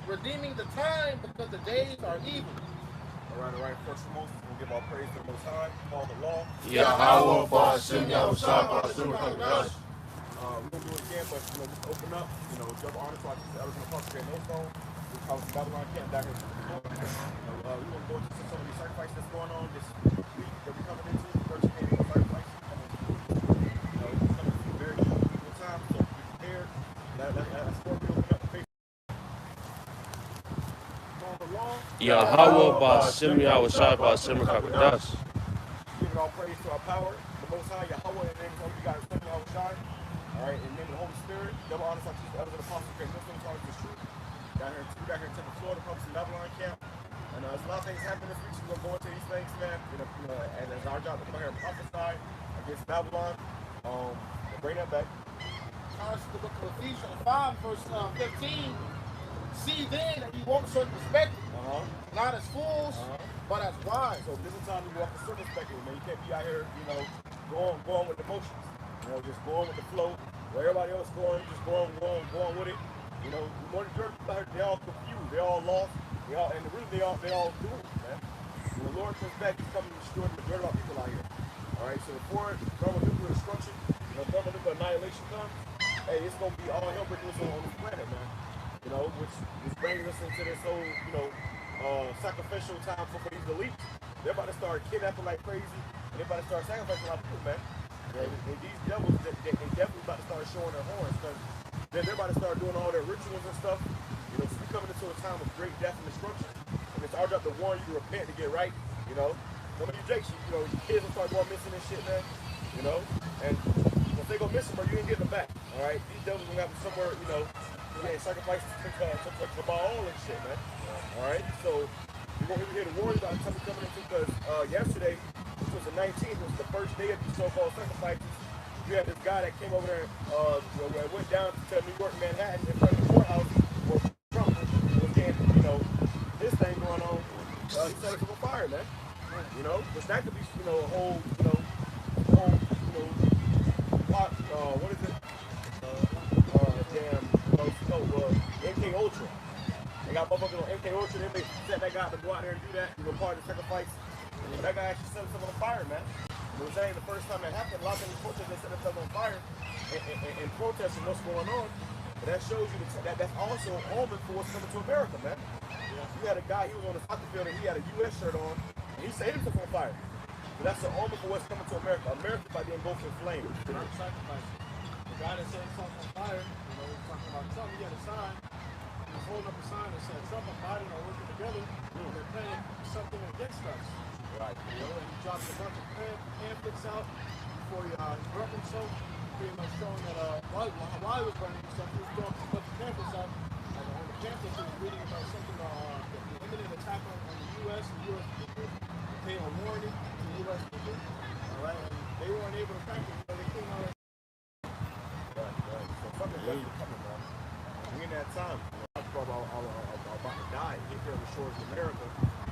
redeeming the time because the days are evil. All right. First and most, we'll give our praise to the Most High, all the law. Yahweh Ba'Shem Yahushua Ba'Shem Kakadash. We're going to do it again, but, just open up, double honor to our sister Elders in the Apostle, no phone. We call it Babylon Camp back here. We want to go into some of these sacrifices that's going on this week that we're coming into, 13 annual sacrifices. It's coming to a very good time, so be prepared. That's where we open up the faith. On the law. Yahweh Ba'Shem Yahushua Ba'Shem Kakadash. Giving all praise to our power, the Most High, Yahweh, in the name of only God, Son, Yahushua. All right, in the name of the Holy Spirit, double honor to our sister Elders in the Apostle, no phone, calling this truth. Down here in Tampa, Florida, published in Babylon Camp. And there's a lot of things happening this week, so we're going to go into these things, man. And it's our job to come here and prophesy against Babylon. Bring that back. The book of Ephesians 5, verse 15. See then that you walk circumspectly, not as fools, but as wise. So this is time to walk circumspectly, man. You can't be out here, going with the motions. Just going with the flow. Where everybody else going, just going with it. More than dirt people out here, they all confused, they all lost, and really they all doomed, man. When the Lord comes back, He's coming to destroy the majority of our people out here. All right, so before thermonuclear destruction, thermonuclear annihilation comes, hey, it's gonna be all hell breaking loose on this planet, man. Which brings us into this whole, sacrificial time for these elites. They're about to start kidnapping like crazy, and they're about to start sacrificing a lot of people, man. And these devils, they definitely about to start showing their horns, because then they're about to start doing all their rituals and stuff. So we're coming into a time of great death and destruction. And it's our job to warn you to repent, to get right. Some of you jakes, your kids will start going missing and shit, man. And if they go missing, bro, you ain't getting them back. All right, these devils gonna have them somewhere, getting sacrifices to Baal and shit, man. All right, so we're here to warn you about the time we're coming into, because yesterday, which was the 19th, was the first day of these so-called sacrifices. You had this guy that came over there, went down to New York, Manhattan, in front of the courthouse, where Trump was getting, this thing going on. He set us on fire, man. Which that could be, a whole, what is it? MK Ultra. They got motherfuckers on MK Ultra, then they set that guy to go out there and do that, part of the sacrifice. And that guy actually set himself on fire, man. You know what I'm saying? The first time that happened, a lot of these protesters, they set themselves on fire and protesting what's going on. And that shows you that's also an omen for what's coming to America, man. You had a guy, he was on the soccer field and he had a U.S. shirt on, and he set himself on fire. So that's an omen for what's coming to America. America by then goes in flames. The guy that set himself on fire, he's talking about Trump, he had a sign. He was holding up a sign that said Trump and Biden are working together. They're planning something against us. Right. And he dropped a bunch of pamphlets out before he burned himself, pretty much showing that while he was burning himself, he was throwing a bunch of pamphlets out. And on the pamphlets, he was reading about something, the imminent attack on the U.S. and U.S. people, paying a warning to the U.S. people. All right, and they weren't able to practice, they couldn't already. Right. So something definitely coming, man. We in that time. People are about to die here on the shores of America.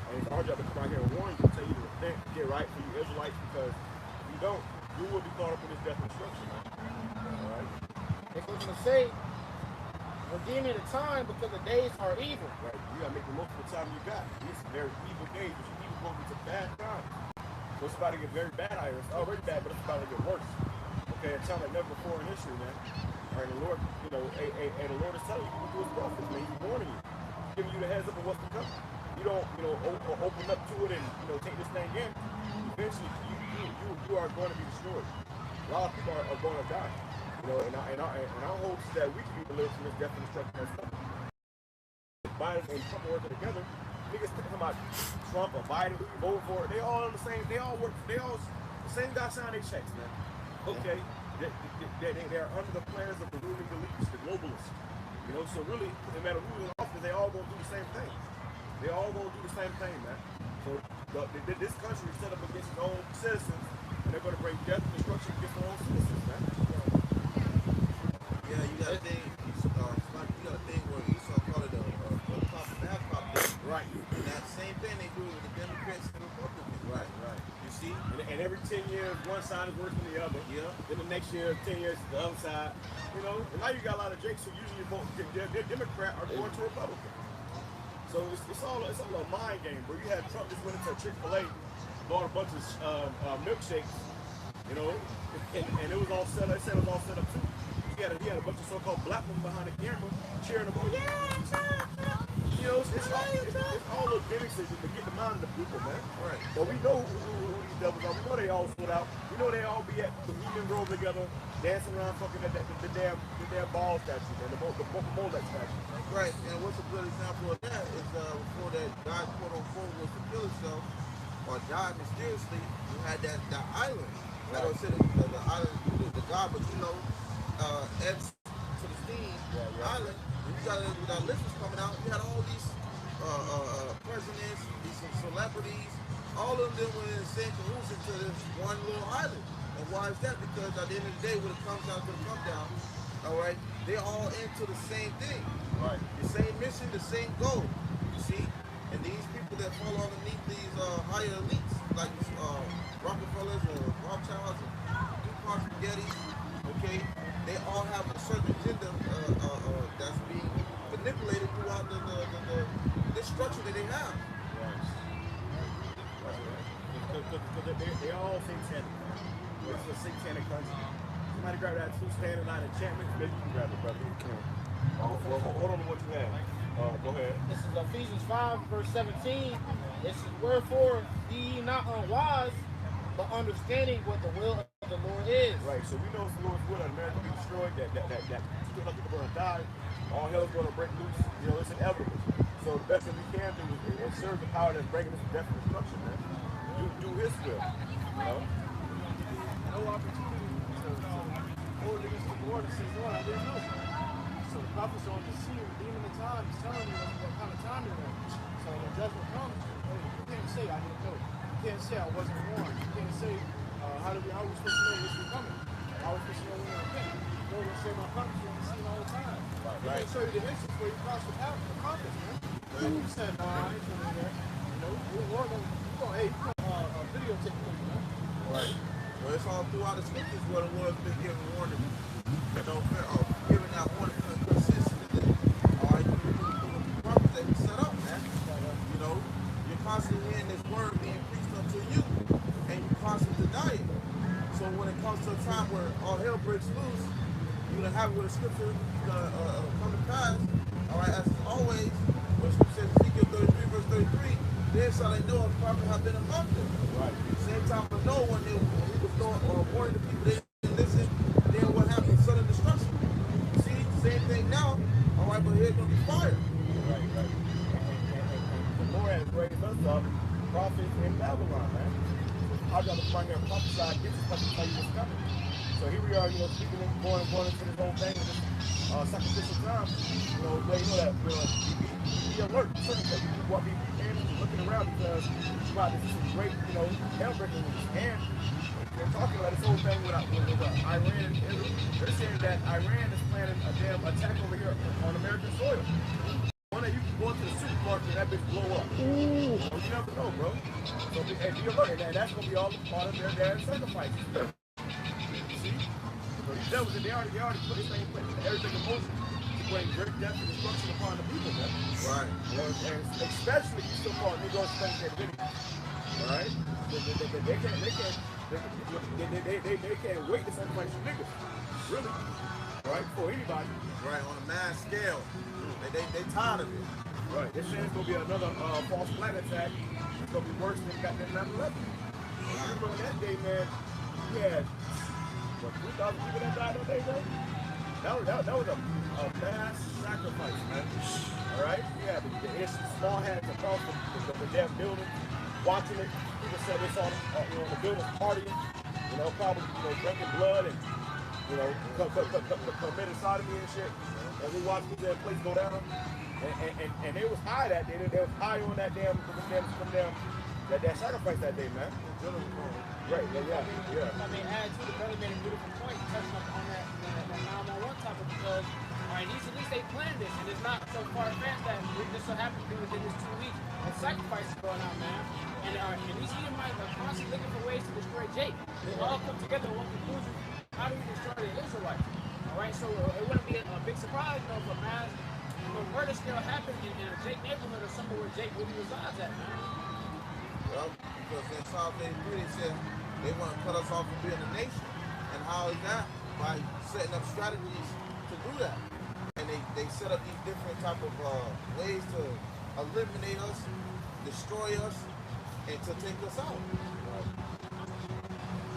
And it's our job to come out here and warn you, tell you to repent, get right for you Israelites, because if you don't, you will be caught up in this death and destruction, man. All right? It's going to say, redeeming the time because the days are evil. Right. You got to make the most of the time you got. These are very evil days, but you evil going into bad times. So it's about to get very bad out here. It's already bad, but it's about to get worse. Okay, a time like never before in history, man. All right, the Lord, and the Lord is telling you through His prophets, man. He's warning you, giving you the heads up of what's to come. You don't, open up to it and, take this thing in. Eventually, you are going to be destroyed. A lot of people are going to die. And our hopes is that we can be delivered from this death and destruction and stuff. Biden and Trump are working together. Niggas talking about Trump or Biden, who you vote for, they all the same. They all the same guy sign their checks, man. Okay, they're under the plans of the ruling elites, the globalists. So really, no matter who's in office, they all gonna do the same thing. They all gonna do the same thing, man. So this country is set up against its own citizens, and they're gonna bring death and destruction against their own citizens, man. Yeah, you got a thing. You got a thing where Esau called it a cop and half cop thing. Right. And that same thing they do with the Democrats and the Republicans. Right. You see? And every 10 years, one side is worse than the other. Yeah. Then the next year, 10 years, the other side. And now you got a lot of jakes who usually vote Democrat or going to Republican. So it's all a mind game, bro. You had Trump just went into Chick-fil-A, bought a bunch of milkshakes, you know, and it was all set up. It said it was all set up too. He had a bunch of so-called black women behind the camera cheering him on. Yeah, Trump. You know, it's all little gimmicks to get the mind of the people, man. Right. But we know who these devils are. We know they all split out. We know they all be at the Union Grove together, dancing around fucking the damn ball statue, man, the Molech statue. Right, and what's a good example of that is before that guy quote unquote was to kill himself or died mysteriously, you had that island. Right. I don't say the island, the god, but you know, Epstein Island. And you got listeners coming out. You had all these presidents, these celebrities, all of them were in St. Cahoots into this one little island. And why is that? Because at the end of the day, when it comes down to the come down, all right, they're all into the same thing. Right. The same mission, the same goal. You see? And these people that fall underneath these higher elites, like Rockefellers or Rothschilds or DuPont Spaghetti, okay, they all have a certain agenda that's being manipulated throughout the structure that they have. Because they all satanic. This is a satanic country. Somebody grab that two-standard line enchantment. Maybe you can grab it, brother. You can. Hold on to what you have. Go ahead. This is Ephesians 5, verse 17. This is wherefore be ye not unwise, but understanding what the will of the Lord is. Right. So we know it's the Lord's will that America be destroyed, that still people are going to die, all hell is going to break loose. You know, it's inevitable. So the best that we can do is serve the power that's bringing this death and destruction, man. Do His will. You know. No opportunity to hold against the Lord and say, Lord, I didn't know. So the prophets are on the scene, redeeming the time, he's telling you what kind of time you're in. So when judgment comes, you can't say I didn't know. You can't say I wasn't warned. You can't say how are we supposed to know this is coming? How are we supposed to know when we're coming? Lord will say my prophets are on the scene all the time. Right. He can show you the instance where you crossed the path of the prophets, man. And you said, no, I ain't coming there. You know, Lord, hey, videotape for you, man. Right. Well, it's all throughout the scriptures where the Lord's been giving warning. You know, giving out warning consistently. All right, the prophets that He set up, man. You know, you're constantly hearing this word being preached unto you, and you constantly deny it. So when it comes to a time where all hell breaks loose, you're gonna have where the scripture come to pass. All right, as always, when Scripture says Ezekiel 33, verse 33, then shall they know a prophet have been among them. Right. Same time for Noah when he was warning the people, they didn't listen. Then what happened? Sudden destruction. See, same thing now. All right, but here's gonna be fire. Right. And the Lord has raised us up, prophets in Babylon, man. I'd rather bring here prophesy against us to tell you what's coming. So here we are, you know, speaking and going into this whole thing with this sacrificial time. You know, let you know that be alert. Certain things what be looking around because wow, this is some great, you know, hell breaking news. And they're talking about this whole thing with Iran and Israel. They're saying that Iran is planning a damn attack over here on American soil. One that you can go into the supermarket and that bitch blow up. Ooh. So you never know, bro. So be alert, and that's gonna be all part of their sacrifices. See? So these devils, they already put this thing in place, everything in motion to bring great death and destruction upon the people, man. Right. And especially these so-called Negro Spanish communities. All right? They can't wait to sacrifice you niggas. Really. Right? For anybody. Right, on a mass scale. They tired of it. Right. This shit is gonna be another false flag attack. It's gonna be worse than goddamn 9/11. I remember that day, man. We had 2,000 people that died that day, bro. That was a mass sacrifice, man. All right. Yeah. The small hats across the damn building, watching it. People said they saw the building partying. You know, probably drinking blood and committing sodomy and shit. And we watched that place go down, and they was high that day. They was high on that damn that sacrifice that day, man. Right, yeah. I mean, add to the brother made a beautiful point, touching up on that 911 topic because, all right, at least they planned this, and it's not so far advanced that we just so happen to be within this 2 weeks. And sacrifices going on, man. And these Edomites are constantly looking for ways to destroy Jake. They all come together in one conclusion: how do we destroy the Israelites? All right, so it wouldn't be a big surprise, if a mass the murder still happened in a Jake neighborhood or somewhere where Jake really resides at, man. Well, because in Psalm 83 they said they want to cut us off from being a nation. And how is that? By setting up strategies to do that. And they set up these different type of ways to eliminate us, destroy us, and to take us out.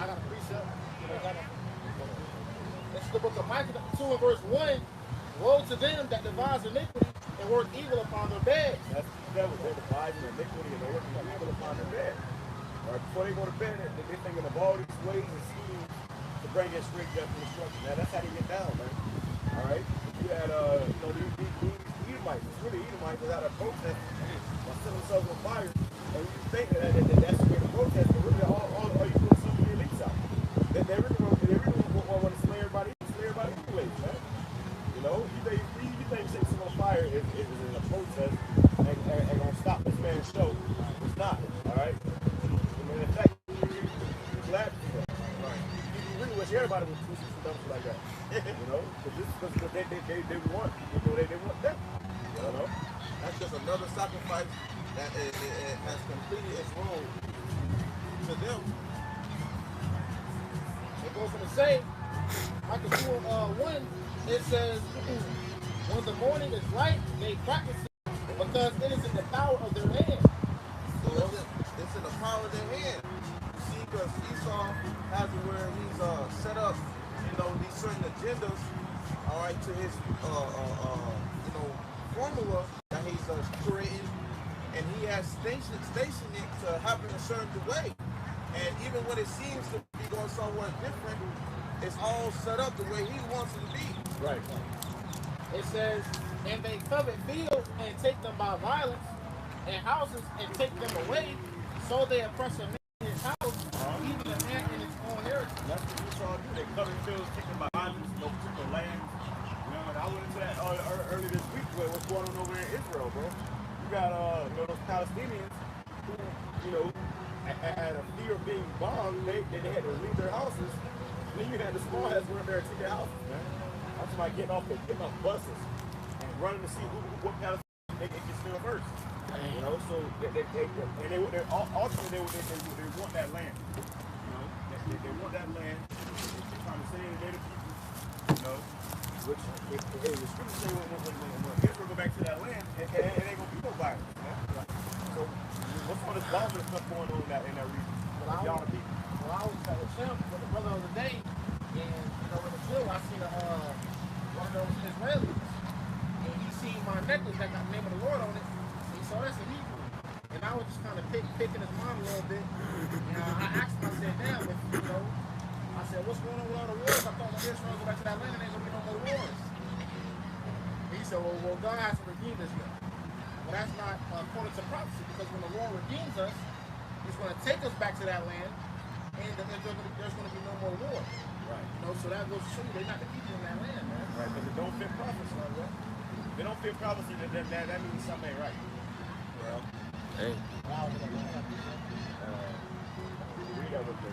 I got a precept. It's the book of Micah 2 and verse 1. Woe to them that devise iniquity and work evil upon their beds. That's the devil. They're devising iniquity and they're working evil upon their bed. All right, before they go to bed, they're thinking of all these ways and schemes to bring us straight death and destruction. Now, that's how they get down, man. All right? You had, these Edomites, it's really Edomites that had a protest by setting themselves on fire. And you think that's the way to protest, but really all you do is some of the elites out. They really want to slay everybody anyways, man. You know, you think setting someone on fire is in a protest and gonna stop this man's show. It's not, all right? And in fact, you're glad to do that. Right. You really wish everybody would do some stuff like that. You know? Because they want, they want that. You know? That's just another sacrifice that it has completed its role to them. It goes on to say, Micah 2 1, it says, when the morning is light, they practice it because it is in the power of their hand. So it's in the power of their hand. You see, because Esau has it where he's set up, these certain agendas, all right, to his, formula that he's creating, and he has stationed it to happen a certain way. And even when it seems to be going somewhat different, it's all set up the way he wants it to be. Right. It says, and they covet fields and take them by violence, and houses and take them away. So they oppress a man in his house, even a man in his own heritage. That's what Esau do. They covet fields, take them by violence, no particular lands. You know, and I went into that earlier this week. What's going on over in Israel, bro? You got those Palestinians who, had a fear of being bombed. They had to leave their houses. Then you had the small hats run there to their houses, man. I'm talking about getting off buses and running to see what Palestinians they can steal first. You know, so they ultimately they want that land. You know, they want that land. They're trying to save the native people. You know, which the scriptures say when Israel go back to that land, it ain't gonna be no violence, man. So what's all this bombing stuff going on in that region? Y'all the people. Well, I was at the gym with the brother of the day, and in the gym I seen one of those Israelis, and he seen my necklace that got the name of the Lord on it. And he saw that's a Hebrew, and I was just kind of picking his mind a little bit. And I asked him, I said, "Damn, I said, what's going on with all the wars? I thought when Israel go back to that land, there ain't gonna be no more wars." And he said, "Well, God has to redeem this now." But that's not according to prophecy, because when the Lord redeems us, He's going to take us back to that land, and there's going to be no more war. Right. So that goes to show you they're not the people in that land, man. Right, because it don't fit prophecy, right? If it don't fit prophecy, that means something ain't right. Well, Hey. Read that real quick.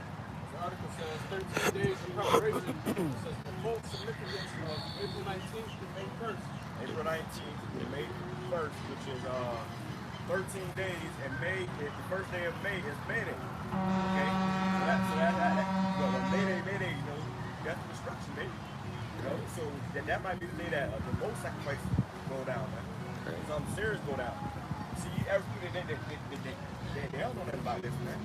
The article says 13 days of preparation. It says the full significance of April 19th to May 1st. April 19th to May 1st, which is 13 days, and the first day of May is May Day. Okay? So May Day, death and destruction, baby. So that might be the day that the most sacrifices go down, man. Something serious go down. See, everything they don't know nothing about this, man.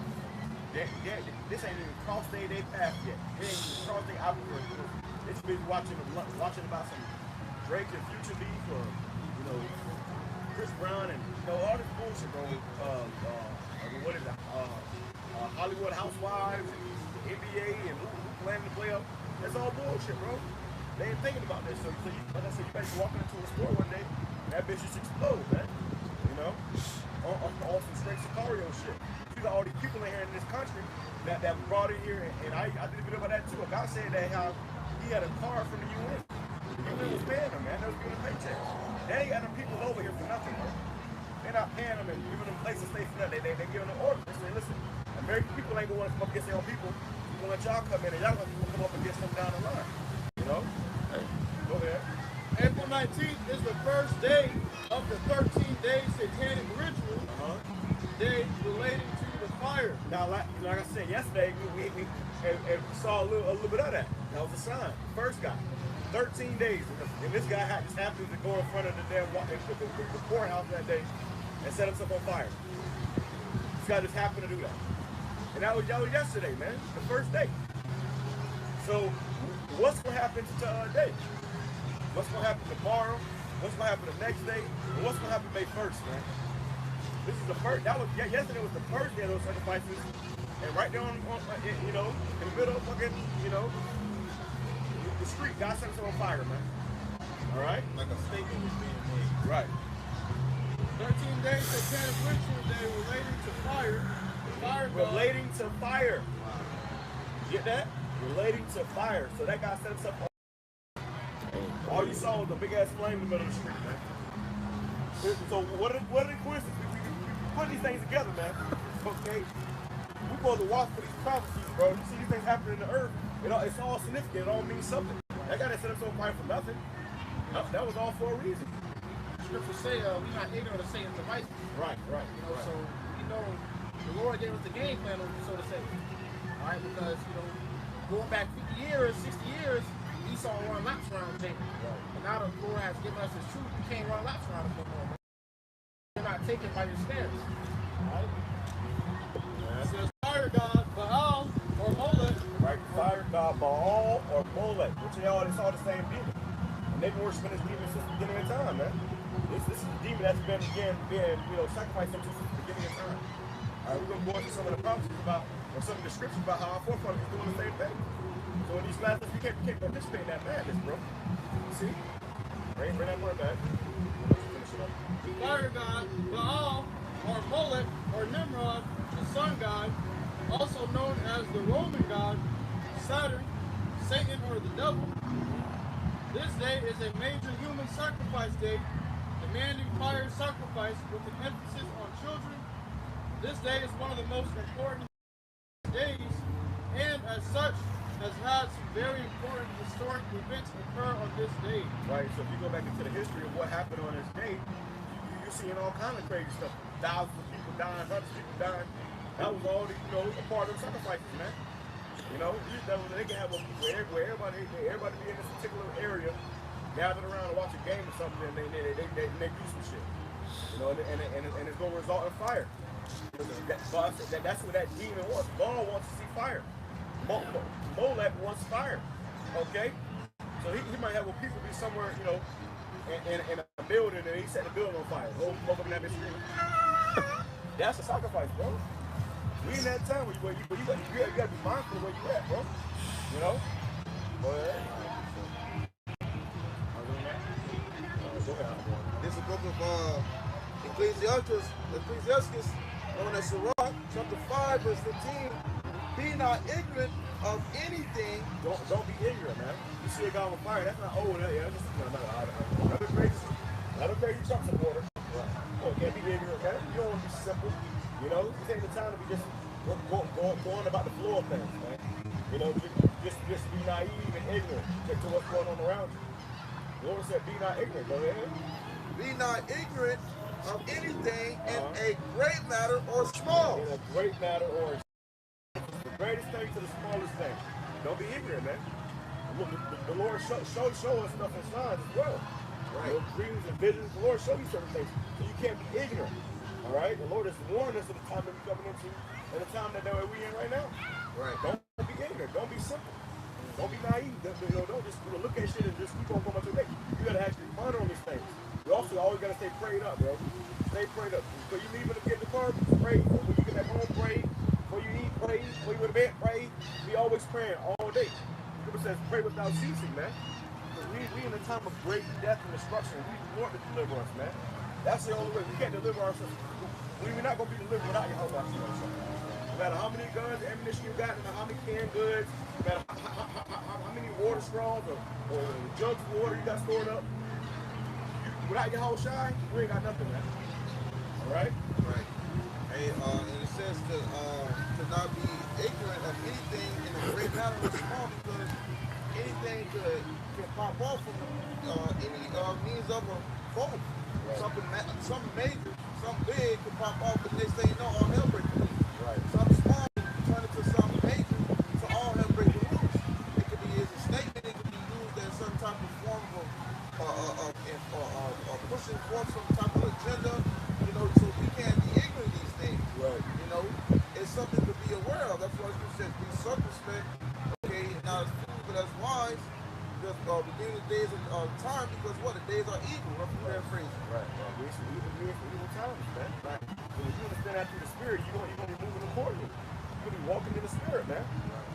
This ain't even crossed their path yet. They ain't even crossed their opportunity. They just been watching about some Drake and Future League or, Chris Brown and all this bullshit, bro. What is it? Hollywood Housewives and the NBA and who planning to play up. That's all bullshit, bro. They ain't thinking about this. So like I said, you better be walking into a store one day, and that bitch just explode, man. On some straight Sicario shit. You got all these people in here in this country that brought in here, and I did a video about that too. A guy said that how he had a car from the UN. The UN was paying him, man. They was giving him paychecks. They ain't got them people over here for nothing, bro. They're not paying them and giving them places to stay for nothing. They giving them orders. They say, listen, American people ain't gonna want to come up against their own people. We're gonna let y'all come in and y'all gonna come up against them down the line. Go ahead. April 19th is the first day of the 13-day satanic ritual day relating to the fire. Now, like I said yesterday, we saw a little bit of that. That was a sign. First guy, 13 days, and this guy just happened to go in front of the damn the courthouse that day and set himself on fire. This guy just happened to do that, and that was yesterday, man, the first day. So, what's gonna happen today? What's gonna happen tomorrow? What's gonna happen the next day? And what's gonna happen May 1st, man? This is the first. Yesterday was the first day of those sacrifices, and right there on you know, in the middle of fucking, you know, the street, God set himself on fire, man. All right, Like a statement was being made. right. 13-day satanic ritual day relating to fire. Fire god. Relating to fire. Get that? Relating to fire. So that guy set himself on. All you saw was a big ass flame in the middle of the street, man. So what are the coincidences? We put these things together, man. Okay? We supposed to watch for these prophecies, bro. You see these things happening in the earth. It's all significant. It all means something. That guy that set himself on fire for nothing. That was all for a reason. Scriptures say we're not ignorant of Satan's devices. Right. You know, so we know the Lord gave us the game plan, so to say. All right, because you know, going back 50 years, 60 years, Esau run laps around Jacob. Right. And now the Lord has given us his truth. You can't run laps around him no more. You're not taken by your stance. Right? It says fire god, Baal, or Molech. Right? Fire god Baal or Molech, which they all saw the same demon. And they've been worshiping this demon since the beginning of time, man. This is a demon that's been you know, sacrificed since the beginning of time. All right, we're going to go into some of the prophecies about, or some of the scriptures about how our forefathers are doing the same thing. So in these last days, we can't participate in that madness, bro. See? Bring that word back. Fire god, Baal, or Molech, or Nimrod, the sun god, also known as the Roman god, Saturn, Satan, or the devil. This day is a major human sacrifice day, demanding fire sacrifice with an emphasis on children. This day is one of the most important days, and as such, has had some very important historic events occur on this day. Right, so if you go back into the history of what happened on this day, you're seeing all kind of crazy stuff. Thousands of people dying, hundreds of people dying. That was all, you know, a part of the sacrifices, man. You know, they can have people everybody be in this particular area, gathered around and watch a game or something, and they do some shit. You know, and it's gonna result in fire. That's what that demon wants. Baal wants to see fire. Molech wants fire. Okay? So he might have people be somewhere, you know, in a building, and he set the building on fire. Go up in that bitch screaming. That's a sacrifice, bro. We in that time where you gotta be mindful of where you at, bro. You know? Go ahead. This is the book of Ecclesiastes, known as Sirach, chapter 5, verse 15. Be not ignorant of anything. Don't be ignorant, man. You see a guy on fire, that's not old. Yeah, that's just another crazy chunks of water. Right. Oh, can't be ignorant, okay? You don't want to be simple. You know, this ain't the time to be just going about the flow of things, man. You know, just be naive and ignorant to what's going on around you. The Lord said, be not ignorant. Go ahead. Be not ignorant of anything in a great matter or small. In a great matter or the greatest thing to the smallest thing. Don't be ignorant, man. Look, the Lord show us stuff in signs as well. Right. Your dreams and visions, the Lord show you certain things. So you can't be ignorant. All right? The Lord has warned us of the time that we're coming into and the time that we're in right now. Right. Don't be ignorant. Don't be simple. Don't be naive. Don't just look at shit and just keep on going about your day. You gotta actually ponder on these things. You also always gotta stay prayed up, bro. Stay prayed up. So you leave it to get in the car, pray. When you get back home, pray. Before you eat, pray. Before you go to bed, pray. Be always praying all day. The Bible says pray without ceasing, man. Because we in a time of great death and destruction. We need the Lord to deliver us, man. That's the only way. We can't deliver ourselves. We're not gonna be delivered without your help. No matter how many guns, ammunition you got, no matter how many canned goods, no matter how many water straws or jugs of water you got stored up, without your whole shine, we ain't got nothing, man. All right? Right. Hey, and it says to not be ignorant of anything in a great matter or small, because anything can pop off from any means of a foe. Something major, something big can pop off, but next thing you know, all hell breaking loose. Right. Something small can turn into something major, so all hell breaking loose. It could be as a statement, it could be used as some type of form of pushing forth some type of agenda, you know, so we can't be ignorant of these things. Right. You know, it's something to be aware of. That's why you said be circumspect, okay, not as fools, but as wise. Because within the days of time, because what? The days are evil, rough and paraphrasing. Right. We used to evil times, man. Right. So if you understand that through the spirit, you're gonna be moving accordingly. You're gonna be walking in the spirit, man.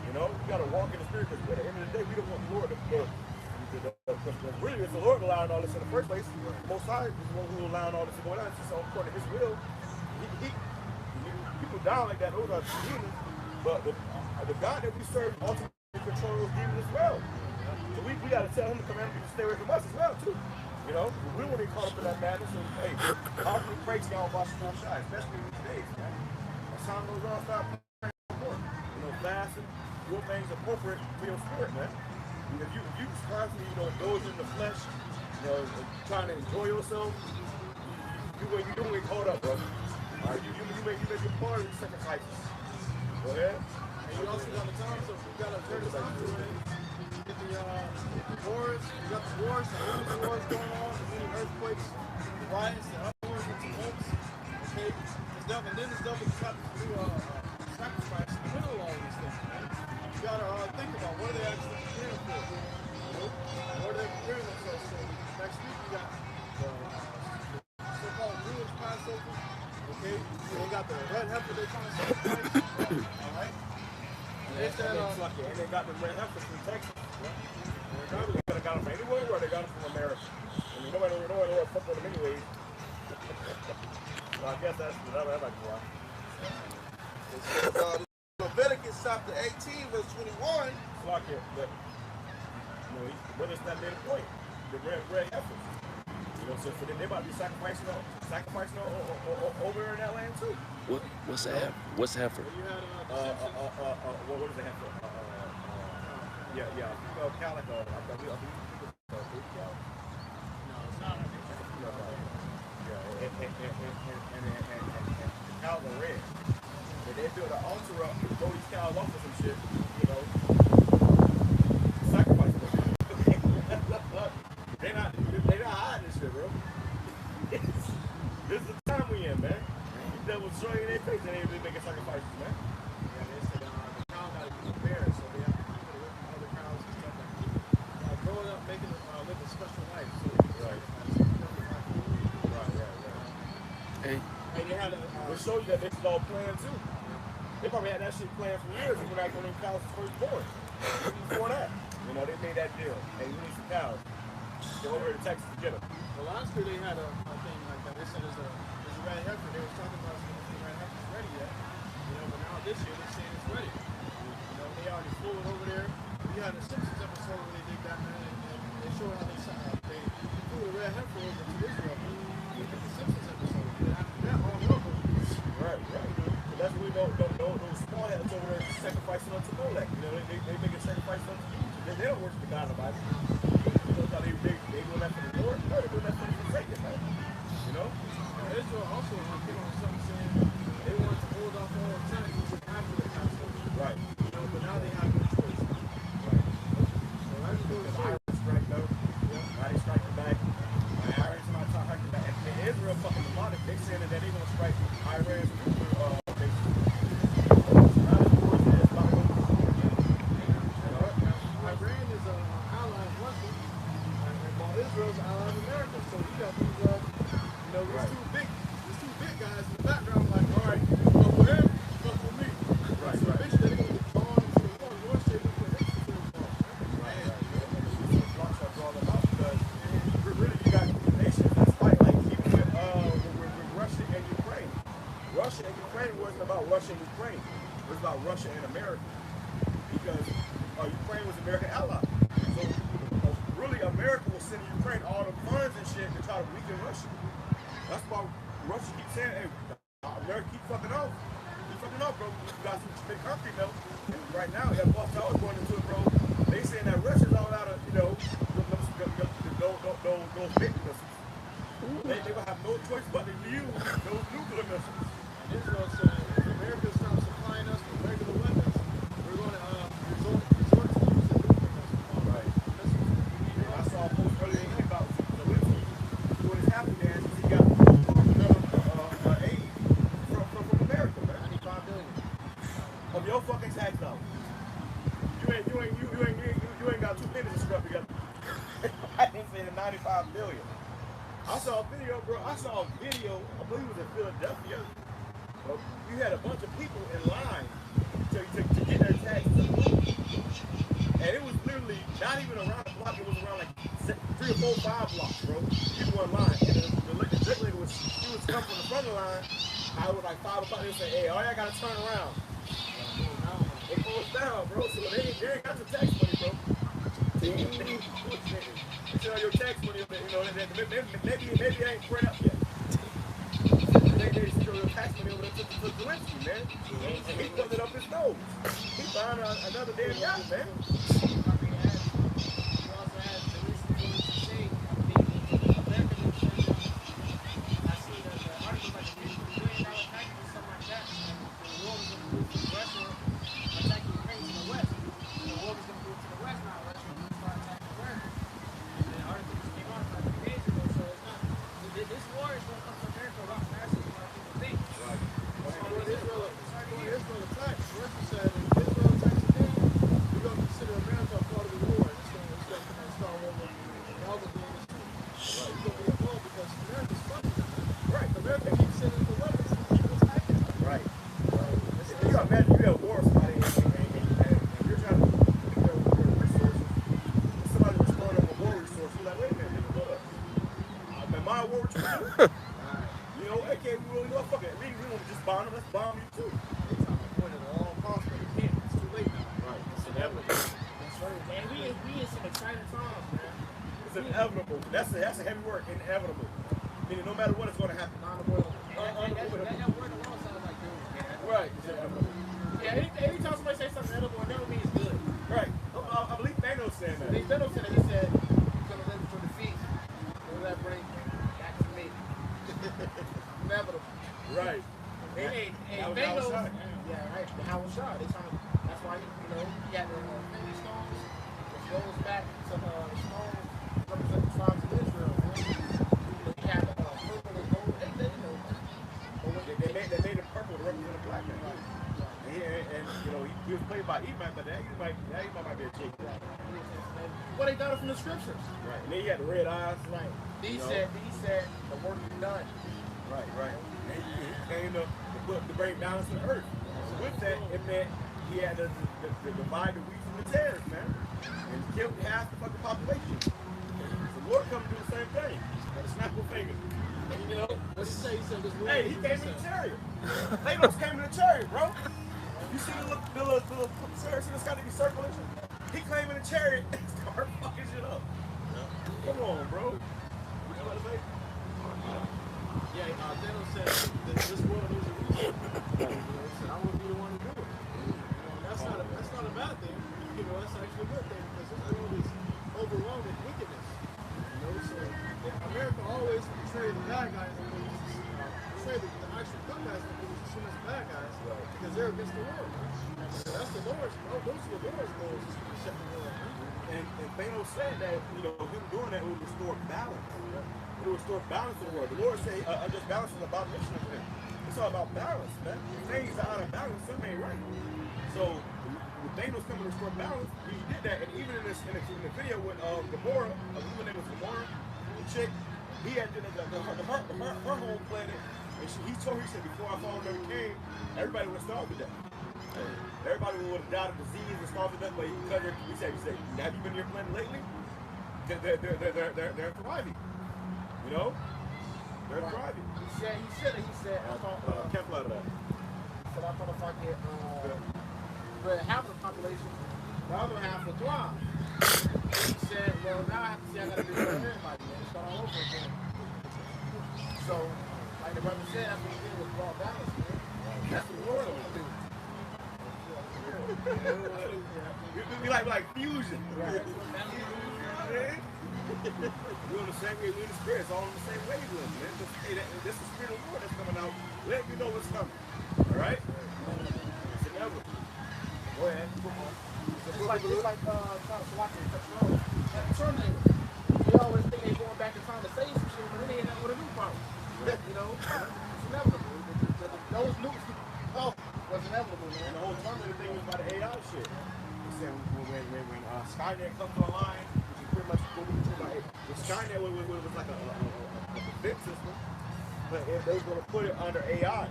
You know, you gotta walk in the spirit because at the end of the day, we don't want the Lord because really it's the Lord allowing all this in the first place. The Most High is the one who allowing all this to go down. So according to His will, people down like that, those are demons. But the God that we serve ultimately controls demons as well. So we got to tell him to command people to stay away from us as well, too. You know, we don't want to be caught up in that madness. And, hey, how can we pray to y'all about some shy, especially in these days, man? As time goes on, stop praying more. You know, fasting, doing things appropriate for your spirit, man. If you constantly, you know, indulge in the flesh, you know, trying to enjoy yourself, you don't get caught up, bro. All right, you make your part of these sacrifices. Go ahead. And you also got the time, so we got to turn this on to it. Get the wars, you got the wars, the early wars going on, the many earthquakes, the riots, the uproars, the tumults. Okay, and then this devil tries to do sacrifice in the middle of all these things, man. You got to think about what are they actually preparing for? You know, what are they preparing themselves for? Next week we got the so-called Jewish Passover. Okay, they got the red heifer they're trying to sacrifice. All right. And they got the red heifer from Texas. They could have got them from anywhere, or they got them from America. I mean, nobody knows what fuck with them anyways. So I guess that's like why. Leviticus chapter 18, verse 21. Fuck it, but you know, whether it's not their point, the red heifers. You know, so for them, they about to be sacrificing over there in that land too. What's a heifer? What's a heifer? You had What is the heifer? Female cow, like a baby cow. no, it's not. And the cows are red. But they build an altar up to throw these cows off of some shit, you know. Sacrifice them. They're not hiding this shit, bro. This is the time we in, man. These devils show you in their face and they making sacrifices, man. Yeah, they said the cow got to be prepared, so they have to keep it away from other cows and stuff like that. Growing up, making them live a special life. So Right. Hey, they had a It shows you that this is all planned too. They probably had that shit planned for years, even back when them cows was first born. Even before that, you know, they made that deal. Hey, we need some cows. Go over to Texas to get them. well, last year they had a thing like that. They said there's a red heifer. They were talking about if the red heifer's ready yet. You know, but now this year they're saying it's ready. You know, they already flew it over there. We had a Simpsons episode where they did that, man, and they showed how they flew the red heifer over to Israel. We did the Simpsons episode. And after that, all hell broke loose. Right. But that's what we know. Those small heads over there sacrificing unto Molech. You know, they make a sacrifice unto you. They don't worship the God of the Bible. You know how they doing that for the Lord? No, they're doing that for Satan, man. You know? Now, Israel also came on something saying they wanted to hold off all attacks after the Passover. Right. You know, but now they have no choice. Right. So that's good. Because Iran strike though. Now they strike the back. Iran somebody strike the back. And Israel fucking demonic. They saying that they gonna strike Iran's nuclear bases. Iran is an ally of Russia, while Israel's an ally of America. So you got these, these two big guys in the background, like, all right, fuck with him, fuck with me. Right. So eventually they're gonna get drawn into the war. Your shit is gonna hit the war. Really, you got nations that's fight like even with Russia and Ukraine. Russia and Ukraine wasn't about Russia and Ukraine. It was about Russia and America. Because Ukraine was American ally. So really America was sending Ukraine all the funds and shit to try to weaken Russia. That's why Russia keeps saying, hey, America keep fucking off. Keep fucking off, bro. You got some big country though. And right now, that boss I was going into it, bro. They they saying that Russia's all out of, those big missiles. They will have no choice but to use those nuclear missiles. And Israel said, if America stops supplying us with regular weapons, we're going to resort to using nuclear missiles. Right. I saw a post earlier today about Zelensky doing his happy dance because he got aid from America, man. $95 billion. Of your fucking tax dollars. You ain't got 2 pennies to scrub together. I didn't say the 95 billion. I saw a video, bro. I believe it was in Philadelphia. You had a bunch of people in line to get their taxes approved. And it was literally not even around the block, it was around like 3 or 4, 5 blocks, bro. People in line. And the lady was coming from the front of the line. I was like 5 o'clock, they say, hey, all y'all gotta turn around. It goes down, bro. So they ain't got your tax money, bro. They should have your tax money, maybe it ain't spread up yet. They should show your tax money over there to Zelensky, man. And he put it up his nose. He buying another damn yacht, man. Inevitable. That's a heavy word. Inevitable. Meaning no matter what is going to happen. That word alone sounds like doom. Right. Yeah, anytime somebody says something edible, it never means good. Right. I believe Thanos said that. Thanos said that. He said, "You're gonna live for defeat. Will that bring back to me?" Inevitable. Right. Hey, Thanos. Yeah, right. The Howard Shaw. That's why he got the Infinity Stones, which goes back to the stones represent the tribes of Israel. He had purple and gold. They made it purple to represent a black man. And he was played by Emac, but that Emac might be a chick. Well, they got it from the scriptures. Right. And then he had the red eyes. Right. He said the work is done. Right. And he came to bring balance to the earth. So with that, it meant he had to divide the wheat from the tares, man. And killed half the fucking population. The Lord come to do the same thing. At a snap of a finger. What's he say? He said this. Hey, he came in the chariot. Thanos came in the chariot, bro. You see the little chariot in the sky that be circling? He came in the chariot and started fucking shit up. Come on, bro. What you about to say? Yeah, Thanos said that this world is a reason. He said, I want to be the one to do it. That's not a bad thing. That's actually a good thing because this world is overwhelmed with wickedness. So America always portray the bad guys and portray the actual good guys and assume as bad guys because they're against the world. So that's the Lord's. Those are the Lord's goals is to set the world. And Thanos said that him doing that would restore balance. It would restore balance to the world. The Lord say just balance is about mission of him. It's all about balance, man. If things are out of balance, something ain't right. So when Thanos coming to restore balance, he did that. And even in the video with Gamora, a woman named Gamora, the chick, he had her home planet, and he said before I fall never came, everybody would have starved to death. Everybody would have died of disease and starved to death, but he said, have you been to your planet lately? They're thriving. They're thriving. He said, I thought, Kemp out of that. But I thought if I get half of the population, the other half will thrive. He said, well, now I have to see I got to do it for everybody, man. Start all over again. So, like the brother said, that's what he did with raw balance, man. That's what the Lord will do. We like fusion. Right. We're on the same way, we're in the spirit, it's all on the same wavelength, man. This is the spirit of the Lord that's coming out. Let you know what's coming. Alright? It's inevitable. Go ahead. It's like watching Terminator. They always think they're going back in time to save some shit, but then they end up with a new problem. Right. You know? It's inevitable. Those nukes was inevitable, man. And the whole Terminator thing was about the AI shit. They said when Skynet comes online, which is pretty much what we do about it. Skynet was like a defense system, but if they were going to put it under AI.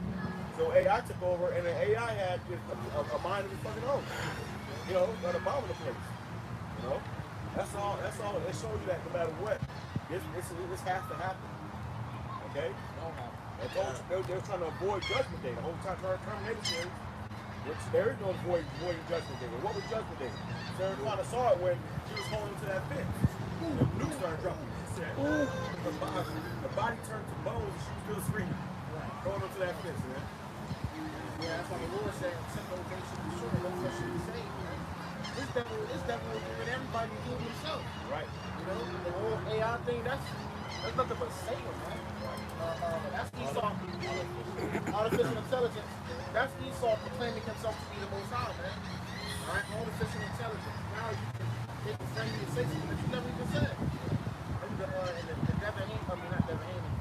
So AI took over, and the AI had a mind of its fucking own. You know, got a bomb in the place. You know? That's all. It shows you that no matter what, this has to happen. Okay? They're trying to avoid Judgment Day. The whole time Terminator series, which there is no avoiding Judgment Day. But what was Judgment Day? Sarah Connor saw it when she was holding to that fence. The nukes started dropping. The body turned to bones and she was still screaming. Going onto that fence, man. Yeah, that's why the Lord said, simple things should be sure, no flesh should be saved, man. This devil will do with everybody, including himself. Right. You know, the whole AI thing, that's nothing but Satan, man. That's Esau, artificial intelligence. That's Esau proclaiming himself to be the Most High, man. Alright, artificial intelligence. Now you can make a friend and say something that you never even said. The Devin Haney, not Devin Haney.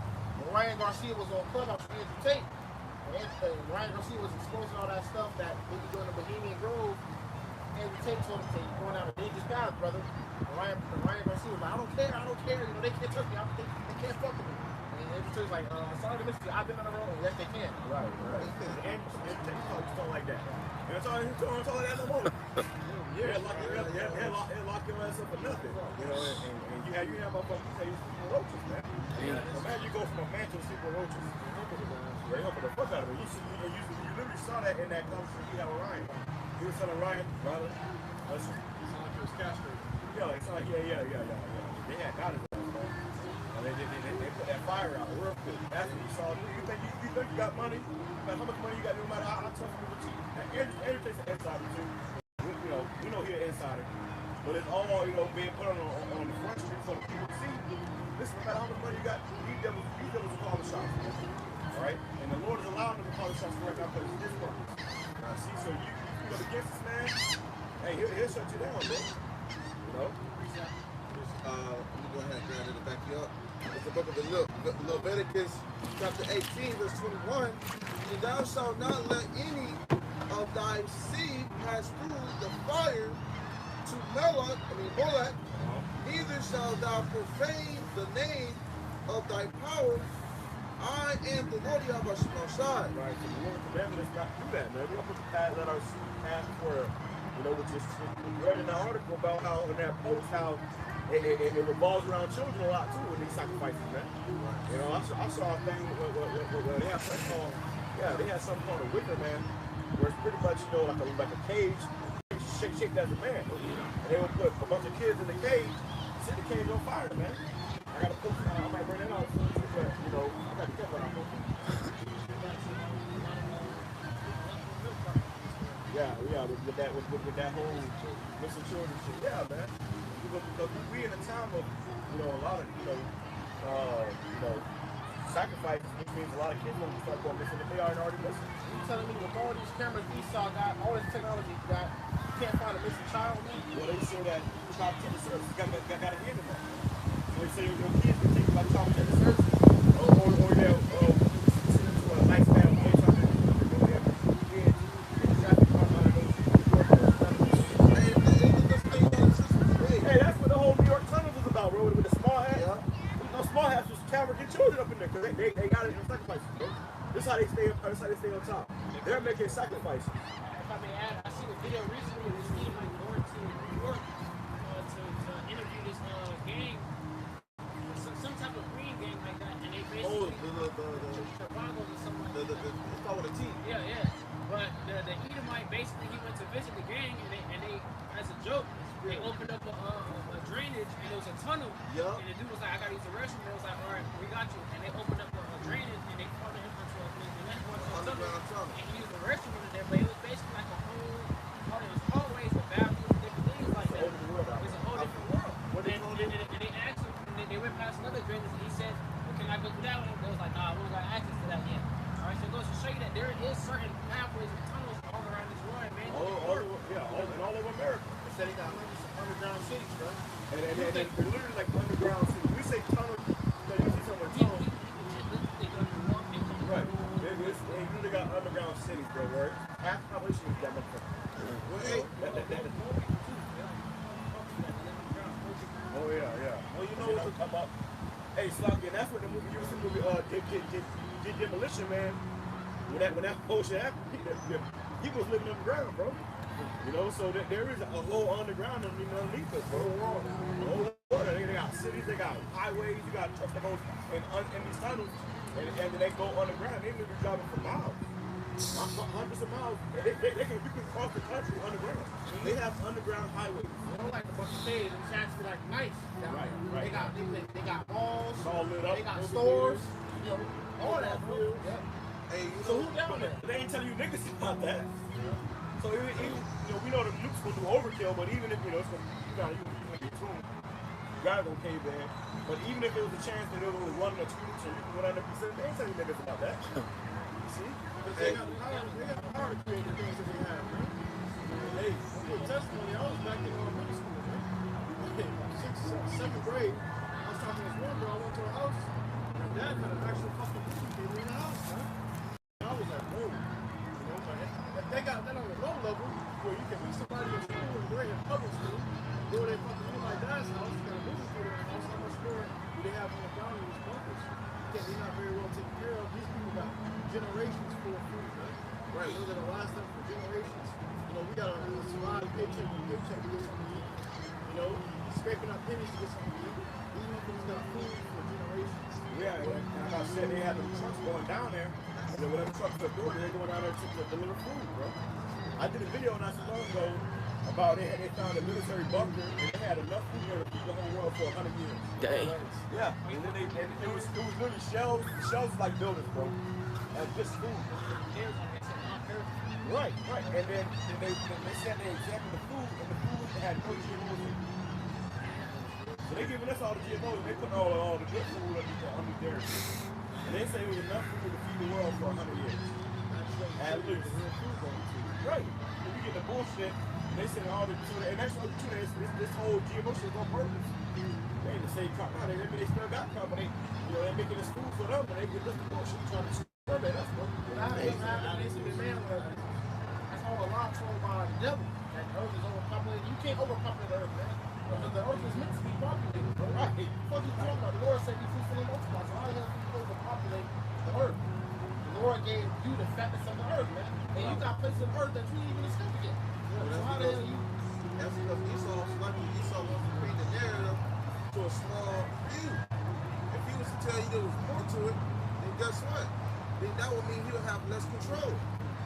When Ryan Garcia was on Clubhouse with Andrew Tate, Ryan Garcia was exposing all that stuff that they be doing in Bohemian Grove. Andrew Tate told him, you're going out a dangerous path, brother. And Ryan Garcia was like, I don't care. You know, they can't touch me. They can't fuck with me. And Andrew Tate's like, sorry to miss you. I've been on the road. Yes, they can. Right. And Tate don't like that. And it's all like that no more. Yeah, lock your ass up for nothing. You know, and you have motherfuckers say you sleep with roaches, man. Yeah. Imagine you go from a man to sleep with roaches. They help the fuck out of it. You literally saw that in that conversation you had with Ryan. He was telling Ryan, brother, listen. It sounded like he was castrated. Yeah, it's like, yeah. They had got it, man. And they put that fire out real quick. That's what you saw. You think you got money? How much money you got, no matter how tough you will cheat. Everything's an insider, too. We know he's an insider. But it's all, being put on the front street so the people see. Listen, no matter how much money you got, these devils will call the shots. Alright? And the Lord is allowing them to call the shots right now because it's his purpose. See, so you go against this man, hey, he'll shut you down, bro. You know? Let me go ahead and grab it and back you up. It's the book of Leviticus, chapter 18, verse 21. And thou shalt not let any of thy seed pass through the fire to Molech, neither shalt thou profane the name of thy power. I am the Lord Yahweh Shemashai. Right, so the Lord commanded us not to do that, man. We don't put the path, let our seed pass for, which is, we read in the article about how, in that post, how it revolves around children a lot, too, with these sacrifices, man. You know, I saw a thing where they have something called, they had something called a wicker, man, where it's pretty much, like a cage, shaped as a man. And they would put a bunch of kids in the cage, set the cage on fire, man. I gotta post, I might bring that out soon, but, I gotta get what I'm posting. Yeah, with that whole missing children shit. Yeah, man. Because we in a time of, a lot of, sacrifices, which means a lot of kids won't start going missing if they already missing. You telling me with all these cameras Esau got, all this technology you got, you can't find a missing child, man? Well, they say that child protective services got a hand in that. So they say your kids can take by child protective services, or send them to a nice family place out there. Hey, that's what the whole New York tunnel was about, bro. With the small hats. Yeah. Those small hats was camera get children up in there because they got it in sacrifices. This is how they stay. This is how they stay on top. They're making sacrifices. If I may add, I seen a video recently of this team going to New York to interview this gang, some type of green gang like that, and they basically Chicago or something like that. It's called with a T. Yeah. But the Edomite basically he went to visit the gang, and they as a joke. They opened up a drainage, and there was a tunnel. Yeah. And the dude was like, I got to use the restroom. They was like, all right, we got you. And they opened up a drainage, and they followed him into a tunnel. And he used the restroom in there, but it was basically like a whole there is certain pathways and tunnels all around this world, man. All over America. They said they got underground cities, bro. And literally like underground cities. We say tunnel, you see somewhere tunnel. Right. They really got underground cities, bro, where half the population is that much. Oh yeah. Well, you know what's about. Hey, Slocky, and that's what the movie you see movie did Demolition Man. When that whole shit happened, he was living underground, bro. You know, so there is a whole underground underneath us, bro. The whole world. They got cities, they got highways, you got trucks that go in these tunnels, and then they go underground. They literally driving for miles. Hundreds of miles. You can cross the country underground. They have underground highways. They don't like a bunch of shades and shots be like nice. Right. They got malls. It's all lit up. They got stores. You know, all that, bro. Yeah. Hey, So who down there? They ain't telling you niggas about that. So even we know the nukes gonna do overkill, but even if it's gonna get tuned, you gotta go cave in. But even if there was a chance that it was one or two nukes, or you can go down there and they ain't telling you niggas about that. You see? They got the power to create the things that they have, man. Hey, good testimony. I was back in middle school, man. 6th, 7th grade. I was talking to this one girl. I went to her house. And her dad had an actual fucking movie theater in the house, man. I was like, whoa. You know, but they got that on the low level where you can meet somebody in school and they're in public school. Go they fucking in my dad's house. They got a movie theater in the house. How much more do they have on the ground in these bunkers? They're not very well taken care of. These people got generations full of food, man. Right. Those are the last them for generations. You know, we gotta survive paycheck to paycheck to get something to eat. You know, scraping up pennies to get something to eat. These people got food for generations. Yeah, and like I said, they had the trucks going down there, and then whatever trucks they're doing, they're going down there to deliver food, bro. I did a video not so long ago about they found a military bunker, and they had enough food there to feed the whole world for 100 years. Dang. Yeah, and then it was literally shelves like buildings, bro, and just food. Right. And then they said they examined the food, and the food had no GMOs in it. So they giving us all the GMOs, and they put all the good food under there. And they say it was enough food to feed the world for 100 years. At least. Right. And you get the bullshit, and they said all the tuna, and that's what the tuna is, this whole GMO shit is on purpose. They ain't the same crop. Now they still got crop, but they're making this food for them, but they get this bullshit trying to survey us, bro. That's all a lot told by the devil. That the earth is overpopulated. You can't overpopulate the earth, man. Because the earth is meant to be populated, bro. Right. What you talking about? The Lord said be fruitful and multiply. So how the hell can you overpopulate the earth? The Lord gave you the fatness of the earth, man. And you got places on earth that you ain't even discovered yet. So how the hell you... That's because Esau wants to bring the narrative to a small view. If he was to tell you there was more to it, then guess what? Then that would mean he'll have less control.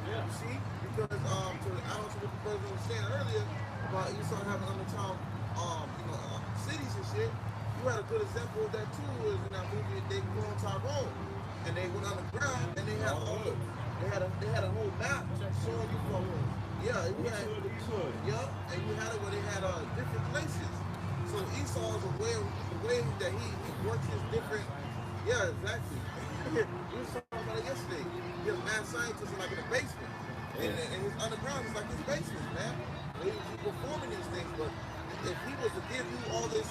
Yeah. You see? Because I don't know what the brother was saying earlier about Esau having undertown cities and shit. You had a good example of that too was in that movie they go on Tyrone. And they went underground and they had a whole map showing you from and you had it where they had different places. So Esau's the way that he works his different exactly. We was talking about it yesterday. He's a mad scientist like in the basement. And his underground is like his basement, man. He's performing these things, but if he was to give you all this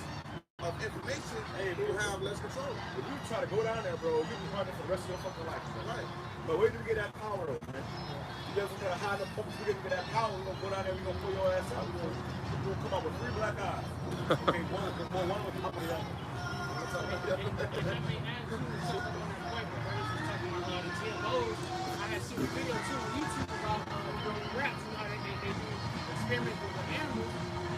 information, he would have less control. If you try to go down there, bro, you can find it for the rest of your fucking life. Right. But where do we get that power, though, man? You guys gonna hide the puppets, we gonna get that power, we're gonna go down there, we're gonna pull your ass out. We're gonna come out with 3 black eyes. Okay, one with top of the other. I had seen a video too on YouTube about rats, how they do experiments with animals.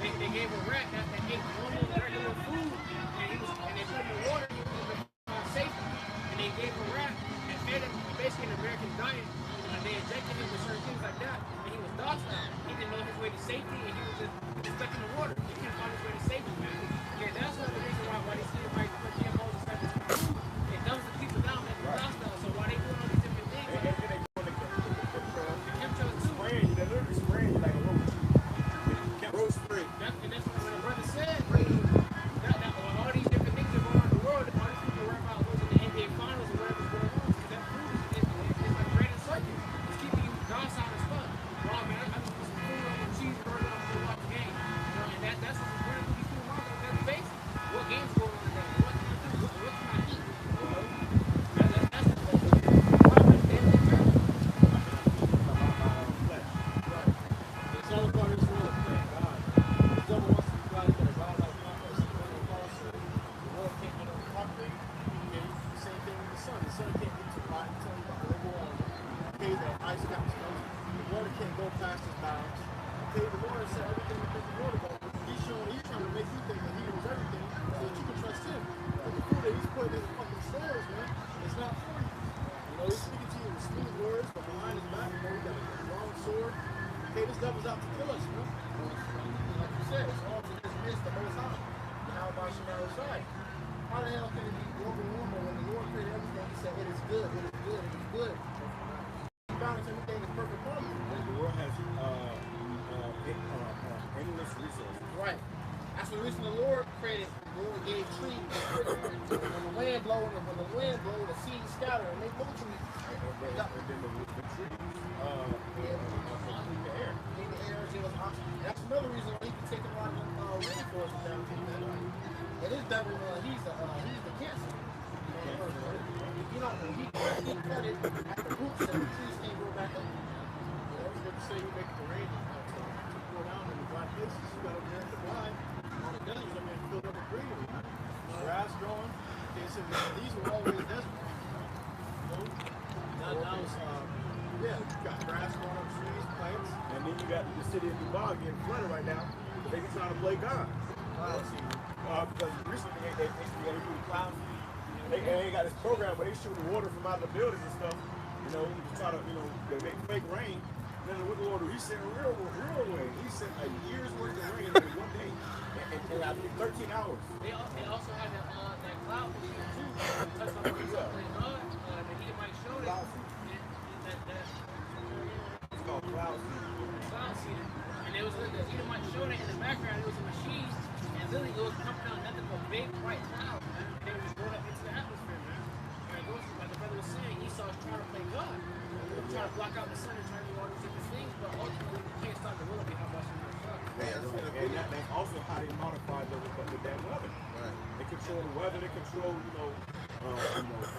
They gave a rat that ate normal regular food, and they put him in water for safety. And they gave a rat and fed him basically an American diet, and they injected him with certain things like that, and he was docile. He didn't know his way to safety, and he was just stuck in the water. He couldn't find his way to safety, man. Yeah, that's one of the reasons why they see everybody put GMOs and stuff in food. It dumbs the people down, man. They're docile. So why they doing all these different things? And then they go to The chemtrails too. spraying you, they're literally spraying you like a roach. Road spray. That's what the brother said. That all these different things are going on in the world, all these people worry about losing the NBA finals or whatever's going on, because that food is like bread and circuit. can't go past his bounds. Okay, the Lord said everything that the Lord about. He's trying to make you think that he knows everything so that you can trust him. But the food that he's putting in the fucking stores, man, it's not for you. You know, he's speaking to you with smooth words, but behind his back, you know, he got a long sword. Okay, this devil's out to kill us, man. Like you said, it's all to dismiss the Most High. And how about Shemar side? How the hell can it be global warmer when the Lord created everything? He said, it is good, it is good, it is good. He balance everything is perfect harmony. The world has endless resources. Right. That's the reason the Lord created. The Lord gave trees. When the wind blows, the seeds scatter and they grow trees. And then the trees the air. In the air, give us oxygen. That's another reason why he can take a lot of rainforest down here. And this devil, he's the cancer. You know, he cut it at the roots and the trees can't grow back up. That's what you say you make the rain to pour down in the dry places. You got to get the blind. All the deserts, I mean, filled up with greenery. Grass growing. Okay, so these were always desert. Now it's, you got grass growing up, trees, plants. And then you got the city of Dubai getting flooded right now. They can try to play God. Because recently they do the clouds. They got this program where they shoot the water from out of the buildings and stuff. You know, to try to, they make fake rain. Then what the Lord do? He sent real rain. He sent a year's worth of rain in one day. And I think 13 hours. They also had that cloud issue too. Touched on what you said, the Edomite showed it. It's called cloud seeding. Cloud seeding. And it was the Edomite showed it in the background. It was a machine, and literally it was pumping out nothing but big white clouds, man. And they were just going up into the atmosphere, man. And it goes, like the brother was saying, Esau's trying to play God. Trying to block out the sun and trying to do all these different things, but ultimately you can't stop the will of how much you and that's also how they modify the damn weather. Right. They control the weather. They control,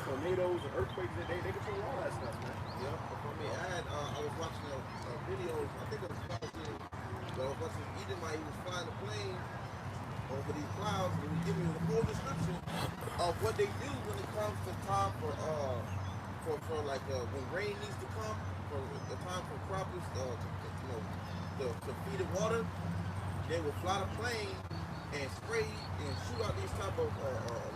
tornadoes and earthquakes. They control all that stuff, man. Yeah. For me, I was watching a video. I think it was watching. I was watching Edomite. He was flying a plane over these clouds, and he was giving me the full description of what they do when it comes to time for when rain needs to come, for the time for croppers, to feed the water. They will fly the plane and spray and shoot out these type of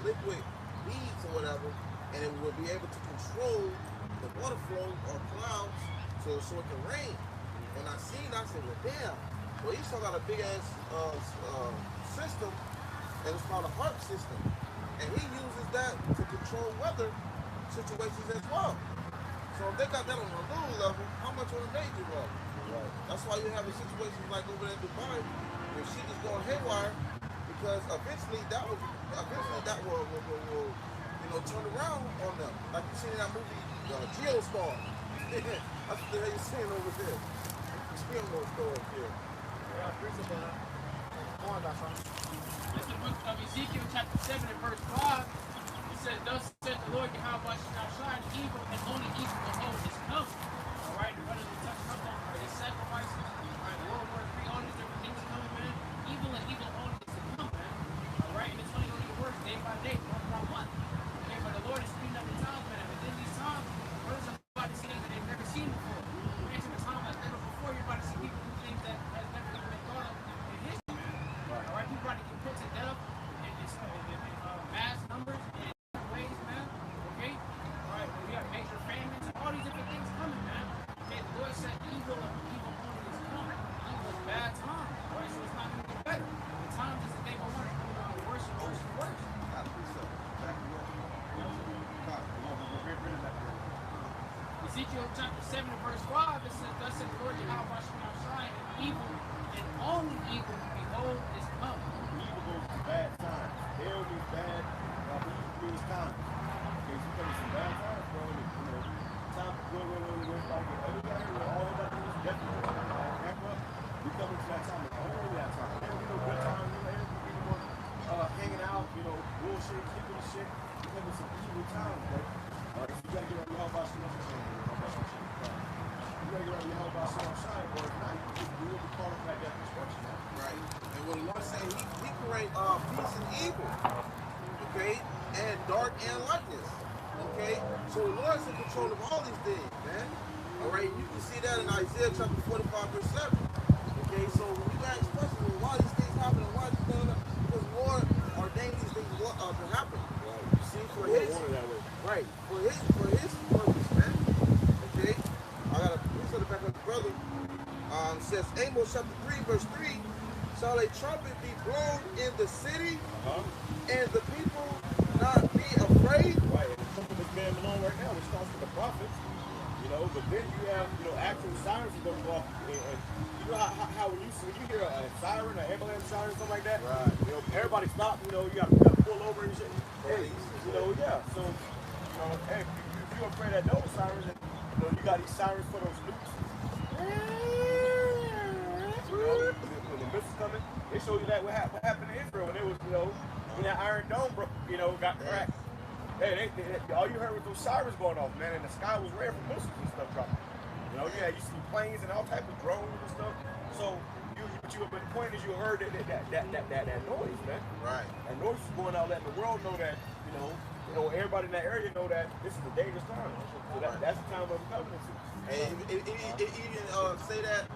liquid beads or whatever, and it will be able to control the water flow or clouds so it can rain. When I seen, I said, well, damn. Well, Esau got a big ass system, and it's called a HARP system, and he uses that to control weather situations as well. So if they got that on a little level, how much on a major level? Right. That's why you have situations like over there in Dubai, where shit is going haywire, because eventually that will turn around on them. Like you seen in that movie, Geostar. That's what the hell you're seeing over there. Geostar up there. Yeah, principle. Come on, that's right. That's the book of Ezekiel chapter 7 and verse 5. It says, thus said the Lord, Yahweh shall shine evil, and only evil alone is come. All right, the brothers will touch up on these sacrifices. All right, the Lord will free all these different things coming, man. Evil and evil only is to come, man. All right, and it's only going to get worse day by day, month by month. Okay, but the Lord is speeding up the times, man. And within these times, brothers are about to see things that they've never seen before. Into the time like never before, you're about to see people do things that has never even been thought of in history, man. All right, people about to get put to death in mass numbers. Ways, man. Okay? Alright, we have major famines and all these different things coming, man. Okay, the Lord said evil only is coming. Evil is bad time. Alright, so it's not gonna get better. The times is that they will want to come worse and worse and worse. Ezekiel chapter 7 and verse 5, it says, thus said the Lord Yahweh shall shine, and evil and only evil, behold, is come. Evil goes to bad times. Hell is bad. These times. Okay, so coming some bad times, bro. Time going like all of that is definitely ramp up. We coming to that time, it's only that time. Good time, people hanging out, bullshit, kicking shit. We coming some evil times, bro. So you gotta get on your house, you gotta get on your house, shine, bro. If not, you will be caught up like that destruction. Right. And what the Lord said, he create peace and evil. Okay? And dark and lightness. Okay? So the Lord's in control of all these things, man. All right, you can see that in Isaiah chapter 45, verse 7. Okay, so when you ask questions, well, why these things happen and why these things happen, because Lord ordained these things to happen. Right. You see, for his, Wanted that way. right, for his purpose, man. Okay, I got a precept back up, brother. Says Amos chapter 3, verse 3, shall a trumpet be blown in the city, and the people not be afraid? Right, and the trumpet is being blown right now, which starts with the prophets. You know, but then you have, you know, actual sirens that go off, and you know how when you hear a siren, an ambulance siren, something like that, Right. you know, everybody stop, you know, you gotta pull over and shit. Hey, you know, yeah, so, you know, hey, if you're afraid of those sirens, and, you know, you got these sirens for those loops. You know, when the missiles coming, they show you that what happened in Israel when it was, you know, when that Iron Dome, you know, got cracked. Hey, all you heard was those sirens going off, man, and the sky was red from missiles and stuff dropping. You know, yeah, you see planes and all types of drones and stuff. So, but the point is, you heard that noise, man. Right. That noise is going out, letting the world know that, you know, everybody in that area know that this is a dangerous time. So that's the time of covenancy. And it even say that.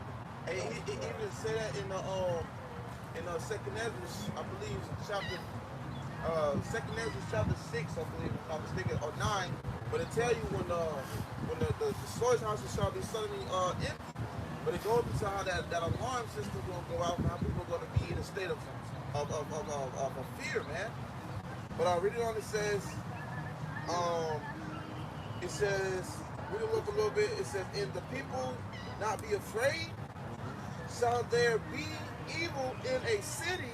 It even say that in the Second Ezra, I believe, chapter. Second Ezra chapter 6, I believe, if I'm mistaken, or 9, but it tell you when the storage houses shall be suddenly empty. But it goes into how that alarm system gonna go out and how people are gonna be in a state of fear, man. But I read it on, it says, we can look a little bit, it says, and the people not be afraid, shall there be evil in a city,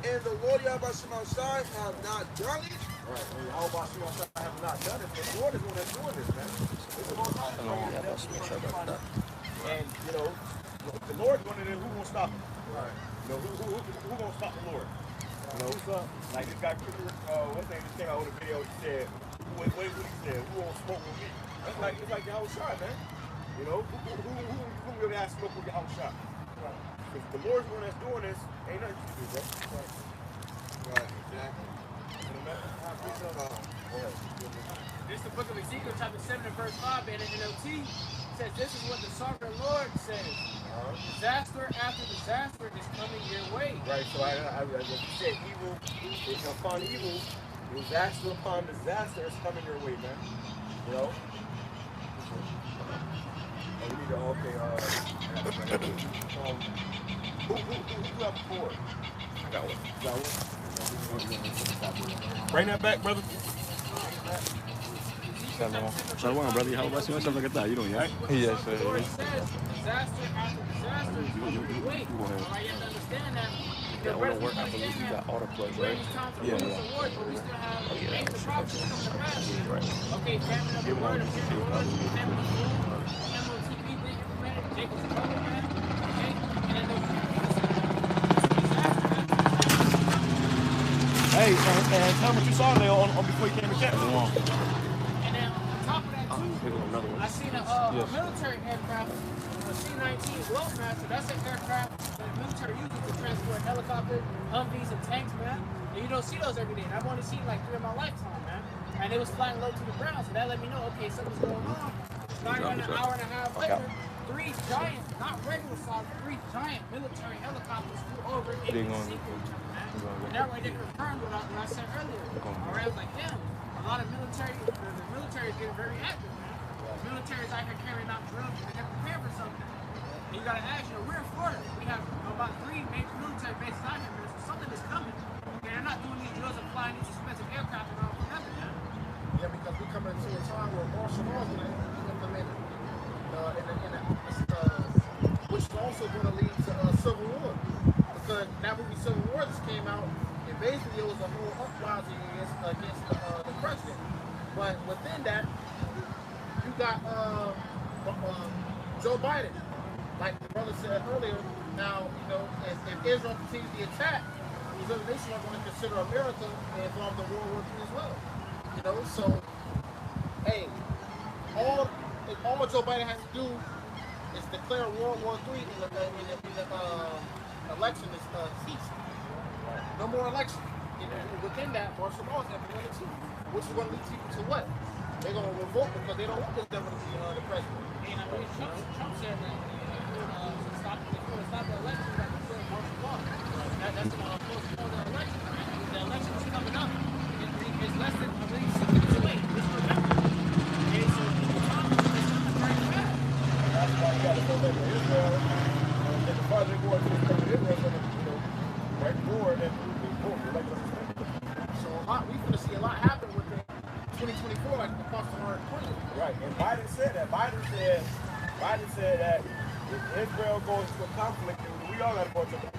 and the Lord Yahweh Shai have not done it. Right. And Yahweh Shai have not done it. The Lord is the one that's doing this, man. It's the Most High. And you know, the Lord's going to do. Who gonna stop him? Right. You know, who gonna stop the Lord? You know, like this guy, what's his name? Just came out with a video. He said, what he said? Who won't smoke with me? It's like Yahweh Shai, man. You know, who really has smoke with Yahweh Shai? If the Lord's the one that's doing this, ain't nothing you can do, bro. Right, exactly. This is the book of Ezekiel, chapter 7 and verse 5, and in NLT says, this is what the sovereign Lord says. Disaster after disaster is coming your way. Right, so I said evil upon evil, disaster upon disaster is coming your way, man. You know? We need to, who have a board? I got one. Bring that back, brother. Shalom, brother. How about you? Something like that. You doing, right? Yes, sir. The Lord says, disaster after disaster is coming your way. All right, you have to understand that. Yeah, I want to work. I believe you got auto plugs, right? Yeah. But we still have major prophecies coming to pass. Right. Okay, famine of the word, famine of the word, famine of the word, MOTP being implemented, Jacob's trouble, man. Okay, and then Hey, and tell me what you saw there on before you came to camp. and then on top of that too, I seen a military aircraft, a C-19 Globemaster. That's an aircraft that the military uses to transport helicopters, Humvees, and tanks, man. And you don't see those every day. And I've only seen like 3 in my lifetime, man. And it was flying low to the ground, so that let me know, okay, something's going on. Not even an hour and a half later, 3 giant, not regular size, 3 giant military helicopters flew over in the sequence, man. And that right there confirmed what I said earlier. Alright, I was like, damn, a lot of military, the military is getting very active, man. The military is out here carrying out drills and they're prepared for something. And you gotta ask, we're in Florida. We have about 3 major military bases out here, man. So something is coming. Okay, they're not doing these drills and flying these expensive aircraft around forever, man. Yeah, because we come into a time where martial law is going to be implemented, which is also going to lead to civil war. Because that movie Civil War just came out, and basically it was a whole uprising against the president. But within that, you got Joe Biden. Like the brother said earlier, now, if Israel continues the attack, these other nations are going to consider America involved in World War III as well. So, hey, all Joe Biden has to do is declare World War III in the election is ceased. No more election. Within that, martial law is implemented too, which is going to lead people to what? they're gonna revolt because they don't want this devil to be the president. And I mean, Trump said that if you want to stop the election, that you said martial law. That's going to postpone the election. The election is coming up. It's less than, I believe, 6 weeks away. This November. Okay, so the time is not very fast. That's why you got to go back to Israel. And the farther they go into the country, Israel's going to, right forward and boom, you're like So we're going to see a lot happen within 2024, like the cost of our economy. right. And Biden said that. Biden said that if Israel goes into a conflict, we all got to go into it.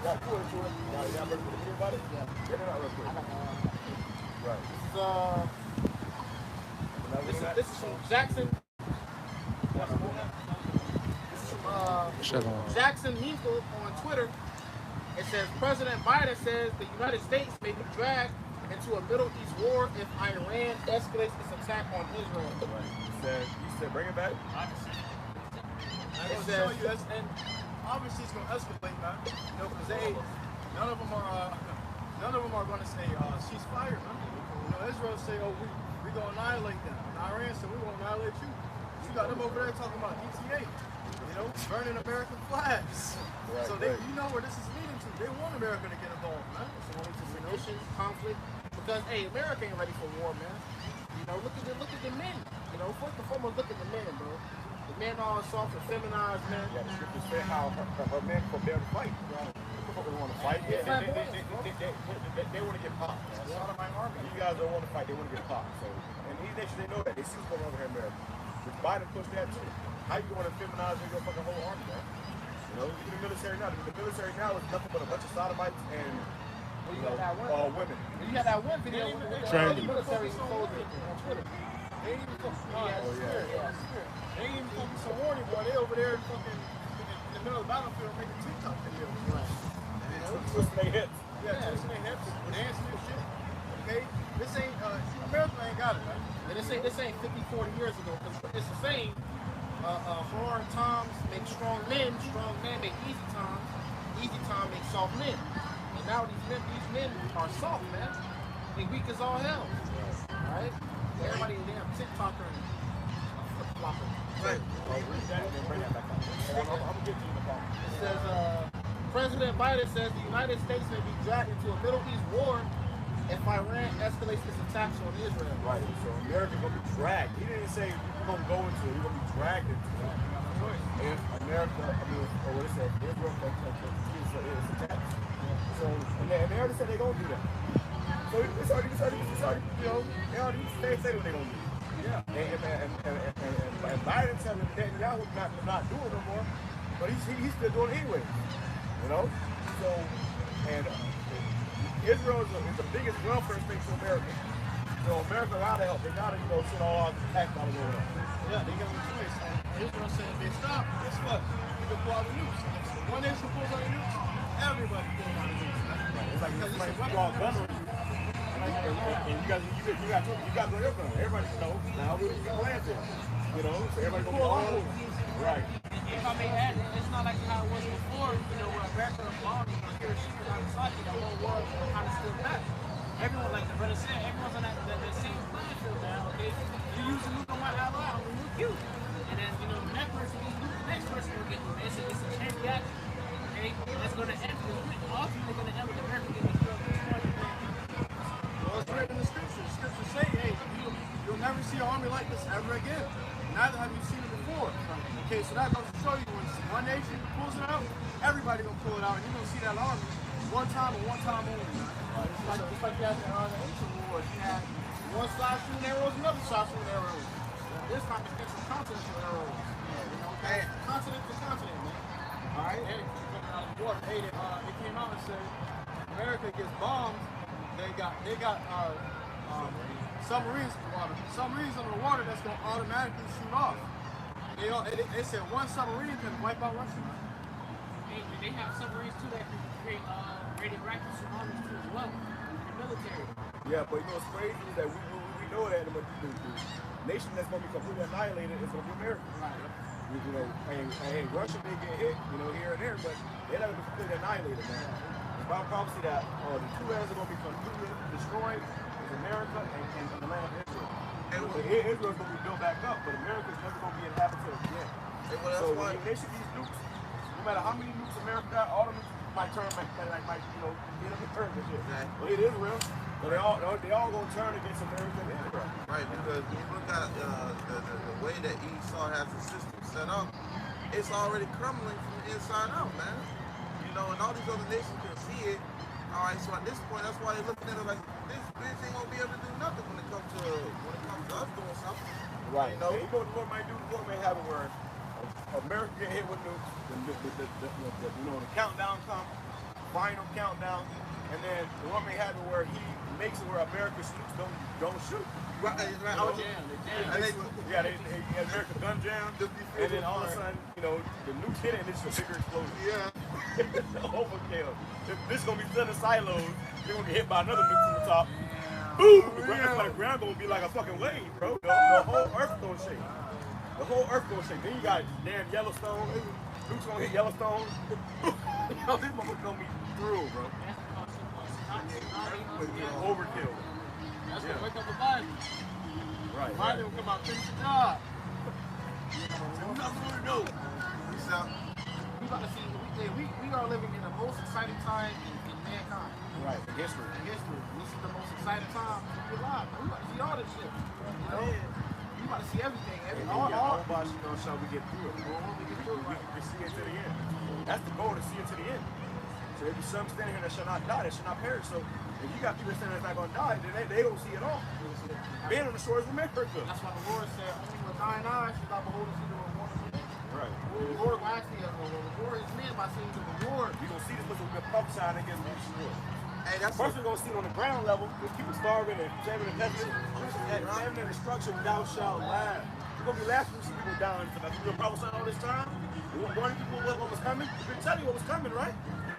Got to it. Y'all ready to hear about it? Yeah. They're not real quick. Right. This is from Jackson. Jackson Hinkle on Twitter. It says President Biden says the United States may be dragged into a Middle East war if Iran escalates its attack on Israel. Right. He said, bring it back. It says, and obviously it's gonna escalate, man. Because none of them are gonna say ceasefire, man. Israel say, oh, we gonna annihilate them. And Iran said, we gonna annihilate you. You got them over there talking about ETA, burning American flags. Right, so you know where this is leading to. They want America to get involved, man. it's going to munitions, conflict, because America ain't ready for war, man. Look at the men. First and foremost, look at the men, bro. The men all soft and feminized, man. Yeah, the scriptures say how her men forbear to fight. They want to fight. They want to get popped. You guys don't want to fight. They want to get popped. So, and these nations, they know that. They see what's going on over here in America. But Biden pushed that too. How you want to feminize your fucking whole army, man? Even the military now. The military now is nothing but a bunch of sodomites and women. You got that one video with the military soldiers on Twitter. They ain't even They ain't even focus on warning, boy. They over there fucking in the middle of the battlefield making TikTok videos. Right. Twisting their hips. Yeah, twisting their hips, dancing and shit. Okay? This ain't, America ain't got it, man. And this ain't 50, 40 years ago. Because it's the same. Hard times make strong men make easy times make soft men. And now these men are soft, man. They weak as all hell. Right? Everybody, they have TikToker and flip-flopper. Right. I'm going to get you in the phone. It says, President Biden says the United States may be dragged into a Middle East war if Iran escalates its attacks on Israel. Right. So America's going to be dragged. He didn't say we're going to go into it. We're going to be dragged into it. If America, or what it said, Israel is attacked. So, and they already said they're going to do that. So it's already, they already say what they're going to do. Yeah. And Biden telling Netanyahu not doing it no more, but he's still doing it anyway. So, and Israel is the biggest welfare state to America. So America got to help. They got to, send all our tax dollars over there. Yeah, they got a choice. Israel said if they stop, guess what? You can pull out the nukes. If one nation pulls out the nukes, everybody pulls out the nukes. It's like you all gunnery. And you got your gun. Everybody now we can plant it. So everybody gonna pull on. Right. If I may add, it's not like how it was before, where America bombed Hiroshima and Nagasaki, the whole world kind of stood back. Everyone, like the brother said, everyone's on that same playing field now, okay? You use a nuke on my ally, I'm gonna nuke you. And then, the next person gets nuked, the next person will get nuked. It's a chain reaction, okay? That's gonna end, ultimately gonna end with America getting destroyed. Well, it's written in the scriptures. The scriptures say, hey, you'll never see an army like this ever again. Neither have you seen it before. Okay, so that goes to show you when one nation pulls it out, everybody gonna pull it out, and you're gonna see that army one time and one time only. Just like you had in the ancient wars, you had one side shooting arrows, another side shooting arrows. This time it's against the continental arrows. Continent to continent, man. All right. And coming out of the water, they came out and said America gets bombed. They got submarines under the water that's gonna automatically shoot off. They said one submarine can wipe out Russia. They have submarines too that can create radioactive tsunamis too as well. The military. Yeah, but what's crazy is that we know that the nation that's gonna be completely annihilated is gonna be America. Right. Russia may get hit, here and there, but they're not gonna be completely annihilated, man. It's by prophecy that the two areas are gonna be completely destroyed is America and the land of Israel. Israel's gonna be built back up, but America's never gonna be inhabited again. So when they shoot these nukes, no matter how many nukes America got, all of them might turn back, might get them in turn and shit. Exactly. But it is real. So they all gonna turn against America and Israel. Right, because when you look at the way that Esau has the system set up, it's already crumbling from the inside out, man. You know, and all these other nations can see it. All right, so at this point, that's why they're looking at it like this bitch ain't gonna be able to do nothing when it comes to us doing something. Right. You know what the Lord might do? The Lord may have it where America get hit with nukes. The countdown comes, final countdown, and then the Lord may have it where He makes it where America's nukes don't shoot. Right. America gun jam, and then all of a sudden, the nukes hit it, and it's a bigger explosion. Yeah. Overkill. This is gonna be done in silos. You're gonna get hit by another nuke from the top. Boom! The ground gonna be like a fucking wave, bro. The whole earth gonna shake. The whole earth gonna shake. Then you got damn Yellowstone. Nukes gonna hit Yellowstone. This motherfucker gonna be through, bro. Overkill. That's gonna wake up the Bible. Right. Bible will come out, finish the job. Nothing to do. We about to see. We are living in the most exciting time in mankind. Right. In history. This is the most exciting time to be alive. We about to see all this shit. You know, we about to see everything. All about shall we get through it. We see it to the end. That's the goal, to see it to the end. So there be some standing here that shall not die, that shall not perish. So if you got people standing that's not gonna die, then they don't see it all. Being on the shores of America. That's why the Lord said, only with thine eyes shall thou behold the seed of the Lord. Right. The Lord will actually reward his men by seeing the reward. You're gonna see this because we've been prophesying against this shore. Hey, that's first we're gonna see it on the ground level with people starving and famine and pestilence. Famine and destruction, thou shalt laugh. You're gonna be laughing when you see people dying for nothing. You've been prophesying all this time. We were warning people what was coming. We've been telling you what was coming, right?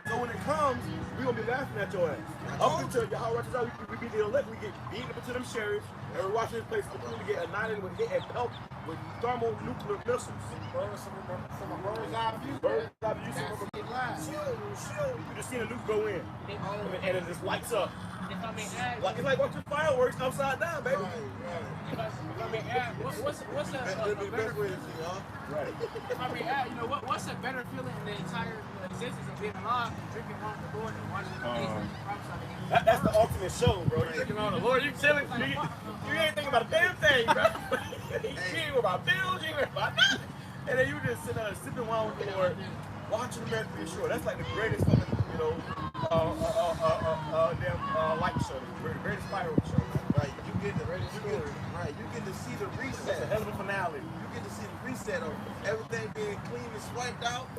So when it comes, we're gonna be laughing at your ass. Up until Yahweh righteous out, we be the elect, we get beaten up into them chariots, and we're watching this place completely get annihilated with hit and pelt with thermonuclear missiles. From a bird's eye view. Bird's eye view, you just see the nuke go in, and it just lights up. It's like watching fireworks upside down, baby. What's a better feeling? Right. What's a better feeling in the entire existence of being alive, drinking wine the Lord and watching the nation prophesy? That's the ultimate show, bro. You're drinking on the Lord. You're chilling. You ain't thinking about a damn thing, bro. You ain't worried about bills. You ain't worried about nothing. And then you just sit there sipping wine with the Lord, watching America be sure. That's like the greatest fucking, light show, the greatest fireworks show. Right, you get to see the reset. That's a hell of a finale. You get to see the reset of everything being clean and swiped out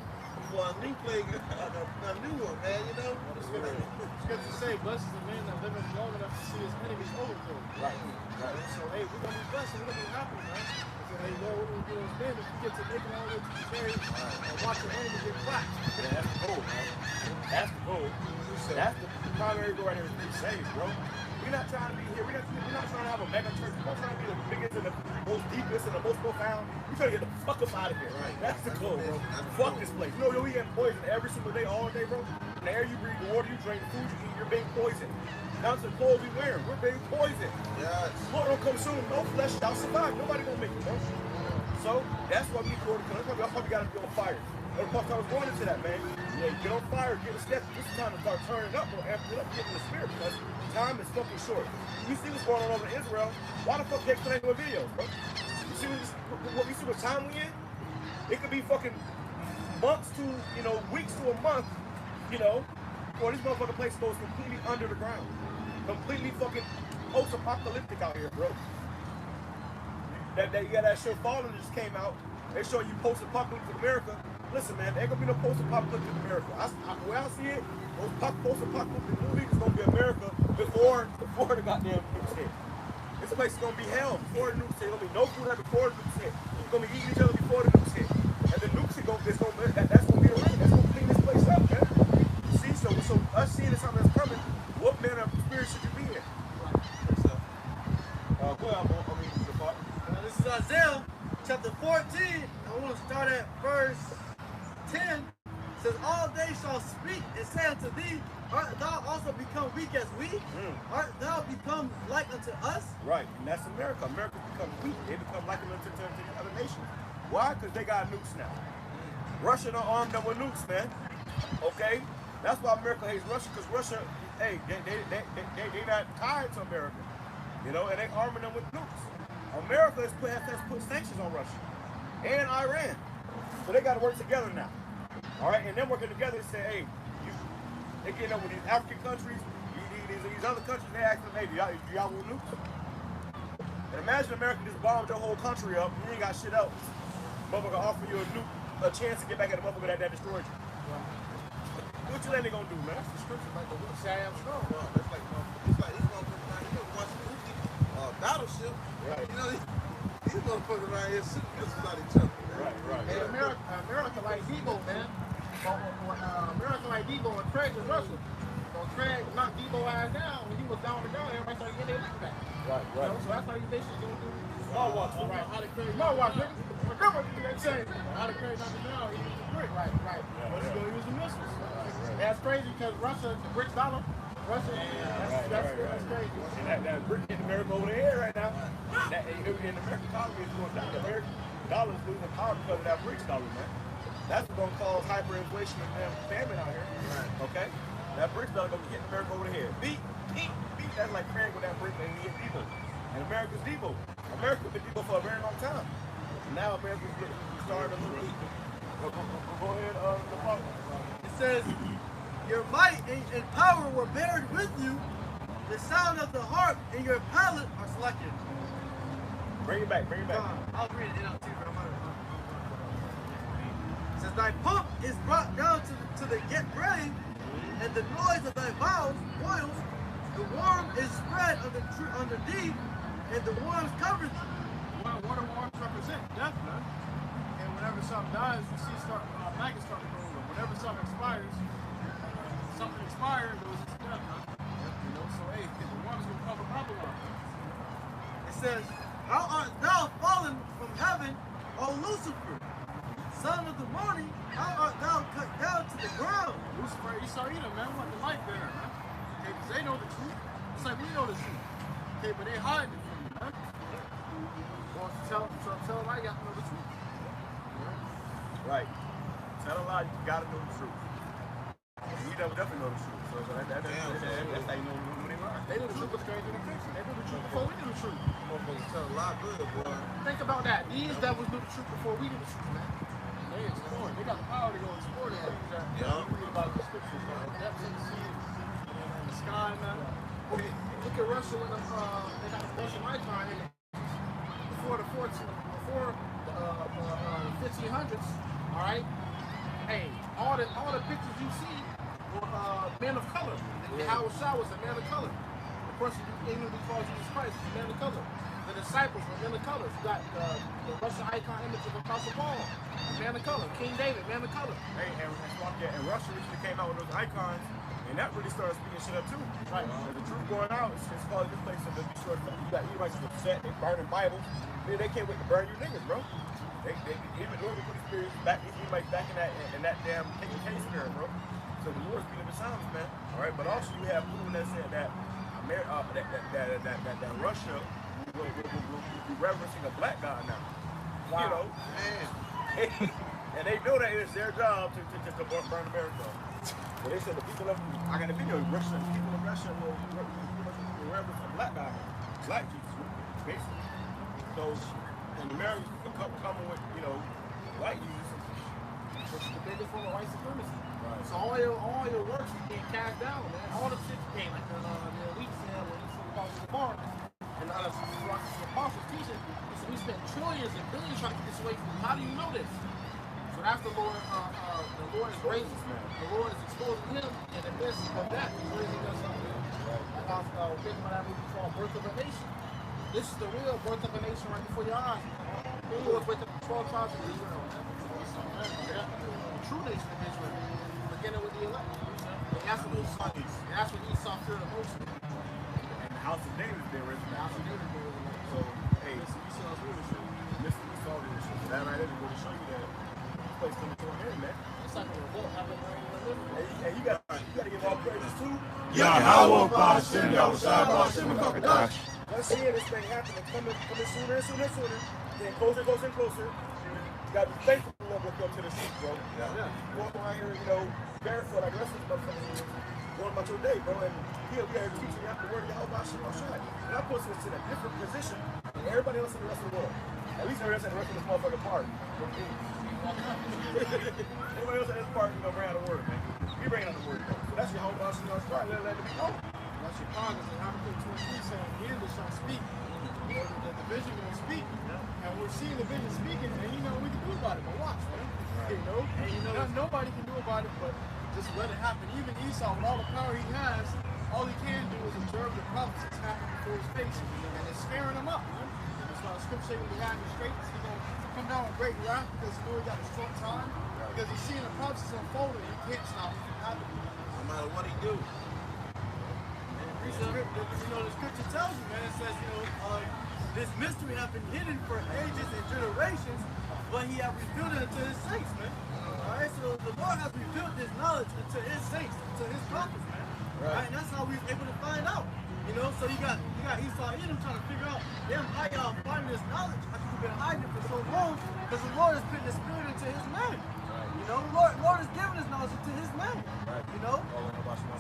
for a new play, a new one, man. You know. It's good to say, blessed is the man that liveth long enough to see his enemies overthrown. Right. So hey, we're gonna be blessed and we're gonna be happy, man. So hey, Lord, what do we do as men if we get to make it all the way to the grave and watch the enemy get cracked? Yeah, that's the goal, man. That's the goal. That's the primary goal right here is to be saved, bro. We're not trying to be here. We're not trying to have a mega church. We're not trying to be the biggest and the most deepest and the most profound. We're trying to get the fuck up out of here. Right. That's the goal, bro. Fuck this place. You know, we get poisoned every single day, all day, bro. The air you breathe, the water you drink, the food you eat, you're being poisoned. Down to the clothes we wear, we're being poisoned. Yes. Lord don't come soon, no flesh shall survive. Nobody gonna make it, bro. So that's why we need the Lord to come. That's why we gotta be on fire. And Paul was going into that, man. Yeah, get on fire, get a step. This is time to start turning up, or amp it up, get in the spirit, because time is fucking short. You see what's going on over in Israel? Why the fuck they playing with videos, bro? You see what time we in? It could be fucking months to, weeks to a month, before this motherfucking place goes completely under the ground. Completely fucking post-apocalyptic out here, bro. You got that show Fallen that just came out. They show you post-apocalyptic America. Listen, man, there ain't gonna be no post-apocalyptic America. The way I see it, those post-apocalyptic movies is gonna be America before the goddamn nukes hit. This place is gonna be hell before the nukes hit. There's gonna be no food before the nukes hit. We're gonna be eating each other before the nukes hit. And the nukes hit, that's gonna be the rain. That's gonna clean this place up, man. See, so us seeing something that's coming, what manner of spirit should you be in? Go ahead, the part. This is Isaiah chapter 14. I want to start at verse 10. says, all they shall speak and say unto thee, art thou also become weak as we? Art thou become like unto us? Right, and that's America. America become weak. They become like unto the other nations. Why? Because they got nukes now. Russia done armed them with nukes, man. Okay? That's why America hates Russia, because Russia, hey, they not tied to America. You know, and they arming them with nukes. America has put sanctions on Russia and Iran. So they got to work together now. All right, and then working together and say, hey, they getting up with these African countries, these other countries, they ask them, hey, do y'all want nukes? And imagine America just bombed your whole country up, you ain't got shit else. Motherfucker offer you a chance to get back at the motherfucker that destroyed you. What you think they gonna do, man? That's the scripture, like the what? Say I am strong. Well, that's like, it's like these motherfuckers around here watching battleship. Right. You know, these motherfuckers around here shooting missiles at each other. Right. Hey, America like Debo, man. America like Debo and Craig was Russell. So Craig knocked Debo ass down when he was down the ground. Everybody started getting their lick back. Right. You know, so that's how you basically do Small watch. right. How the Craig small watch, nigga. Remember what they say. How the Craig knocked him down, he used the brick. Right. But he's gonna use the missiles. That's crazy because Russia, the brick dollar. Russia, that's crazy. And that brick in America over there right now. That in the American economy is going down. The American dollar is losing power because of that BRICS dollar, man. That's what's gonna cause hyperinflation and famine out here. Right. Okay? That BRICS dollar gonna be hitting America over the head. Beat. That's like Craig with that brick and he hit Debo. And America's Debo. America's been Debo for a very long time. Now America's starting to lose. Go ahead, It says, your might and power were buried with you. The sound of the harp and your palate are slackened. Bring it back. I'll read it out too, but I'm gonna. It says, thy pump is brought down to the get ready, and the noise of thy boils. The worm is spread under deep, and the worms cover thee. What do worms represent? Death, man. And whenever something dies, you see maggots start to grow. Whenever something expires, there was its death, man. You know, so hey, the worms will cover Babylon. It says, how art thou fallen from heaven, O Lucifer, son of the morning? How art thou cut down to the ground? Lucifer, Esau, man, what the light bearer, man. Okay, because they know the truth. It's like we know the truth. Okay, but they hide it from you, man. Well, tell them I got to know the truth. Right. Tell a lie, you gotta know the truth. You definitely know the truth. So that's how you know who they are. They knew the truth was crazy in the fiction. They knew the truth before we knew the truth. Motherfuckers tell a lot good, boy. Think about that. These devils knew the truth before we knew the truth, man. They explore. They got the power to go explore the things that we read about in the scriptures, man. The depths of the sea, and the sky, man. Look at Russia when they got the Russian icon in it. Before the 1500s, all right? Hey, all the pictures you see were men of color. Howard Shaw was a man of color. The person ignorantly called Jesus Christ is a man of color. The disciples were men of color. You got the Russian icon image of Apostle Paul, a man of color. King David, man of color. Hey, and Russia recently came out with those icons, and that really started speaking shit up too. Right. The truth going out, it's causing this place to be short. You got Edomites upset, they burning Bibles. They can't wait to burn you niggas, bro. They even Lord put the spirits back, these Edomites back in that damn KKK spirit, bro. So the Lord's beating the sounds, man. All right, but also you have people that said that that Russia will be reverencing a black god now. Wow. You know, man. And they know that it's their job to burn America. But they said the people of, I got a video, people of Russia will reverence a black guy, black Jesus, basically. So, and Americans coming with, white Jesus. Which is the biggest form of white supremacy. Right. So all your works is being cast down, man. All the shit came like the week said when you see the apostles of Bar and the apostles teaching, he said we spent trillions and billions trying to get this away from you. How do you know this? So that's the Lord is raising, the Lord is exposing him in the midst of that. He's raising us up. Like I was thinking about that movie called Birth of a Nation. This is the real birth of a nation right before your eyes. The Lord's waking up the 12 tribes of Israel. The true nation of Israel. Beginning with the elect. And that's what Esau feared the most. And the house of David is being risen. The house of David is being risen. So, hey, Esau's leadership. Listen to Esau's leadership. That right there is going to show you that this place coming to an end, man. It's like a revolt happening right in the living room. Hey, you got to give all praises too. Yahweh Ba'Shem Yahushua Ba'Shem Kakadash. Let's see this thing happening, coming sooner and sooner and sooner. Getting closer and closer. You got to be thankful for what we're coming to the street, bro. Yeah. Walk around here, barefoot like the rest of the motherfuckers going about your day, bro. And here we are teaching you the word of Yahweh Ba'Shem Yahushua. And that puts us in a different position than everybody else in the rest of the world. At least everybody else in the rest of this motherfucking party. Everybody else in this party, bring out the word, man. We bring out the word, bro. So that's Yahweh Ba'Shem Yahushua. Let it be known. That's your Congress and Habakkuk 2:3 saying, "Hear this shall speak." The vision will speak, and we're seeing the vision speaking, and we can do about it. But watch, man. Nobody can do about it, but just let it happen. Even Esau, with all the power he has, all he can do is observe the prophecies happening before his face, and it's scaring him up, man. That's why the scripture says, when he has the straits, he's going to come down with great wrath because he knows he got a short time, because he's seeing the prophecies unfolding, and he can't stop it from happening. No matter what he do. The scripture tells you, man, it says, this mystery has been hidden for ages and generations, but he has revealed it unto his saints, man. Alright, so the Lord has revealed this knowledge unto his saints, to his prophets, man. Right. And that's how we was able to find out. So you got Esau Edom trying to figure out, damn, how y'all finding this knowledge? How you been hiding it for so long? Because the Lord has put the spirit into his man. The Lord is giving his knowledge to his man.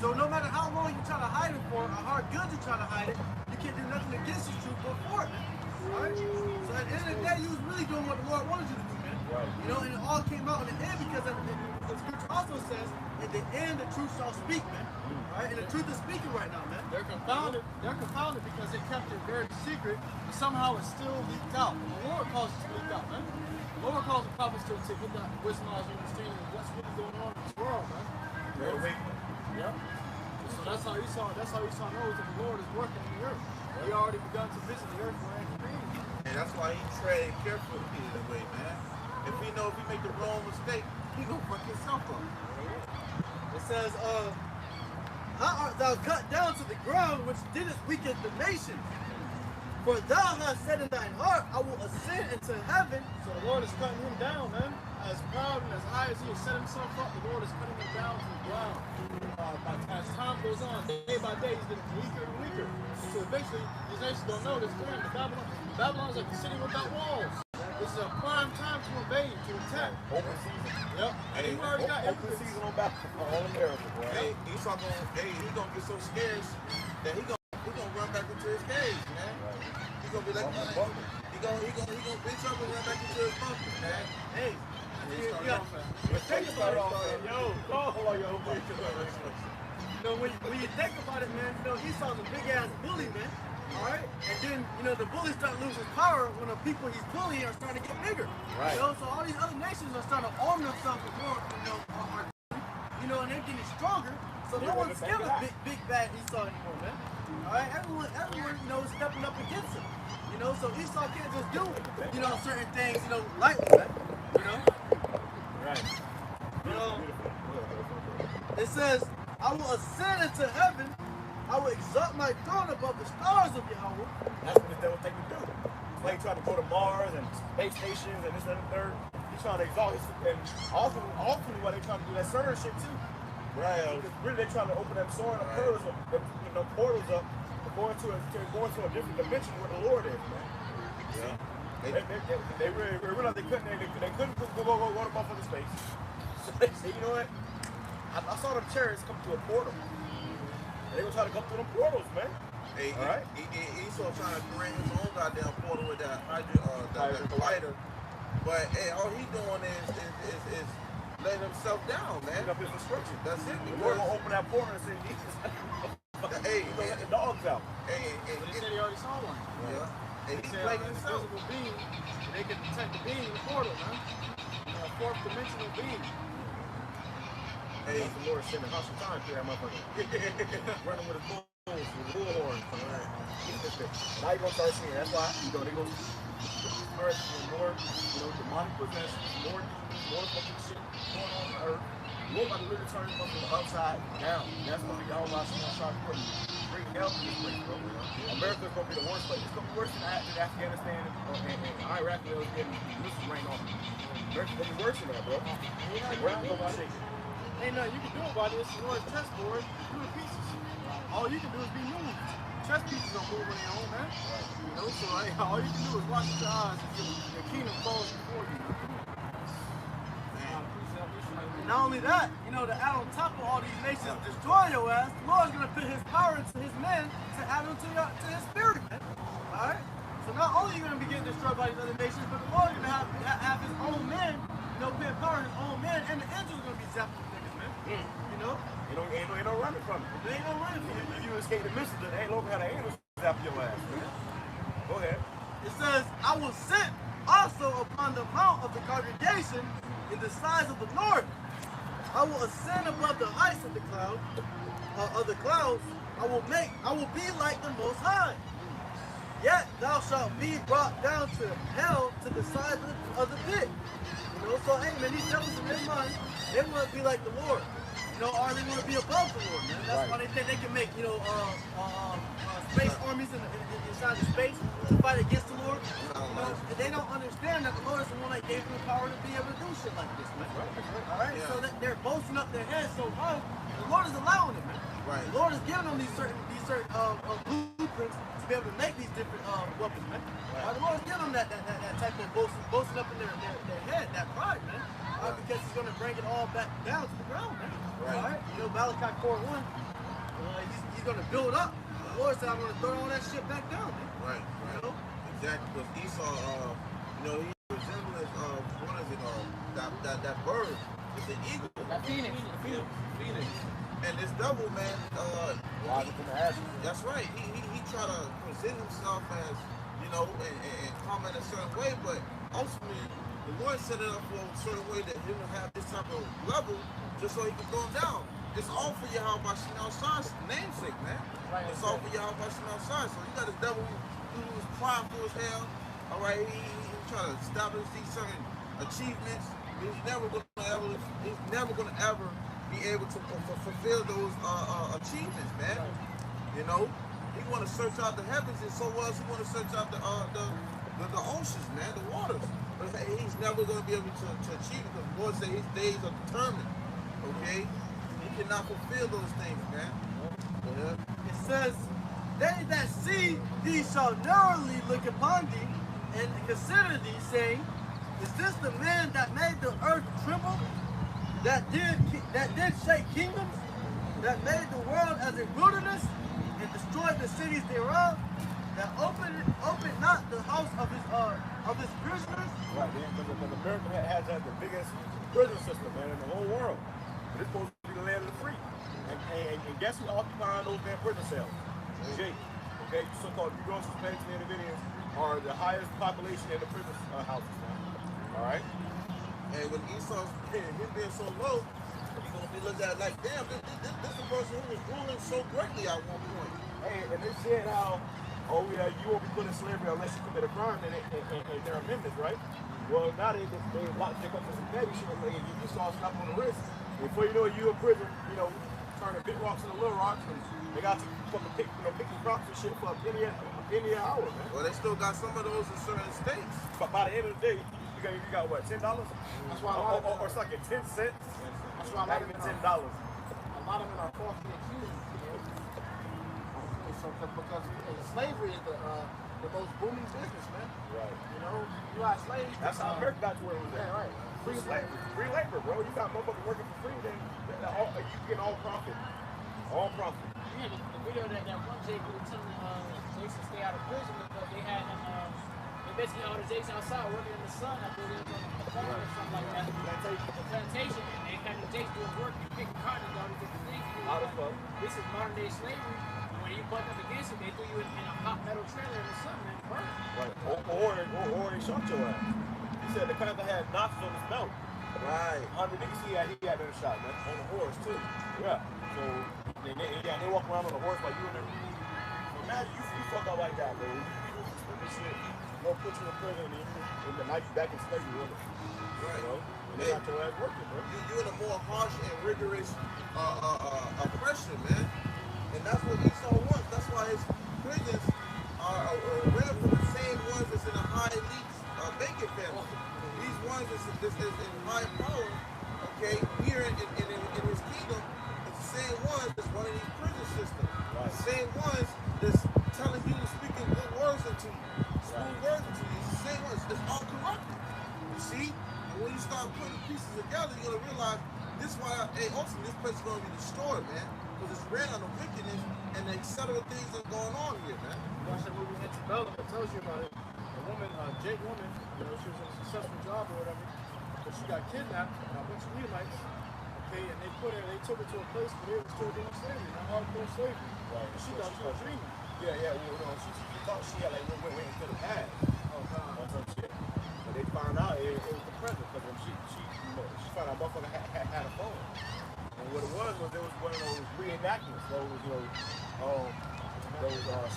So no matter how long you try to hide it for, or how good you try to hide it, you can't do nothing against the truth but for it, man. Alright? So at the end of the day, you was really doing what the Lord wanted you to do, man. And it all came out in the end because the scripture also says, in the end, the truth shall speak, man. Alright? And the truth is speaking right now, man. They're confounded. They're confounded because they kept it very secret, and somehow it's still leaked out. And the Lord calls it to leak out, man. The Lord calls the prophets to get that wisdom, knowledge, and understanding of what's really going on in this world, man. Yep. So that's how Esau knows that the Lord is working in the earth. He already begun to visit the earth where he made. And that's why he tread carefully that way, man. If he make the wrong mistake, he gonna fuck himself up. It says, how art thou cut down to the ground, which didst weaken the nations? For thou hast said in thine heart, I will ascend into heaven. So the Lord is cutting him down, man. As proud and as high as he has set himself up, the Lord is cutting him down to the ground. As time goes on, day by day, he's getting weaker and weaker. So eventually, these nations don't know this thing. Babylon's like a city without walls. This is a prime time to invade, to attack. Open season. Yep. And he already got open season on Babylon, all America, boy. Hey, he's gonna get so scared that he gonna run back into his cage, man. He's gonna be like, he gonna bitch up and run back into his bunker, man. Hey. When you think about it, man, Esau's a big ass bully, man. Alright? And then, the bullies start losing power when the people he's bullying are starting to get bigger. Right. So all these other nations are starting to arm themselves with more, and they're getting stronger. So no one's scared of big bad Esau anymore, man. Alright? Everyone, is stepping up against him. So Esau can't just do, certain things, lightly, man. Right. It says, I will ascend into heaven. I will exalt my throne above the stars of Yahweh. That's what the devil think to do. He's like trying to go to Mars and space stations and this and the third. He's trying to exalt his, and ultimately what they're trying to do that certain shit too. Right. Because really they're trying to open them soaring up portals up, going to a different dimension where the Lord is, man. Yeah. They realized they couldn't go to motherfucking space. So they say, you know what? I saw them chariots come to a portal. And they gonna try to come through them portals, man. Hey, all right. Esau trying to create his own goddamn portal with that collider. But hey, all he doing is letting himself down, man. Up his instruction. That's it. The Lord gonna open that portal and say, Jesus. Hey, he's gonna let the dogs out. But he said he already saw one. Yeah. And he's like an invisible being. They can detect the being in the portal, man. A fourth dimensional being. Hey, the Lord sending hostile time to that motherfucker. Running with his bulls, with his bullhorns. Now you're gonna start seeing. That's why they're gonna start seeing more, demonic possession, more fucking shit going on earth. We're about to literally turn from the upside down. That's gonna be all my small start putting great hell in this place, bro. America's gonna be the worst place. It's gonna be worse than Afghanistan and Iraq. They'll get this rain on. America's gonna be worse than that, bro. The ground gonna be shaking. Ain't nothing you can do about it. It's the Lord's chessboard. Do the pieces. All you can do is be moved. Chess pieces don't move on their own, man. You know, so all you can do is watch your eyes until the kingdom falls before you. And not only that, you know, to add on top of all these nations destroy your ass, the Lord's gonna put his power into his men to add them to his spirit, man. Alright? So not only are you gonna be getting destroyed by these other nations, but the Lord's gonna have his own men, you know, putting power in his own men, and the angels are gonna be zapping the niggas, man. You know? Ain't no running from it. There ain't no running from it. If you escape the missiles, there ain't no kind of angels after your ass, man. Go ahead. It says, I will sit also upon the mount of the congregation in the sides of the north. I will ascend above the heights of the clouds. I will be like the Most High. Yet thou shalt be brought down to hell, to the side of the pit. You know, so hey man, these devils in their mind, they want to be like the Lord. You know, or they want to be above the Lord, man. That's why they think they can make, you know, space armies inside of space to fight against the Lord. You know, they don't understand that the Lord is the one that gave them the power to be able to do shit like this, man. Alright? So that they're boasting up their heads so high, the Lord is allowing it, man. Right. The Lord is giving them these certain blueprints to be able to make these different weapons, man. The Lord is giving them that type of boasting up in their head, that pride, man. Because he's going to bring it all back down to the ground, man. Right. You know, Malachi 4:1, he's going to build up. The Lord said, I'm going to throw all that shit back down, man. Right. You know? Exactly. Because Esau, you know, he's a resemblance of, what is it, that bird. It's an eagle. That Phoenix. And this devil, man, that's right. He try to present himself as, you know, and come in a certain way, but ultimately, the Lord set it up for a certain way that he will have this type of level just so he can throw him down. It's all for Yahweh Shai's namesake, man. It's all for Yahweh Shai. So you got this devil who is prideful as hell. All right, he trying to establish these certain achievements. He's never gonna ever be able to fulfill those achievements, man. You know, he want to search out the heavens, and so was he want to search out the oceans, man, the waters. But he's never going to be able to achieve it because the Lord said his days are determined. Okay? He cannot fulfill those things, man. It says, they that see thee shall narrowly look upon thee and consider thee, saying, is this the man that made the earth tremble? That did shake kingdoms? That made the world as a wilderness and destroyed the cities thereof? That opened not the house of his prisoners? Right, man, because America has the biggest prison system, man, in the whole world. But it's supposed to be the land of the free. And guess who occupying those damn prison cells? Jake. Okay, so-called Negroes, Hispanics, and Indians are the highest population in the prison houses, man. All right? And when Esau's his being so low, he's going to be looked at like, damn, this is the person who was ruling so greatly at one point. Hey, and they said how, oh yeah, you won't be put in slavery unless you commit a crime in their amendments, right? Well, now they lock you up for some petty shit, and you saw a slap on the wrist. Before you know it, you in prison, you know, turning big rocks into little rocks, and they got to fucking picking rocks and shit for a penny an hour, man. Well, they still got some of those in certain states. But by the end of the day, you got what, $10? That's why or it's like at 10 cents. That's why a lot of them $10. are falsely accused. So, because slavery is the most booming business, man. Right. You know, you got slaves. That's how America got to where it was at. Yeah, right. Free slavery, free labor, bro. You got motherfuckers working for free, then you get all profit. All profit. Yeah, the video that one Jake was telling Jason to stay out of prison because they had him, they basically all the Jakes outside working in the sun. I believe it was on the farm or something like that. The plantation. And had the Jakes doing work and picking cotton and all these different things. How the fuck? This is modern day slavery. And when you butt up against it, they threw you in a hot metal trailer in the sun, man. Burn. Right. Or they shot your ass. He said the Panther had notches on his belt. Right. Underneath, he had been shot, man. On the horse, too. Yeah. So, they walk around on a horse like you in there. Imagine you fuck up like that, bro. You do this shit, they'll put you in prison, and then now you back in slavery with them. Right. You know? And they got your ass working, bro. You're in a more harsh and rigorous oppression, man. And that's what Esau wants. That's why his prisons are ran from the same ones that's in the high elite banking family. These ones ones that's in high power, okay, here in his kingdom, it's the same ones that's running these prison systems. Right. The same ones that's telling you and speaking good words into you, smooth words into you. It's the same ones. It's all corrupted. You see? And when you start putting pieces together, you're gonna realize this is why, hey, ultimately this place is gonna be destroyed, man. Because it's ran out of wickedness and the etc. things that are going on here, man. Watch that movie Antebellum. It tells you about it. A woman, Jake woman, you know, she was in a successful job or whatever, but she got kidnapped by a bunch of Edomites. Okay, and they took her to a place where they were still doing slavery, not hardcore slavery. Right. And she thought she was dreaming. Yeah, well, you know, she thought she had like went into the past Oh God. on some shit. But they found out it was the present because when she found out motherfucker had a phone. And what it was there was one of those reenactments, those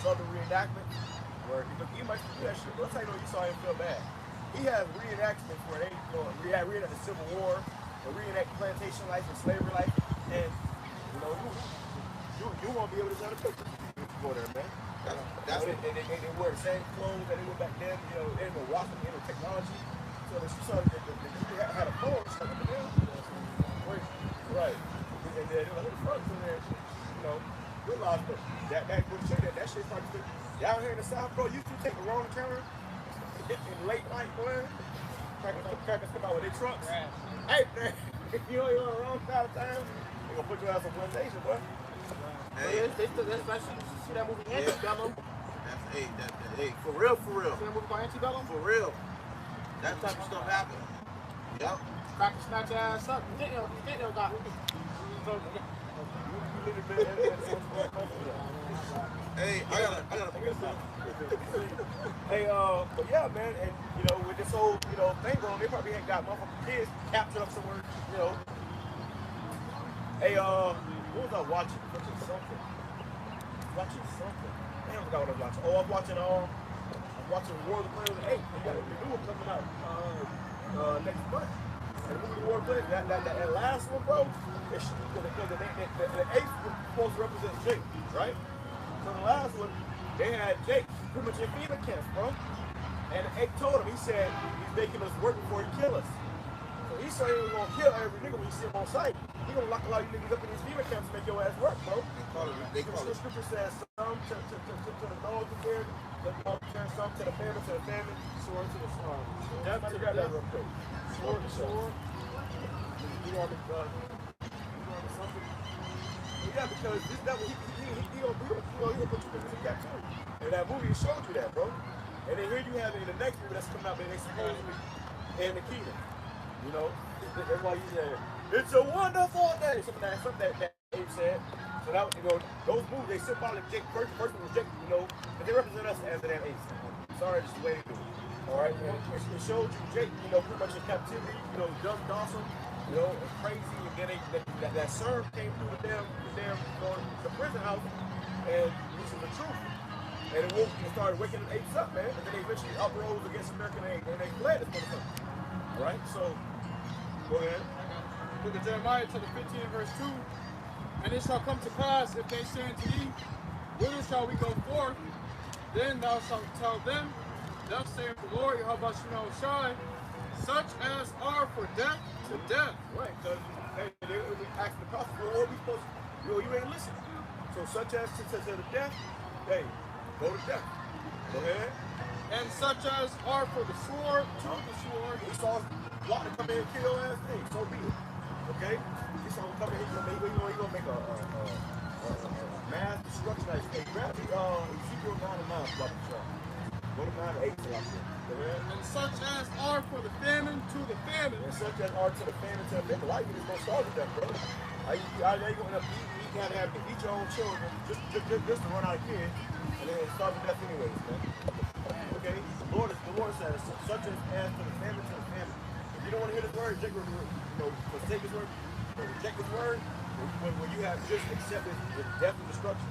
southern reenactments where you might do that shit. Let's say you saw him feel bad. He has reenactments where they reenact the Civil War, or reenact plantation life and slavery life, and you won't be able to tell the picture if you go there, man. They wear the same clothes that they were back then. You know, they were watching technology. So that she saw that they had a phone, she's like, what the hell? Right. And then they were like, what the fuck? So then, you know, realized that shit probably down here in the South, bro, you take the wrong turn in late night, boy. Crackers come out with their trucks. Right. Hey, man, if you on the wrong side of town, they gonna put you out on plantation, boy. Hey, They see that movie Antebellum? hey, for real. See that movie called Antebellum? For real. That type of stuff happened. Yep. Cracker snatch your ass up. You think they'll got Hey, I gotta pick this up. Hey, but yeah, man, and you know, with this whole, thing going, they probably ain't got motherfucking kids captured up somewhere, Hey, what was I watching? Watching something. Damn, I forgot what I was watching. Oh, I'm watching War of the Planet 8. They got a new one coming out next month. And the movie War of the Planet, that last one, bro, the 8th was supposed to represent Jake, right? So the last one, they had Jake pretty much in FEMA camps, bro. And the 8th told him, he said, he's making us work before he kill us. So he said he was gonna kill every nigga when you see him on sight. He gonna lock a lot of you niggas up in these FEMA camps to make your ass work, bro. They call The it. scripture says some to the dogs of there, some to the famine, sword to the sword. That's to grab that real quick. Sword to sword. You want something? Yeah, because this devil, he gonna put you in captivity. And that movie showed you that, bro. And then here you have it in the next movie that's coming out, and they supposedly in the kingdom. You know, that's why you said, it's a wonderful day. Something that Abe said. So that, those movies, they symbolic Jake. First one was Jake, but they represent us as an Abe. Sorry, this is the way they do it. All right, and it showed you Jake, pretty much in captivity, dumb docile, and crazy. And then that serve came through the prison house, and this is the truth. And it woke and started waking the apes up, man. And then they eventually uprose against American aid, and they fled this motherfucker. All right, so go ahead. Book of Jeremiah, chapter 15, verse 2. And it shall come to pass, if they say unto thee, whither shall we go forth? Then thou shalt tell them, thus saith the Lord, Yahweh Shai, such as are for death to death. Right, because they asking the prophet, what are we supposed to do? You ain't listening. So such as to the death, hey, go to death. Go ahead. And such as are for the sword, to the sword. He saw Lot to come in and kill your ass, hey, so be it. Okay? He saw him come in, he's gonna make a mass destruction. Hey, grab the Ezekiel 9 and 9, Go to 9 and 8 till I feel. Go ahead. And such as are for the famine, to the famine. And such as are to the famine, to the famine. Why you just gonna starve to death, bro? How you gonna end up eating? You gotta have to eat your own children just to run out of kids, and then starve to death anyways, man. Okay? The Lord says, such as to the famine, to the famine. If you don't want to hear this word, forsake his word, reject his word, when you have just accepted the death and destruction,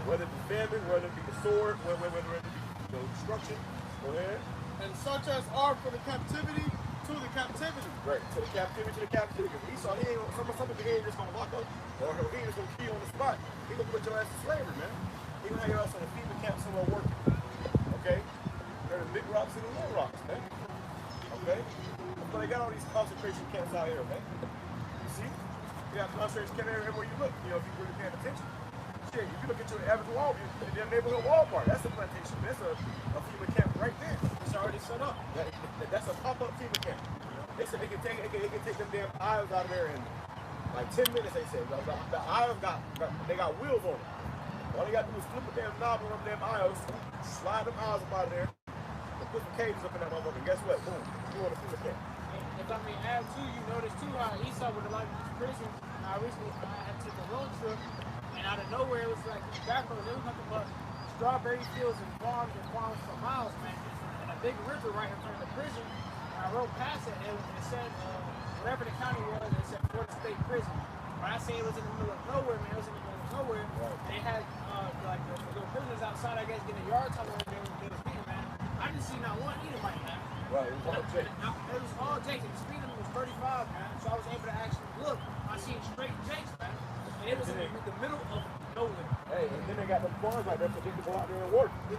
whether it be famine, whether it be the sword, whether it be destruction, go ahead. And such as are for the captivity, to the captivity. Right, to the captivity, Because Esau, he ain't something he ain't just gonna lock up, or he ain't just gonna kill you on the spot. He gonna put your ass in slavery, man. He gonna have your ass on a FEMA camp somewhere working. Okay? There's the big rocks and the little rocks, man. Okay? I'm they got all these concentration camps out here, man. You see? You got concentration camps everywhere you look, you know, if you really paying attention. Shit, if you look at your average Walmart, your neighborhood Walmart, that's a plantation. That's a FEMA camp right there. It's already set up. That's a pop-up FEMA camp. They said they can take them damn aisles out of there in like 10 minutes, they said. The aisles they got wheels on them. All they got to do is flip a damn knob on them damn aisles, slide them aisles up out of there, and put some cages up in that motherfucker. And guess what? Boom. You on the FEMA camp. If I may add too, you notice too how Esau with a lot of these prisons. I recently had to take a road trip, and out of nowhere it was like these back roads. It was nothing but strawberry fields and farms for miles, man. And a big river right in front of the prison. And I rode past it, and it said whatever the county was, it said Florida State Prison. When I say it was in the middle of nowhere, man, it was in the middle of nowhere. Right. They had like the little prisoners outside, I guess, getting a yard time over there with the speed, man. I didn't see not one Edomite, man. Right, it was all Jake. It was all Jake, and the speed limit was 35, man. So I was able to actually look. I seen straight Jakes, man. And it was in the middle of nowhere. Hey, and then they got the farms right there for them to go out there and work. Who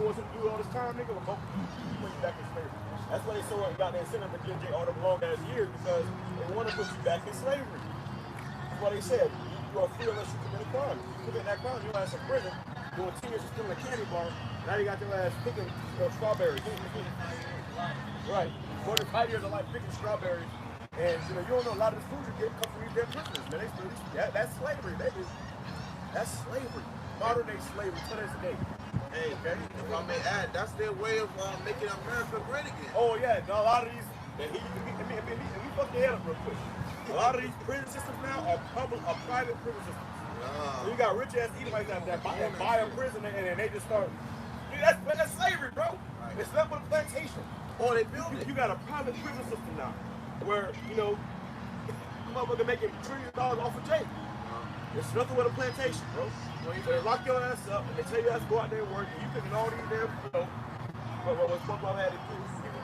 wants to do all this time, nigga? Well, put you back in slavery. That's why they so got the incentive to give Jake all them long ass years, because they want to put you back in slavery. That's why they said you are free unless you commit a crime. You commit that crime, you ass in prison, doing 10 years of stealing a candy bar. Now you got your ass picking strawberries. Right. 45 years of life picking strawberries. And you don't know a lot of this food you get comes from these damn prisoners, man. That's slavery, baby. That's slavery. Modern day slavery to this day. Hey, okay. If I may add, that's their way of making America great again. Oh yeah, no, a lot of these. Let me fuck your head up real quick. A lot of these prison systems now are private prison systems. So you got rich ass Edomites out there that buy a prison and they just start. Dude, that's slavery, bro. Right. It's not but a plantation. Or they build it. You got a private prison system now, where motherfucker making $1 trillion off of Jake. It's nothing but a plantation, bro. So they lock your ass up and they tell you to go out there and work, and you picking all these damn, what SpongeBob had to do, people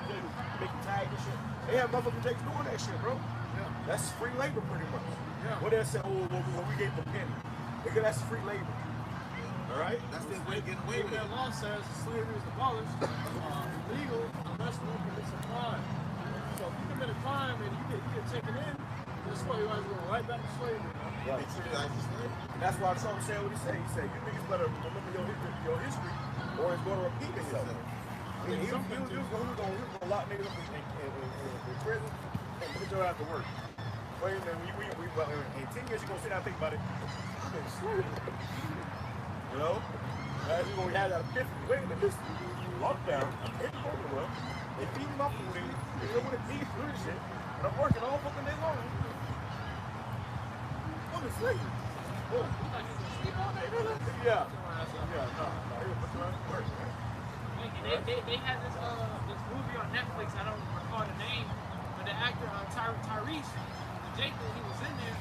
making tags and shit. They have motherfucking Jakes doing that shit, bro. Yeah. That's free labor, pretty much. Yeah. What they say, well, we gave the penny. Nigga, that's free labor. All right? That's their way of getting away with it. That law says slavery is abolished, legal, unless one commits a crime. So if you commit a crime and you get taken in, guess what? You guys go right back to slavery. Right. They treat it like slavery. That's why Trump said what he said. He said, you niggas better remember your history, or it's going to repeat itself. I mean, he was going to lock niggas up in prison and put your ass to work. Wait a minute, in 10 years, you're going to sit down and think about it. I've been slavery. You know? As you're going to have that epiphany. Wait a minute, this lockdown, I'm hitting over well. They feeding my food in. They don't want to eat food and shit. And I'm working all fucking day long. I'm in slavery. Oh. Yeah. No. He put you on work, man. They had this movie on Netflix, I don't recall the name, but the actor Tyrese, the Jake, he was in there,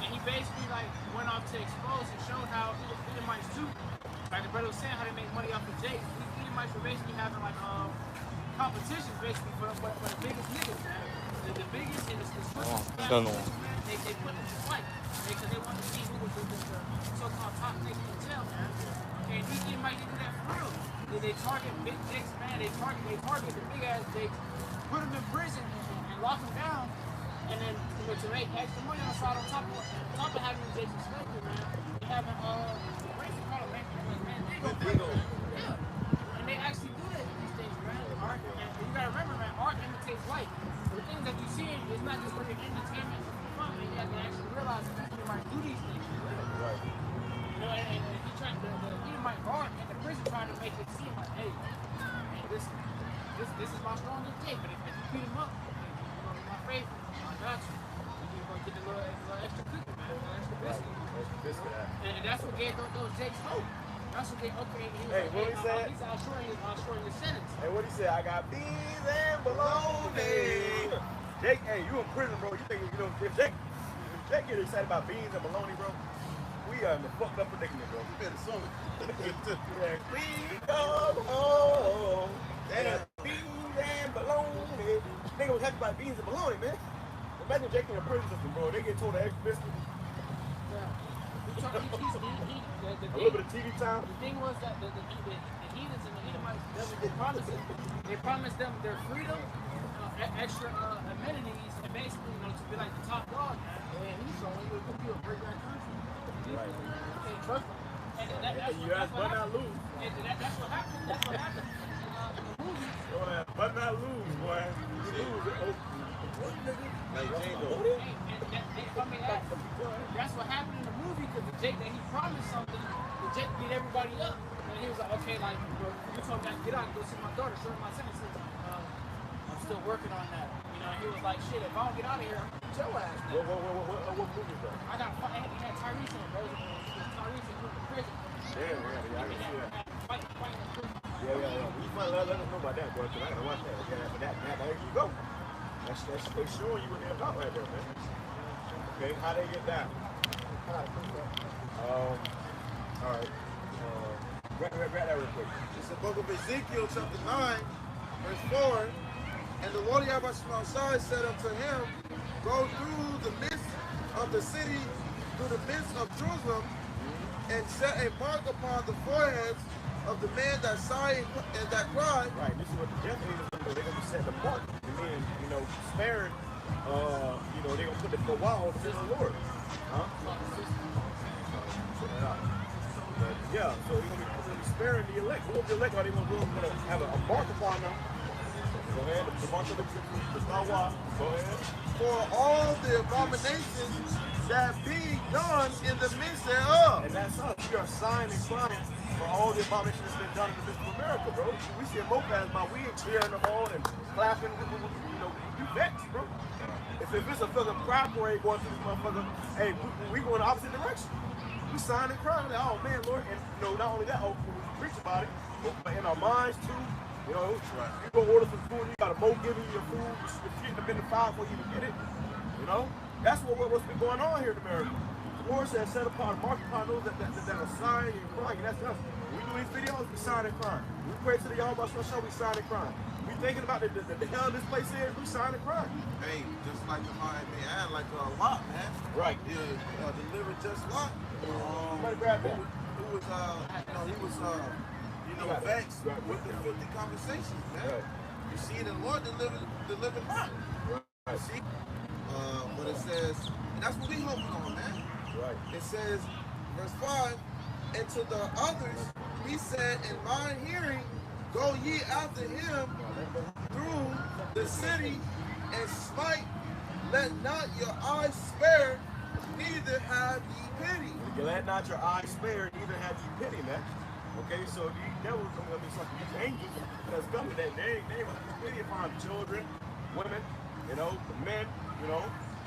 and he basically went off to expose and showed how Edomites too, like the brother was saying, how they make money off of Jake. These Edomites were basically having competitions basically for the biggest niggas, man. The biggest and the swiftest man, they put them to fight because they want to see who was the so-called top nigga in town, man. And these Edomites do that for real. They target big Jakes, man. They target the big ass Jakes, put them in prison and lock them down, and then to make extra money on top of having the Jakes in slavery, man. They having what is it called, man? Yeah. And they actually do that these things, man. Art, and you gotta remember, man. Art imitates life. So the things that you see is not just for your entertainment and fun, man. You have to actually realize that you might do these things. Right. You know, and he trying the Edomite guard in the prison trying to make it seem like, hey, this is my strongest day, but if you beat him up, you're gonna be my favorite. I got you. You're gonna get a little extra cookie, man, a little extra biscuit. And that's what gave those Jakes hope. That's what they what he said? He's outshorting your sentence. Hey, what he said? I got beans and bologna. Jake, hey, you in prison, bro. You think if Jake get excited about beans and bologna, bro? We are in the fucked up predicament, bro. You better song it. We come home. And beans and bologna. Nigga was happy about beans and bologna, man. Imagine Jake in a prison system, bro. They get told the extra biscuit. Yeah. A little bit of TV time. The thing was that the heathens and the Edomites, they promised them their freedom extra amenities and basically, you know, to be like the top dog, man. And he's showing you it could be a great guy country. Right. You can't trust him. That's You guys better not lose. That's what happened. That's what happened in the movie. Better not lose, boy. You lose. What, nigga? Like Django. That's what happened in the movie because the Jake that he promised something, the Jake beat everybody up. And he was like, okay, like, you told me I can get out and go see my daughter, serve my sentence. I'm still working on that. You know, he was like, shit, if I don't get out of here, I'm gonna beat your ass. What movie is that? I got he had Tyrese in it, bro. Tyrese in prison. Yeah, I can see that. Fight in prison. Yeah. You might let us know about that, boy, because I gotta watch that. Okay, after that, there you go. They showing you what they're about right there, man. Okay, how they get down? All right. Grab that real quick. It's the book of Ezekiel, chapter 9, verse 4. And the Lord Yahweh said unto him, go through the midst of the city, through the midst of Jerusalem, and set a mark upon the foreheads of the men that sigh and that cry. Right, this is what the death angels do. They're going to set the mark. And then, you know, sparing, you know, they're going to put it for a while on the Lord. Huh? But, yeah, so he's going to be sparing the elect. Who the elect are they going to have a mark upon them? Go ahead, the mark of the Tawa. Go ahead. For all the abominations that be done in the midst thereof. And that's us. We are signed and crying for all the abominations that's been done in the midst of America, bro. We see a mopeds, but we ain't cheering them on and clapping. You know, you vexed, bro. If it's a fucking pride parade going through this motherfucker, hey, we going the opposite direction. We sign and crying. Like, oh man, Lord. And you know, not only that, we preach about it, but in our minds too. You know, you go order some food, you got a mo giving you your food, you're shitting them in the fire before you even get it. You know? That's what's been going on here in America. The Lord said, set apart, mark upon those that are sighing and crying. And that's us. When we do these videos, we sign and crying. We pray to the Yahweh show, we sign and crying. We thinking about the hell this place is, we sign and crying. Hey, just like the mind they had, like Lot, man. Right. Yeah, delivered just Lot. Somebody grab that. Who was, you know, he was, you know, vexed with the filthy conversations, man. Right. You see, the Lord delivered Lot. Right. See? But it says, and that's what we hoping on, man. Right. It says, verse 5, and to the others he said, in my hearing, go ye after him through the city and smite, let not your eyes spare, neither have ye pity. Let not your eyes spare, neither have ye pity, man. Okay, so these devils, I mean, something, these angels that's coming, they will pity upon children, women, you know, men, you know,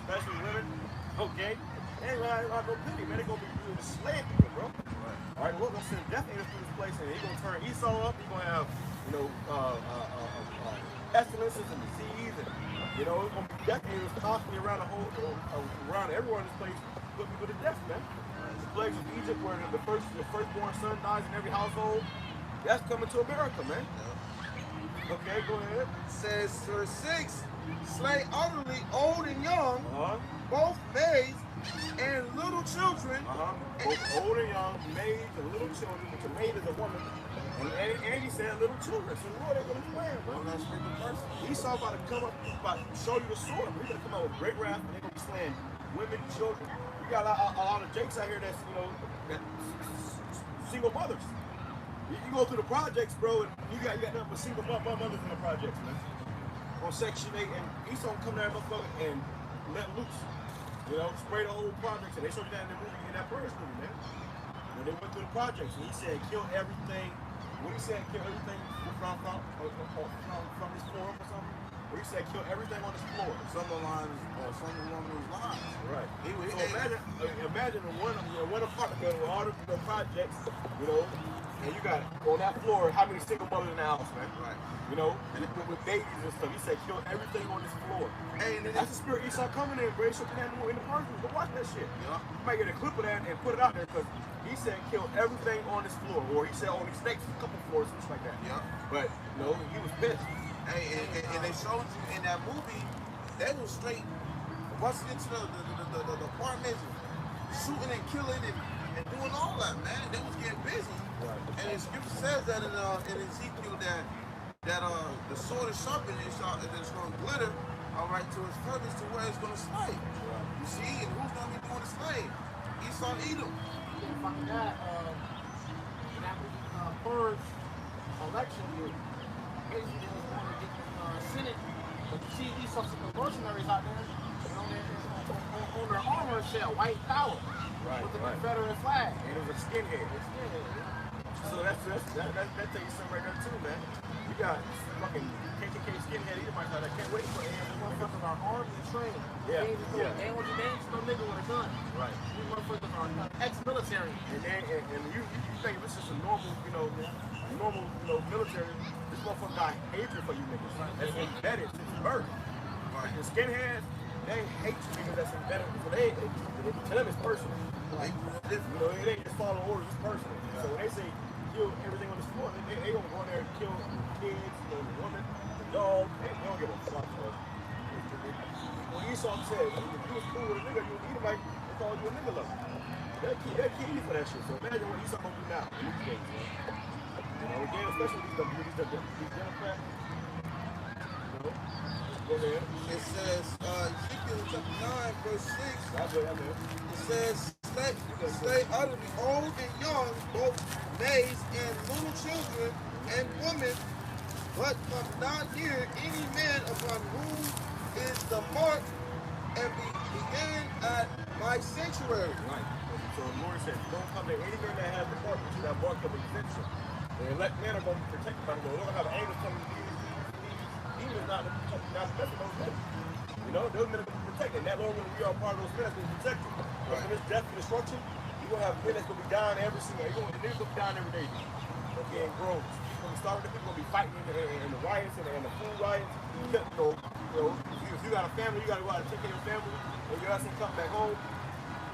especially women, okay? They ain't gonna have no pity, man. They're gonna be doing slaying people, bro. Right. All right, we're gonna send death angels through this place, and he's gonna turn Esau up. He's gonna have, you know, pestilences and disease, and you know, it's gonna be death angels constantly around the whole, around everywhere in this place, put people to death, man. The plagues of Egypt, where the firstborn son dies in every household, that's coming to America, man. Okay, go ahead. Says verse 6, slay utterly old and young, both maids and little children. Both old and young, maids and little children, which a maid is a woman. And he said little children. So Lord, they're gonna plan, bro. Esau about to come up, about to show you the sword. We're gonna come out with great wrath, and they're gonna be slaying women, children. We got a lot of jakes out here that's, you know, that single mothers. You go through the projects, bro, and you got nothing but single mothers in the projects, man. On Section 8, and Esau come there, motherfucker, and let loose. You know, spray the whole project. And they showed you that in the movie, in that first movie, man. When they went through the projects, and he said, kill everything. What he said, kill everything from this floor or something? What he said, kill everything on this floor. Some along those lines. Right. So imagine one apartment building with all the projects, you know, and you got on that floor, how many single mothers in the house, man? Right. You know, and with babies and stuff. He said, kill everything on this floor. Hey, and that's the spirit Esau coming in, bro. So in the person. Go watch that shit. Yeah. You might get a clip of that and put it out there because he said, kill everything on this floor. Or he said, on these snakes, a couple floors, things like that. Yeah. But, you know, he was pissed. Hey, and they showed you in that movie, they was straight busting into the apartments, shooting and killing and doing all that, man. They was getting busy. Right. And the scripture says that in Ezekiel that that the sword is sharpened and it's going to glitter, all right, to its purpose to where it's going to slay. You see, and who's going to be doing the slaying? Esau, Edom. And from that, in that first election year, Israel was going to get the Senate, but you see Esau some mercenaries out there, and on their armor it said white power with the Confederate flag. And it was a skinhead. So that tells you something right there too, man. You got fucking KKK skinhead Edomites out there. Can't wait for AM. These motherfuckers are armed and trained. Yeah, They ain't just no nigga with a gun. Right. These motherfuckers are ex-military. And you think this is a normal, military. This motherfucker got hatred for you niggas. That's embedded since birth. Right. The skinheads, they hate you niggas that's embedded. So they tell them it's personal. Like, it ain't just following orders, it's personal. So when they say kill everything on the floor, they gonna go in there and kill kids, the woman, the dog. They don't give a fuck. When Esau said, if you was cool with a nigga, you was Edomite, they called you a nigga lover. They'll kill you for that shit. So imagine what Esau gonna do now in these days, man. Again, especially these Democrats. Go ahead. It says, Ezekiel chapter 9, verse 6. It says, slay utterly old and young, both maids and little children and women, but come not near any man upon whom is the mark, and begin at my sanctuary. Right. So the Lord said, don't come to any man that has the mark, which is that mark of exemption. The elect men are going to be protected by the Lord. They're going to have angels coming to these demons not messing those men. Those men are going to be protected. And that Lord, when we are part of those men, that's going to be protected. Right. When it's death and destruction, you're going to have men that's going to be dying every single day. The niggas going to be dying every day. Okay, in groves. From the start of the people going to be fighting in the riots and the food riots. If you got a family, you got to go out and take care of your family. And you got to come back home.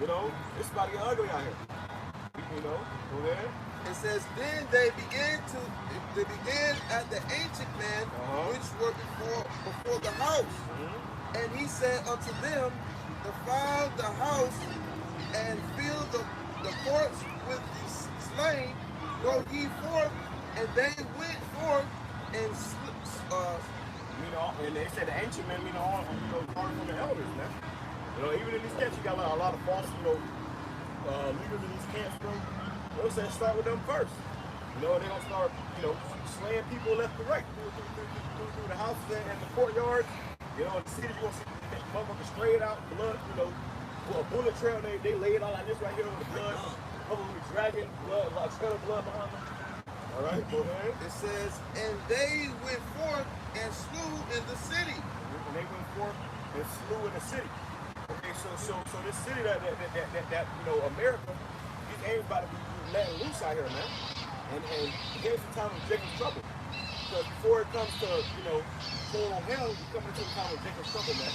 It's about to get ugly out here. Go ahead. It says, then they began at the ancient man, which were before the house. And he said unto them, defile the house and fill the courts with the slain, go ye forth. And they went forth and and they said the ancient men all part from the elders, man. Even in these camps, you got a lot of false, leaders in these camps, bro. They'll say start with them first. They don't start, slaying people left and right through the houses and the courtyards. In the city, you're gonna see motherfuckers straight out, blood, a bullet trail. They lay it all like this right here with the blood. Probably dragging blood, like trail of blood behind them. All right, go ahead. It says, and they went forth and slew in the city. And they went forth and slew in the city. Okay, so this city that America, these aims about to be letting loose out here, man. And here's the time of Jacob's trouble. Because before it comes to, total hell, you're coming to the time of Jacob's trouble, man.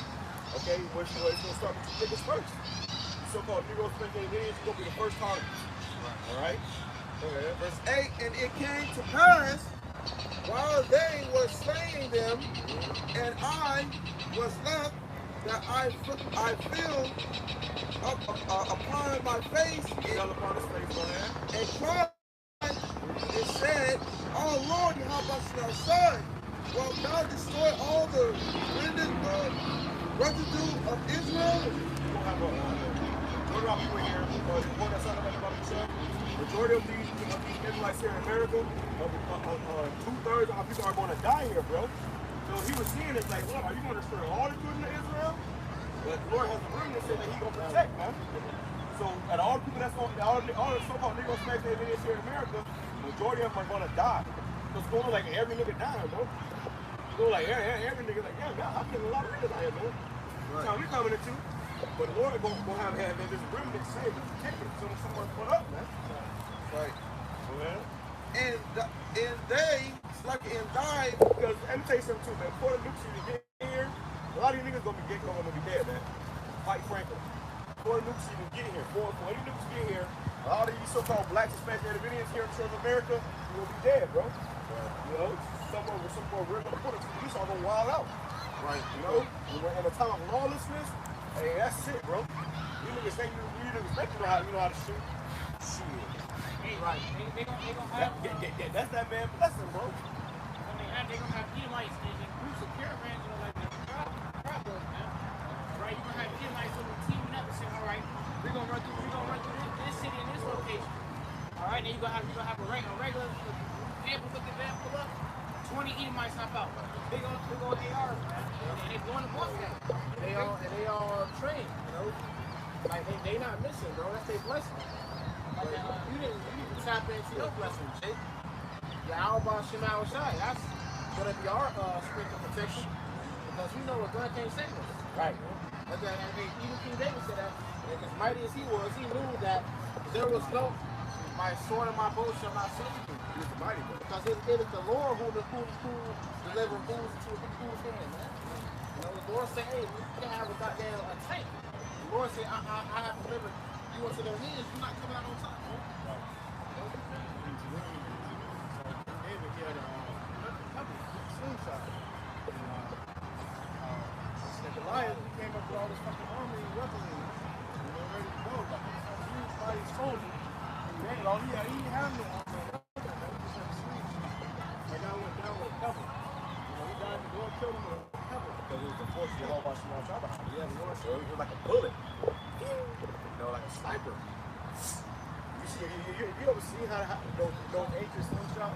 Okay, where it's going to start with Jacob's first. The so-called Negro speculative idiots are going to be the first target. All right? Okay. Verse 8, and it came to pass, while they were slaying them, and I was left, that I fell upon my face and cried and said, oh Lord, how much thou son? Wilt thou destroy all the residue of Israel? Majority of these Israelites here in America, 2/3 of our people are going to die here, bro. So he was seeing it like, Lord, are you going to destroy all the children of Israel? But the Lord has a remnant that He's going to protect, man. So, and all the people that's on, all the so-called Negro slaves that is here in America, majority of them are going to die. So it's going like every nigga dying, bro. It's going like every nigga like, yeah, I'm killing a lot of niggas out here, bro. That's how we coming into. But the Lord is going to have this remnant saved and protected so that someone's put up, man. Right. Well, and they slept and died. Because let me tell you something too, man. Before the nukes even get here, a lot of these niggas gonna be dead, man. Quite frankly. Before the nukes even get here, before any nukes get here, a lot of these so-called black Hispanic Native Indians here in South America will be dead, bro. Some more we're gonna put them. These are gonna wild out. Right. In a time of lawlessness, hey, that's it, bro. You niggas think you know how to shoot. Shit. Right. They gonna have, that's that man blessing, bro. when they man, they're gonna have Edomites and groups of caravans, you know, like travelers, man. Right? You're gonna have Edomites teaming up and saying, all right, we're gonna run through this city and this location. All right, then you're gonna have a regular ambush with the van pull up. 20 Edomites hop out. They go ARs, man. And they blowing the bus down. And they all trained, you know. Like they not missing, bro. That's their blessing. Like you didn't tap into your blessing, Jake. The Alba Shemal Shai. That's gonna be our strength and protection. Because we know what God can't save us. Right. And even King David said that, as mighty as he was, he knew that there was no, my sword and my bow shall not save you. He was the mighty one. Because it is the Lord who delivered fools to whose hand, man. You know, the Lord said, hey, you can't have a goddamn tank. The Lord said, I have delivered you into their hands, you're not coming out on top, man. Right. David, he had a couple slingshot. Goliath, he came up with all this fucking army and weaponry, you know, ready to go. Like, he was by his soldier. And all he didn't have no armor. He just had a sleeve. And now went down with a cover. You know, he died, the Lord killed him with a cover. Because it was the force of the whole bunch of Mount Shabbat. Yeah, the Lord said it was like a bullet. You know, like a sniper. You see, you ever see how those ancient slingshots?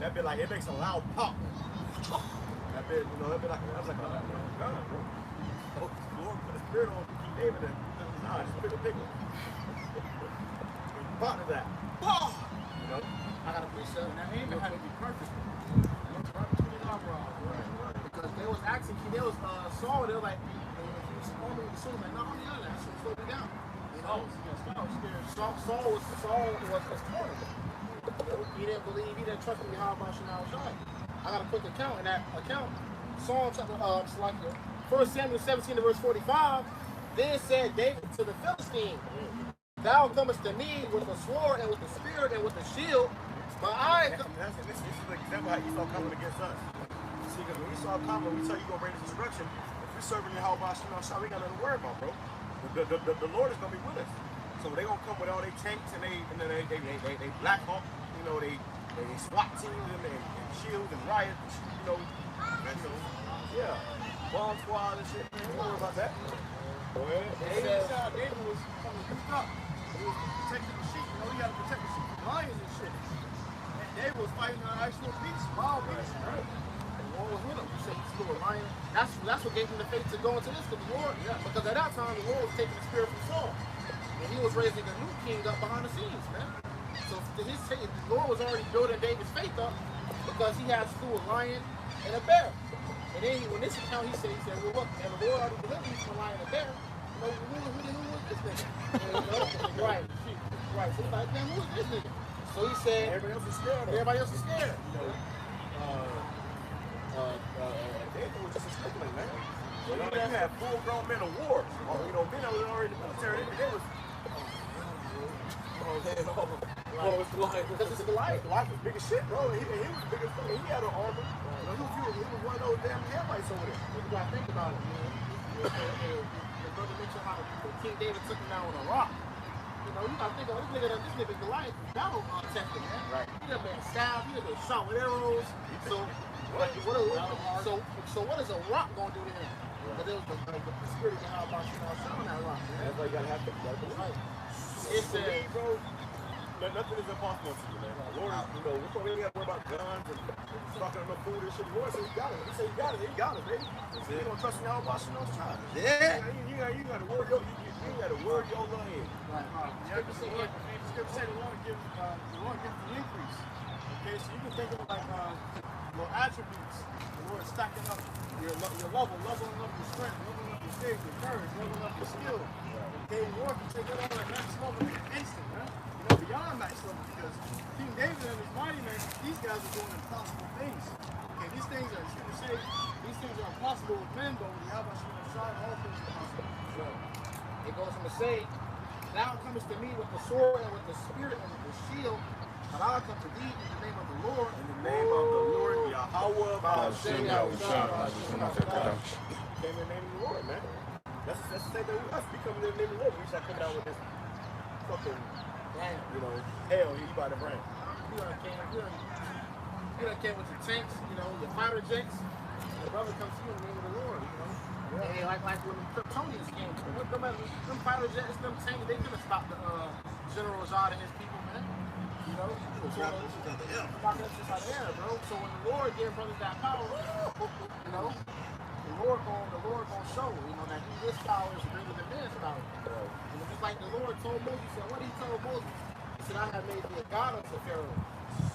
That bit like, it makes a loud pop. That bit, you know, that bit like, that was like a gun, bro. Oh, the Lord put a spirit on King David and nah, just pick a pickle. Pop to that. You know? I got a precept, and that aiming had to be perfect. Right between the eyebrows. Right. Because they was asking, they was Saul, they were like, he was forming the sword, like, no, I'm the other, that's what slowed me down. You know? Saul was cornered. He didn't believe, he didn't trust me how about Shemal Shai. I got a quick account, and that account, Psalm chapter, 1 Samuel 17 to verse 45, then said David to the Philistine, thou comest to me with a sword and with the spear and with the shield, but this is the example how Esau coming against us. See, because when Esau comes, when we tell you go bring this destruction, if we're serving the Yahweh Shemal Shai, we got nothing to worry about, bro. The Lord is gonna be with us. So they gonna come with all their tanks and they Black Hawk, you know, they SWAT teams and shields and riots, you know, yeah, bomb squad and shit, man. Don't worry about that. Go ahead. David was coming to up. He was protecting the sheep. You know, he got to protect the sheep from lions and shit. And David was fighting an actual beast, wild beast. Right. And the Lord was with him. He said he slew a lion. That's what gave him the faith to go into this. Because at that time, the Lord was taking the spirit from Saul. And he was raising a new king up behind the scenes, man. So his faith, the Lord was already building David's faith up because he had slew a lion and a bear. And then when this account, he said, well, look, and the Lord already delivered you from a lion and a bear. You know, who was this nigga? Right. So he's like, man, who is this nigga? So he said, everybody else is scared. Everybody else is scared. You know, David was just a stickling, man. You know, you had full-grown men of war. You know, men that was already in the military. They was. It's Goliath. Because it's Goliath. Goliath was big as shit, bro. He was big as fuck. He had an armor. You know, he was one of those damn Hamites over there. You gotta think about it, man. The brother mentioned how King David took him down on a rock. You know, you gotta think about this nigga Goliath was battle tested, man. Right. He done been stabbed, he done been shot with arrows. So what is a rock gonna do to him? But there was the spirit of how about you now showing that rock, man. That's why you gotta have to believe. It said, bro, nothing is impossible to you, man. The Lord, you know, we don't really gotta worry about guns and stocking enough food and shit. The Lord said he got it. He said he got it. He got it, baby. So you don't trust me how about you know time. yeah. You gotta worry your little head. Right. Scripture said the Lord gives the increase. Okay, so you can think of it like little attributes. The Lord stacking up your leveling up your strength, leveling up your faith, your courage, leveling up your skill. Okay, the Lord can take it all at max level in an instant, man. You know, beyond max level, because King David and his mighty men, these guys are doing impossible things. Okay, these things are, Scripture say, these things are impossible with men, but with Yahweh Shai, all things are possible. So, it goes on to say, thou comest to me with the sword and with the spear and with the shield, but I come to thee in the name of the Lord. In the name of the Lord, Yahweh, Hashem Yahushua. came in the name of the Lord, man. That's the same thing with us. We come in the name of the Lord. We should come down with this fucking, you know, hell, he by the brand. You done came with your tanks, you know, your fighter jets. Your brother comes to you in the name of the Lord, you know. Yeah. And like when the Kryptonians came, them fighter jets, them tanks, they couldn't stop the General Zod and his people, man. You know, knocking us out the air, bro. So when the Lord gave brothers that power, you know, the Lord gonna show, you know, that his power is greater than man's power. You know, just like the Lord told Moses, so what he told Moses, he said, I have made thee a god unto Pharaoh.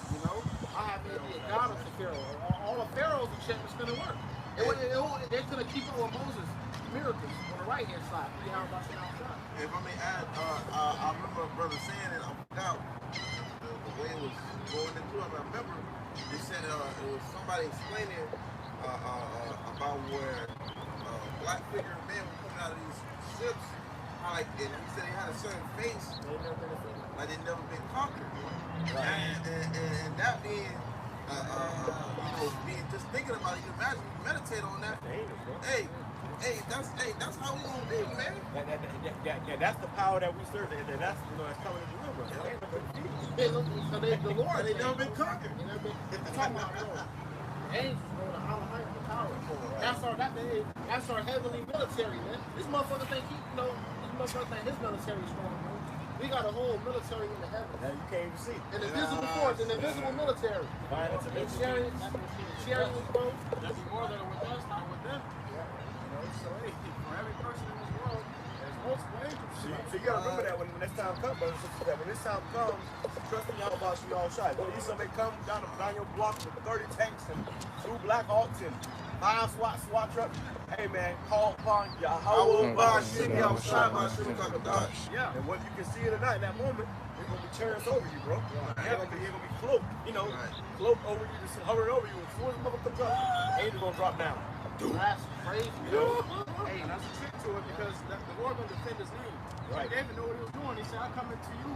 You know, I have made thee a god unto Pharaoh. All of Pharaoh's enchantments gonna work. They couldn't keep up with Moses' miracles on the right hand side. If I may add, I remember a brother saying it, I forgot the way it was going into it. I remember they said it was somebody explaining about where black figure men were coming out of these ships, like, and he said they had a certain face, like they'd never been conquered. And that being, you know, being just thinking about it, you imagine, you meditate on that. Hey, that's how we gonna be, man. That's the power that we serve, and that's, you know, that's coming to deliver us. The Lord, They never been conquered. They never been talking about the Lord. Angels, bro, the higher power. That's our heavenly military, man. This motherfucker think his military is strong, man. We got a whole military in the heavens. That you can't even see. An invisible force, an invisible military. And chariots, bro. There'll be more that are with us, not with them. You know, so hey, for every person in this world, there's multiple angels. So you gotta remember that when this time comes, brothers and sisters, that when this time comes, trust in Yahweh about you all shy. When you somebody come down your block with 30 tanks and 2 Black Hawks and 5 SWAT trucks, hey man, call upon Yahweh. Yeah. And whether you can see it or not, in that moment, they're gonna be chariots over you, bro. They're gonna be cloaked, you know, cloaked over you, just hovering over you. As soon as the mother comes up, the angel gonna drop down. That's crazy, you know? Hey, that's a trick to it because the Lord gonna defend his name. Right. David knew what he was doing. He said, I come into you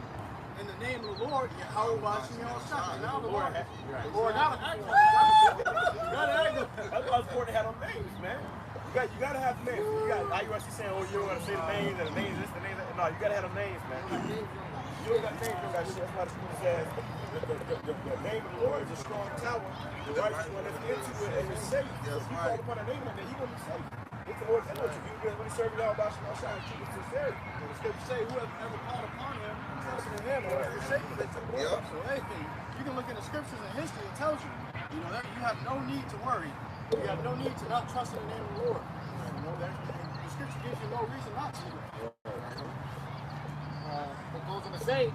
in the name of the Lord, Yahweh Bashim Yahushua. Now the Lord, Right. the Lord gotta act like it. That's why it's important to have them names, man. You gotta have names. You got IUSC saying, oh, you don't gotta say the names and the names this, the names that. No, you gotta have them names, man. You don't got names, you don't got shit. That's why the scripture says the name of the Lord is a strong tower. The righteous one is into it and is safe. So if you call upon a name like that, you're gonna be safe. It's the Lord telling you can really serve y'all about your shine and keep it sincerity. And the scripture say, whoever ever called upon him, trusted in him, or forsaken it. So hey, you can look in the scriptures and history, it tells you, you know, that you have no need to worry. You have no need to not trust in the name of the Lord. You know, the scripture gives you no reason not to. It goes on to say,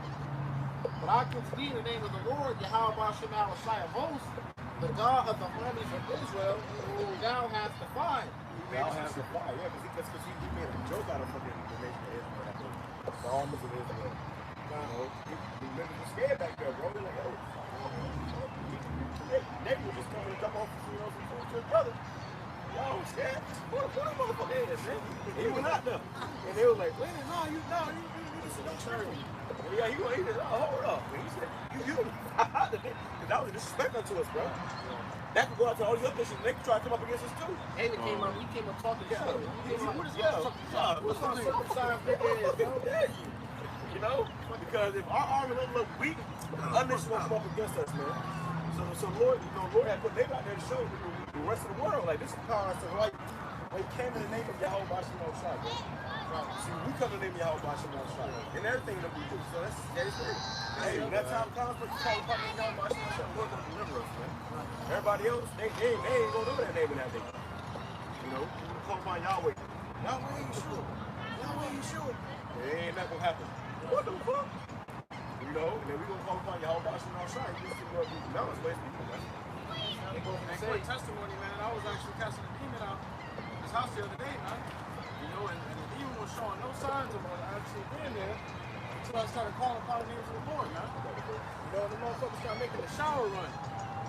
but I come to thee in the name of the Lord, Yahweh Bashim Yahushua of hosts, the God of the armies of Israel, whom thou hast defied. Thou hast defied, yeah, because he made a joke out of the nation of Israel. The armies of Israel. You know, he was scared back there, bro. He's like, yo, they were just coming to jump off, you know, some food to his brother. Y'all was scared. What a motherfucker is, man? He went out there. And they were like, wait, no, you just don't turn me. Yeah, he said, hold up. And he said, you because that was disrespect unto us, bro. That could go out to all these other nations. They could try to come up against us too. And he came up talking shit. What's up, you know? Because if our army don't look weak, other nations won't come up against us, man. So Lord, you know, Lord had put them out there to show the rest of the world, like this is power. So like they came in the name of Yahweh Bashim Yahushua. See, we come in the name of Yahweh Bashim Yahushua in everything that we do. So that's it. Hey, when that time comes, but you call upon the name of Yahweh Bashim Yahushua, Lord gonna deliver us, man. Everybody else, they ain't gonna do that name in that day. You know, we call upon Yahweh. Yahweh, you sure? Yahweh, you sure? It ain't not gonna happen. What the fuck? You know, and then we gonna call upon Yahweh Bashim Yahushua. You just see what we know. It's basically people, man. And quick testimony, man. I was actually casting a demon out of his house the other day, man. You know, and the demon was showing no signs of actually being there until I started calling upon the names of the Lord, man. You know, the motherfuckers started making the shower run.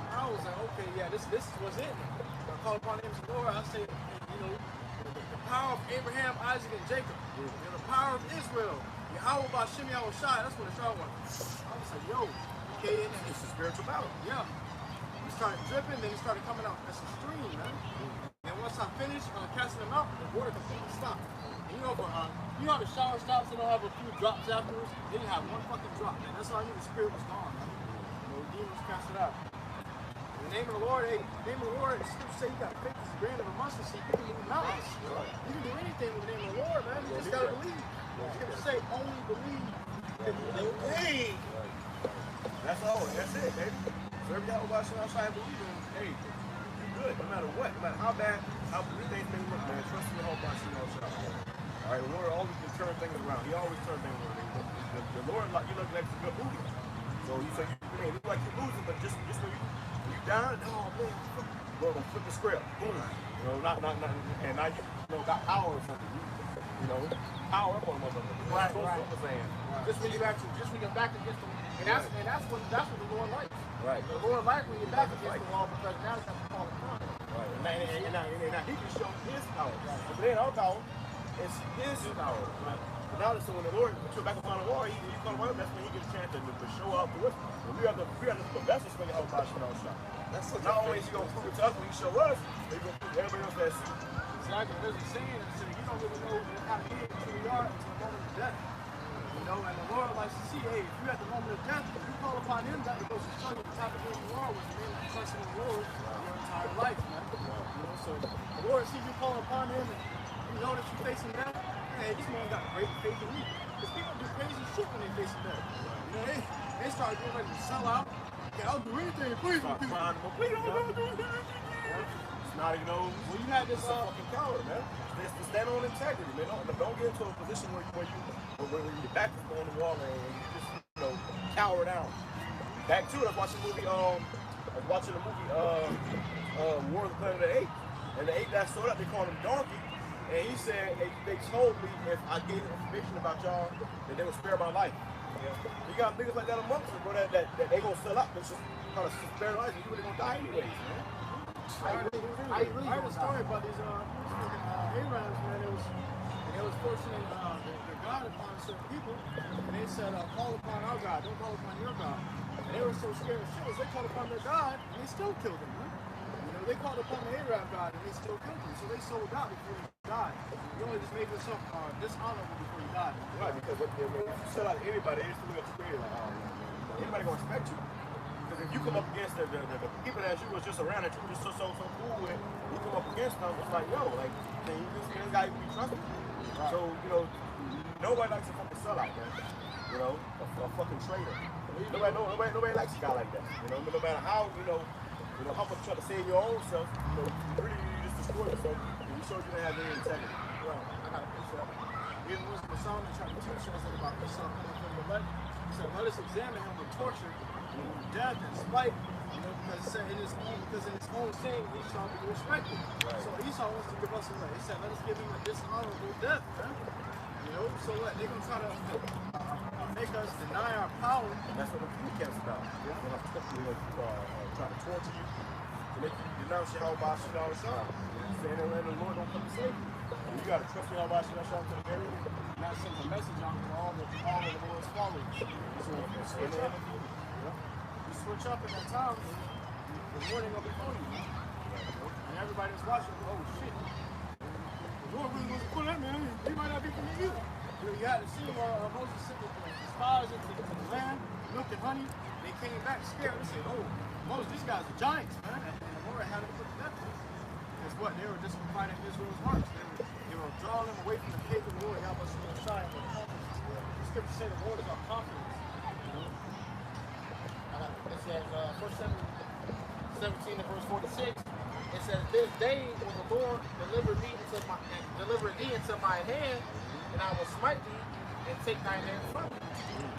I was like, okay, yeah, this was it. I called upon the names of the Lord. I said, you know, the power of Abraham, Isaac, and Jacob. You know, the power of Israel. Yahweh Bashim Yahushua. That's what the shower was. I was like, yo, okay, and It's a spiritual battle. yeah. He started dripping, then he started coming out as a stream, man. And once I finished casting them out, the water completely stopped. And you know, how the shower stops and don't have a few drops afterwards? Then you have one fucking drop, man. That's how I knew the spirit was gone, man. You know, demons, cast it out. In the name of the Lord, hey, the name of the Lord, the scripture say you got faith as a grain of a mustard seed, you can move mountains. You can do anything with the name of the Lord, man. You just gotta believe. The scripture say only believe. Hey! That's all. That's it, baby. So every time I should outside believe in, hey, you good. No matter what, no matter how bad, how things may look, man. Trust me, hope I see no shot. All right, the Lord always can turn things around. He always turns things around. The Lord, like you look like a good movie. So you say you may look like you're losing, but just when you down, oh man, Lord gonna flip the script. Boom. You know, not, and now you got power or something. You know, power up on the motherfucker. Right. Saying. Just when you're back against the wall. And that's what the Lord likes. Right. The Lord likes when you're back against the wall because now it's got to call upon him. Right. And now he can show his power. But then our power is his power. Right. But now so when the Lord puts you back upon the wall, you come around, that's when he gets a chance to show up to us. And we have to put vessels for your shot. That's not only is he gonna prove it to us when he show us, but he's gonna prove to everybody else that see. Exactly. There's a saying that says you don't really know how to get until you are until the moment of death. You know, and the Lord likes to see, hey, if you're at the moment of death, if you call upon him, that goes to show you the type of man you are, which means trusting the Lord your entire life, man. You know, so the Lord sees you call upon him and you know that you're facing death, hey, this man got great faith in me. Because people do crazy shit when they facing death. You know, they start getting ready to sell out. Okay, I'll do anything to please you. Please don't do anything. Snotty nose. Well, you had this fucking coward, man. To stand on integrity, man. Don't get into a position where your back is on the wall and you just cower down. Back to it, I was watching the movie War of the Planet of the Apes, and the ape that stood up, they called him Donkey, and he said they told me if I gave them information about y'all that they would spare my life. You got niggas like that amongst them, bro, that they gonna sell up, that's just kind of spare life, and you really gonna die anyways, man. I heard a story about these Arabs, man. It was fortunate the God upon certain people, and they said, call upon our God, don't call upon your God. And they were so scared of shit, they called upon their God, and they still killed him, man. You know, they called upon the Arab God, and they still killed him. So they sold out before he died. You only just make yourself dishonorable before you die. Right, because if you sell out to anybody, they still gonna create anybody gonna respect you. If you come up against the people that you was just around that you were just so cool with, you come up against them, it's like, yo, like, this guy can be trusted. Right. So, nobody likes a fucking sellout, man. A fucking traitor. Nobody likes a guy like that. No matter how, how much you try to save your own self, really you just destroy yourself, and you sure you didn't have any integrity. Well, I got a picture of it. Even was the song that tried to teach us about this song coming from the left. He said, let us examine him with torture, death and spite, because in his own saying he shall be respected. Right. So Esau wants to give us a way. He said, let us give him a dishonorable death, man. So what? They're gonna try to make us deny our power. And that's what the food camp's about. They're gonna try to torture you, to make you denounce your whole body all the time. Saying that the Lord don't come to save you. You gotta trust your whole body to the very end. Not send a message out to all of the Lord's followers. So you switch up in that time, the warning will be for you. And everybody's watching, oh shit. The Lord really wasn't for that, man. He might not be for me either. You had to see Moses sent the spies into the land, milk and honey. They came back scared. They said, oh, Moses, these guys are giants, man. And the Lord had to put to death. Guess what? They were just fighting Israel's hearts. They were drawing them away from the faith of the Lord. Y'all must be shy of their confidence. The scripture said the Lord is our confidence. It says, 1 Samuel 17 and verse 46, it says, this day will the Lord deliver thee into my hand, and I will smite thee and take thine hand from thee.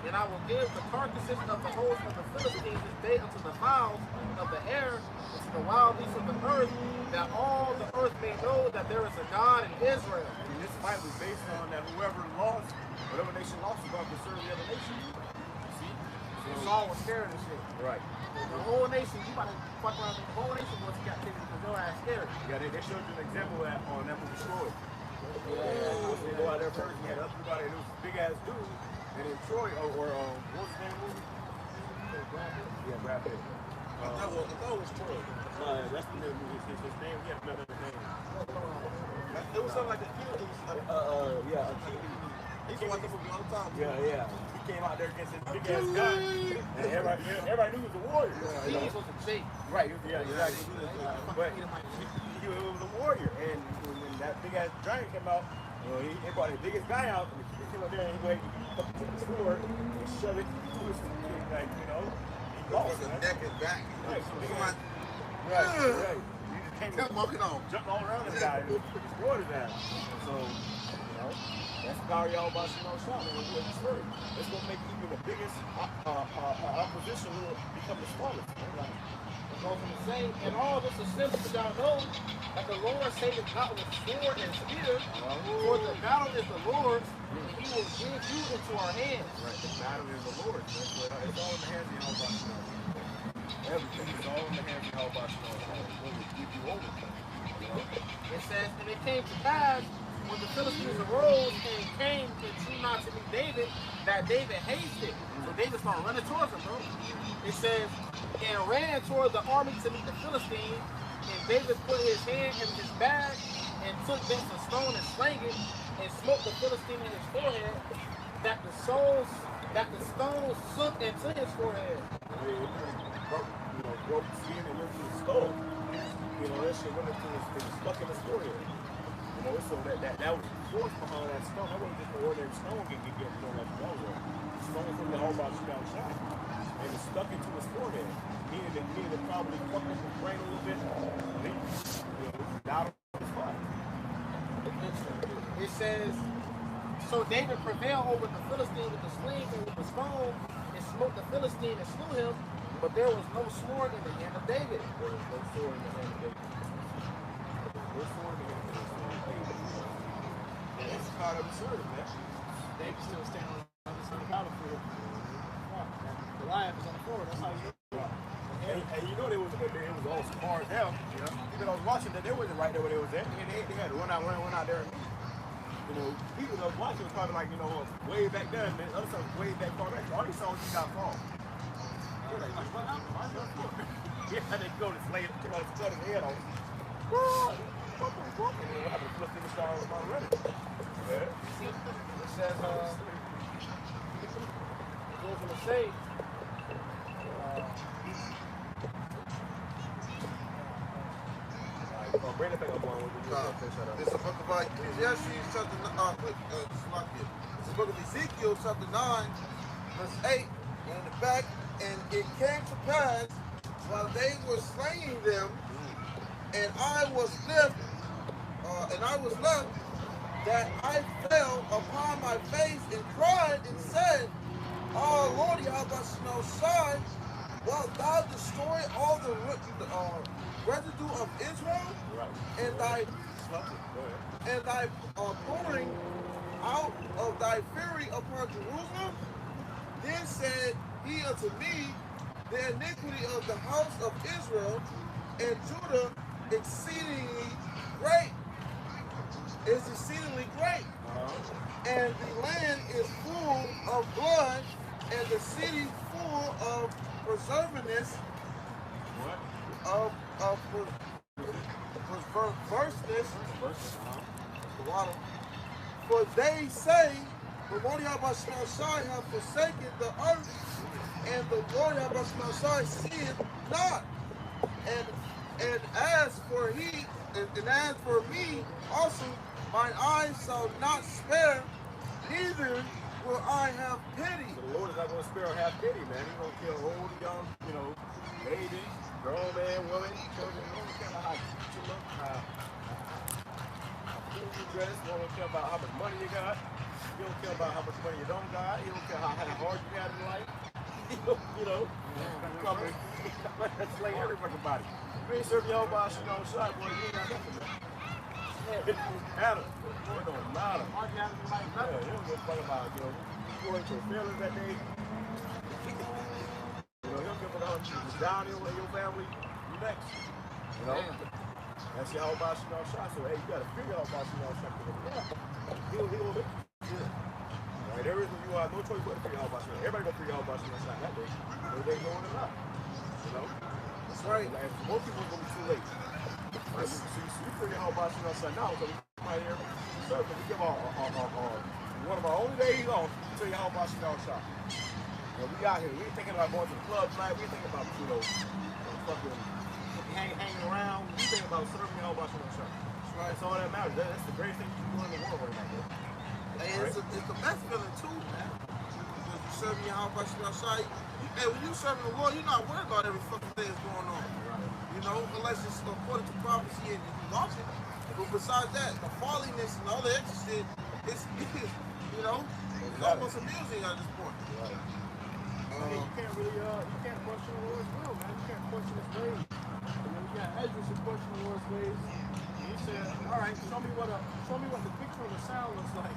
And I will give the carcasses of the host of the Philistines this day unto the fowls of the air, and to the wild beasts of the earth, that all the earth may know that there is a God in Israel. And this fight was based on that whoever lost, whatever nation lost, was going to serve the other nation. See? So Saul was scared of this shit. Right. The whole nation, you about to fuck around with the whole nation once you got taken because your ass scared. Yeah, they showed you an example of that on that movie Troy. They go out there first, you had everybody, and it was a big ass dude, and then Troy, what was his name movie? Yeah, Brad Pitt. I thought it was Troy. That's the name movie, his name, he had another name. It was something like a kid. Yeah, a kid. He used to watch the movie all the time. Yeah. came out there against this big ass guy, and everybody knew he was a warrior. He was supposed to shake. Right, yeah, exactly. But he was a warrior, and when that big ass giant came out, he brought the biggest guy out, and he came up there and he took the sword and shoved it to his like, he lost. The neck and back. Right. Right. You just Kept walking on. jumping all around this guy and destroyed his ass. So, that's power y'all about shot. It's going to make even the biggest opposition will become the smallest. I was going to say, and all this is simple, but y'all know that the Lord saved not with sword and spear, for the battle is the Lord's, and he will give you into our hands. Right, the battle is the Lord's. It's all in the hands of y'all about everything is all in the hands of y'all about He will give you over. It says, and it came to pass, when the Philistines arose and came and drew not to meet David, that David hasted. So David started running towards him, bro. It says, and ran toward the army to meet the Philistines, and David put his hand in his bag and took thence a stone and slang it, and smote the Philistine in his forehead, that the stone sunk into his forehead. Broke skin and went to the skull. That shit went into his, it was stuck in his forehead. So that was the force behind that stone. That wasn't just an ordinary stone that was a stone from the whole about shot. And it stuck into his forehead. Meaning it probably fucked up his brain a little bit. Died on the spot. It says, so David prevailed over the Philistine with the sling and with the stone, and smote the Philistine and slew him, but there was no sword in the hand of David. There was no sword in the hand of David. No sword in the hand of David. That's kind of absurd, man. David's still standing on the other side of the battlefield. Goliath is on the floor. That's how you know. And it was all scarred down. Even I was watching that they wasn't right there where they was at. They had to run out there and people that was watching was probably like, way back there, and the other side was way back far back. All these songs you got fall. Yeah, they go to slay it, cut his head off. What happened to flip the star with my running? It says, it goes on to say, Bring it back up one. It's the book of Ecclesiastes, chapter 9. It's the book of Ezekiel, chapter 9, verse 8. On the back, and it came to pass while they were slaying them, and I was left, that I fell upon my face and cried and said, "Oh Lord, Yahweh, wilt thou destroy all the residue of Israel, and thy pouring out of thy fury upon Jerusalem?" Then said he unto me, "The iniquity of the house of Israel and Judah exceedingly great is exceedingly great, and the land is full of blood, and the city full of preservedness, of perverseness, for they say, the Lord Yahweh have forsaken the earth, and the Lord Yahweh seeth not. And as for me also, mine eyes shall not spare, neither will I have pity. So the Lord is not going to spare or have pity, man. He's going to kill old, young, babies, grown man, women, children. He don't care about how cute you look, how cool you dress. He don't care about how much money you got. He don't care about how much money you don't got. He don't care how hard you got in life. Let's slay every fucking body. You ain't serving your whole body, shot, boy. You ain't got nothing, man. It don't matter. It don't matter. Yeah, you don't give a fuck about, you going to your feelings that day. You don't give a fuck about you down here with your family. You next. That's your whole body, shot. So, hey, you gotta figure out about shot. He'll hit you. Right, there is you have no choice but to figure out about shot. Everybody gonna figure out about shot that day. Whether they going or not. That's right. And most people are gonna be too late. So you figure out about shot now, so we come out here, so we give our one of our only days off to tell you how about you shop. You know, we out here. We ain't thinking about going to the club tonight. We ain't thinking about, fucking hanging around. We thinking about serving you how about you shop. Right. That's all that matters. That's the greatest thing you can do in the world right now, bro. Hey, it's the best feeling too, man. Because you serving your house by outside. Hey, when you serving the Lord, you're not worried about every fucking thing that's going on. Right. You know, unless it's according to prophecy and you watch it. But besides that, the folliness and all the extra shit, it's you know, it's almost amusing at this point. Right. You can't really, you can't question the Lord's will, man. You can't question His ways. You know, you got Ezra to question the Lord's ways. He said, all right, show me what the picture of the sound looks like.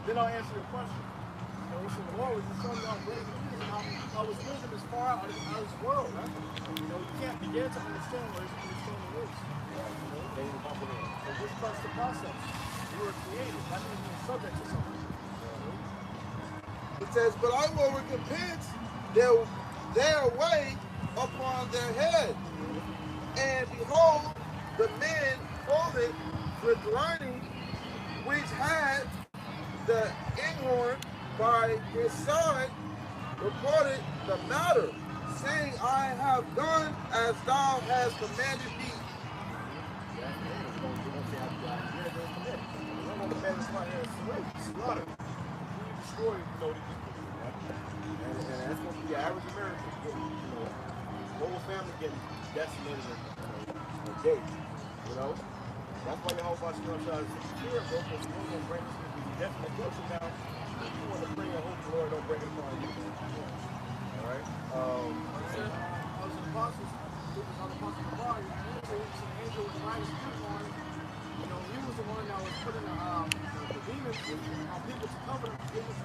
Then I'll answer your question. You know, so the Lord was just showing me how great He is and how His wisdom is far out of this world. Right? You know, you can't begin to understand where His understanding is. They didn't comprehend. So just trust the process. You were created. That means you're subject to something. It says, but I will recompense their way upon their head. And behold, the man clothed with lining, which had the inkhorn by his side, reported the matter, saying, I have done as thou hast commanded me. Destroy, and that's going to be the average American getting, whole family getting decimated in a day, That's why your whole bunch of trying to secure, bro, because you don't want to bring this to be definite closer now. You want to pray and hope the Lord don't bring it upon you. All right? I was an apostle, on the apostle of God, an angel was riding his on. You know, he was the one that was putting the demons on people to cover them, demons.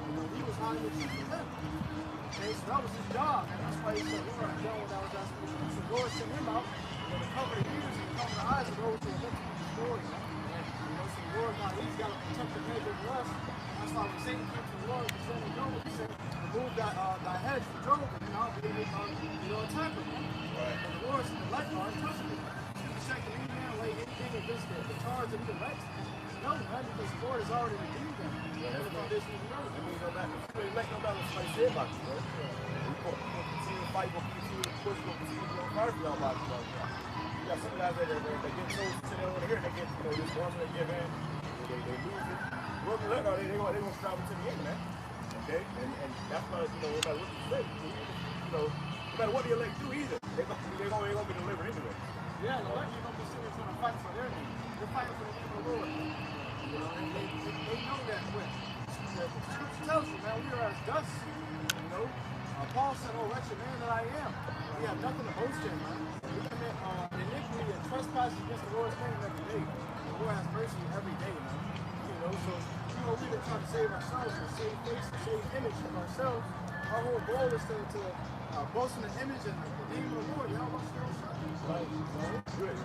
You know, he was hiding the truth from them. Okay, so that was his job, and that's why he said, Lord, I know what I was asking you. So Lord sent him out, to cover the ears and cover the eyes of those who are looking for the story. You know, so the Lord, God, He's got to protect the hedge over us. That's why when Satan came to the Lord, he said, He said, remove thy hedge from Job, and I'll be able to, attack him. Right. And the Lord said, the light are untouchable. You said, can any man lay anything against the charge that he elects? No, man, because the Lord has already redeemed them. Yeah, that's right. That means no matter, you elect no matter what somebody say about you, bro. We're going to continue to fight, we're going to continue to push, we're going to continue to fight for y'all about you, bro. You got some guys that they get so they don't want to hear it, they get, this one they give in, they lose it. We're going to they're going to strive to the end, man. Okay? And that's why, no matter what you say, no matter what the elect do either, they're going to be delivered anyway. Yeah, the elect ain't going to be sitting trying to fight for their name. They're fighting for the name of the Lord. You know, and they know that when the scripture tells you, man, we are as dust. You know, Paul said, oh, wretched man that I am. We have nothing to boast in, man. We commit iniquity and trespass against the Lord's name every day. The Lord has mercy every day, man. You know, so, we've been trying to save ourselves and save face and save image of ourselves. Our whole goal is to boast in the image and the name of the Lord. Y'all want to right. Good.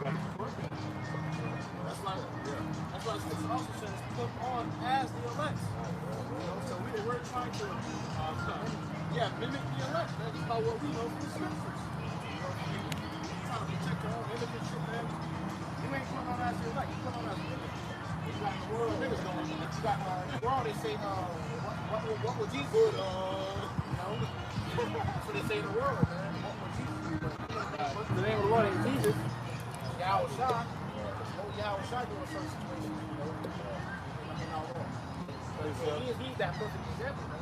That's why the scripture also says put on as the elect. So we're trying to mimic the elect. That's about what we know from the scriptures. You're trying to protect your own image and shit, man. You ain't putting on as the elect, you put on as the image. You got the world niggas going. You got the world, they say, what would Jesus do? That's what they say in the world, man. What would Jesus do? The name of the Lord ain't Jesus. Yahweh Shai. Yahweh Shai doing certain situations, in our Lord. So he's that perfect example, man.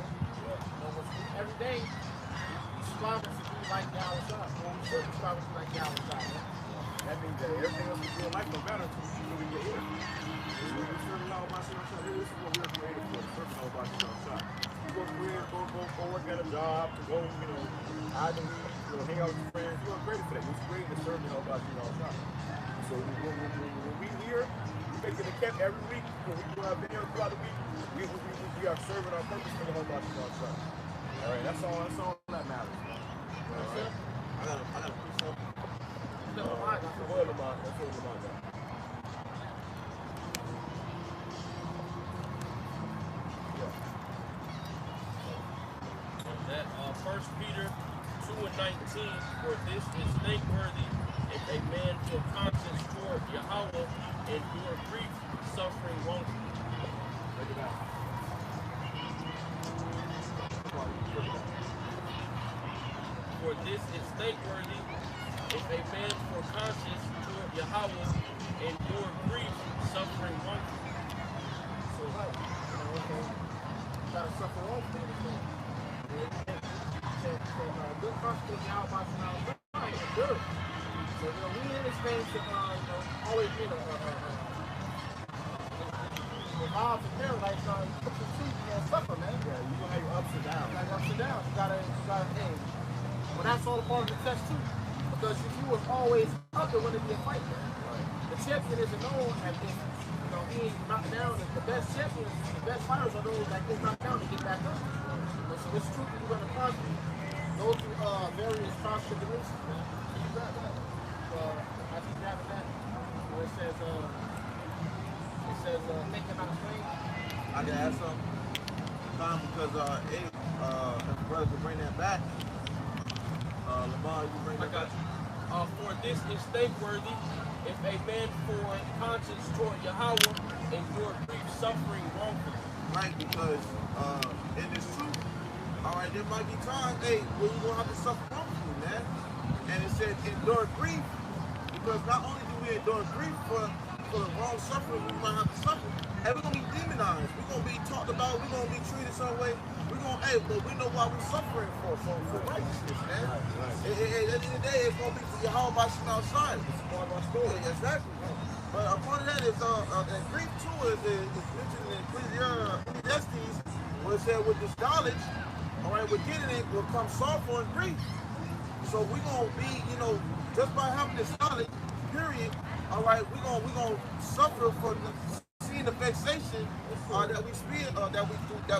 Every day, he's striving to be like Yahweh Shai. We should be striving to be like Yahweh Shai. That means that everything else in your life don't matter until we get here. This is what we're serving all about This is what we're created for, serving all about Shai. You go career, go work at a job, to go, hide the weed, hang out with your friends. You are created for that. You're created to serve all about Shai. So when we here, we make it a camp every week. When we do our videos throughout the week, we are serving our purpose for the whole body of God. All right, that's all that matters. All right. I gotta push up. That's what Lamar got. That 1 Peter 2:19, for this is thankworthy if a man feel conscience toward Yahweh endure grief, suffering wrongfully. Break it down. Come on, break it down. For this is thankworthy if a man for conscience toward Yahweh endure grief, suffering wrongfully. So right, okay. You gotta suffer wrong for anything. Good consequence now about now is good. So we in this thing to always be evolve to paradise. Put your truth, suffer, man. Yeah, you're gonna have your ups and downs. You gotta ups and downs. You gotta hey. But that's all a part of the test too. Because if you was always up, it wouldn't be a fight, man. Right. The champion isn't known as if he ain't knocked down. The best champions, the best fighters are those that get knocked down to get back up. So this truth is gonna constantly go through various trials and tribulations, man. You got that. I keep having that where it says make them out of flame. I can add something. Tom, because if brother could bring that back. Lamar, you bring that back. For this is thankworthy if a man for conscience toward Yahweh endure grief, suffering wrongfully. Right, because in this truth, all right, there might be times, hey, where you're going to have to suffer wrongfully, man. And it said endure grief, because not only do we endure grief for the wrong suffering we might have to suffer, and we're going to be demonized, we're going to be talked about, we're going to be treated some way, we're going to, but we know why we're suffering for righteousness, man. At the end of the day, it's going to be for Yahweh by some outside. It's part of our story. Exactly. But a part of that is, and grief too is mentioned in Ecclesiastes, where it said with this knowledge, all right, we're getting it will come sorrow and grief. So we're going to be, just by having this knowledge, period, all right, we're gonna suffer for seeing the vexation that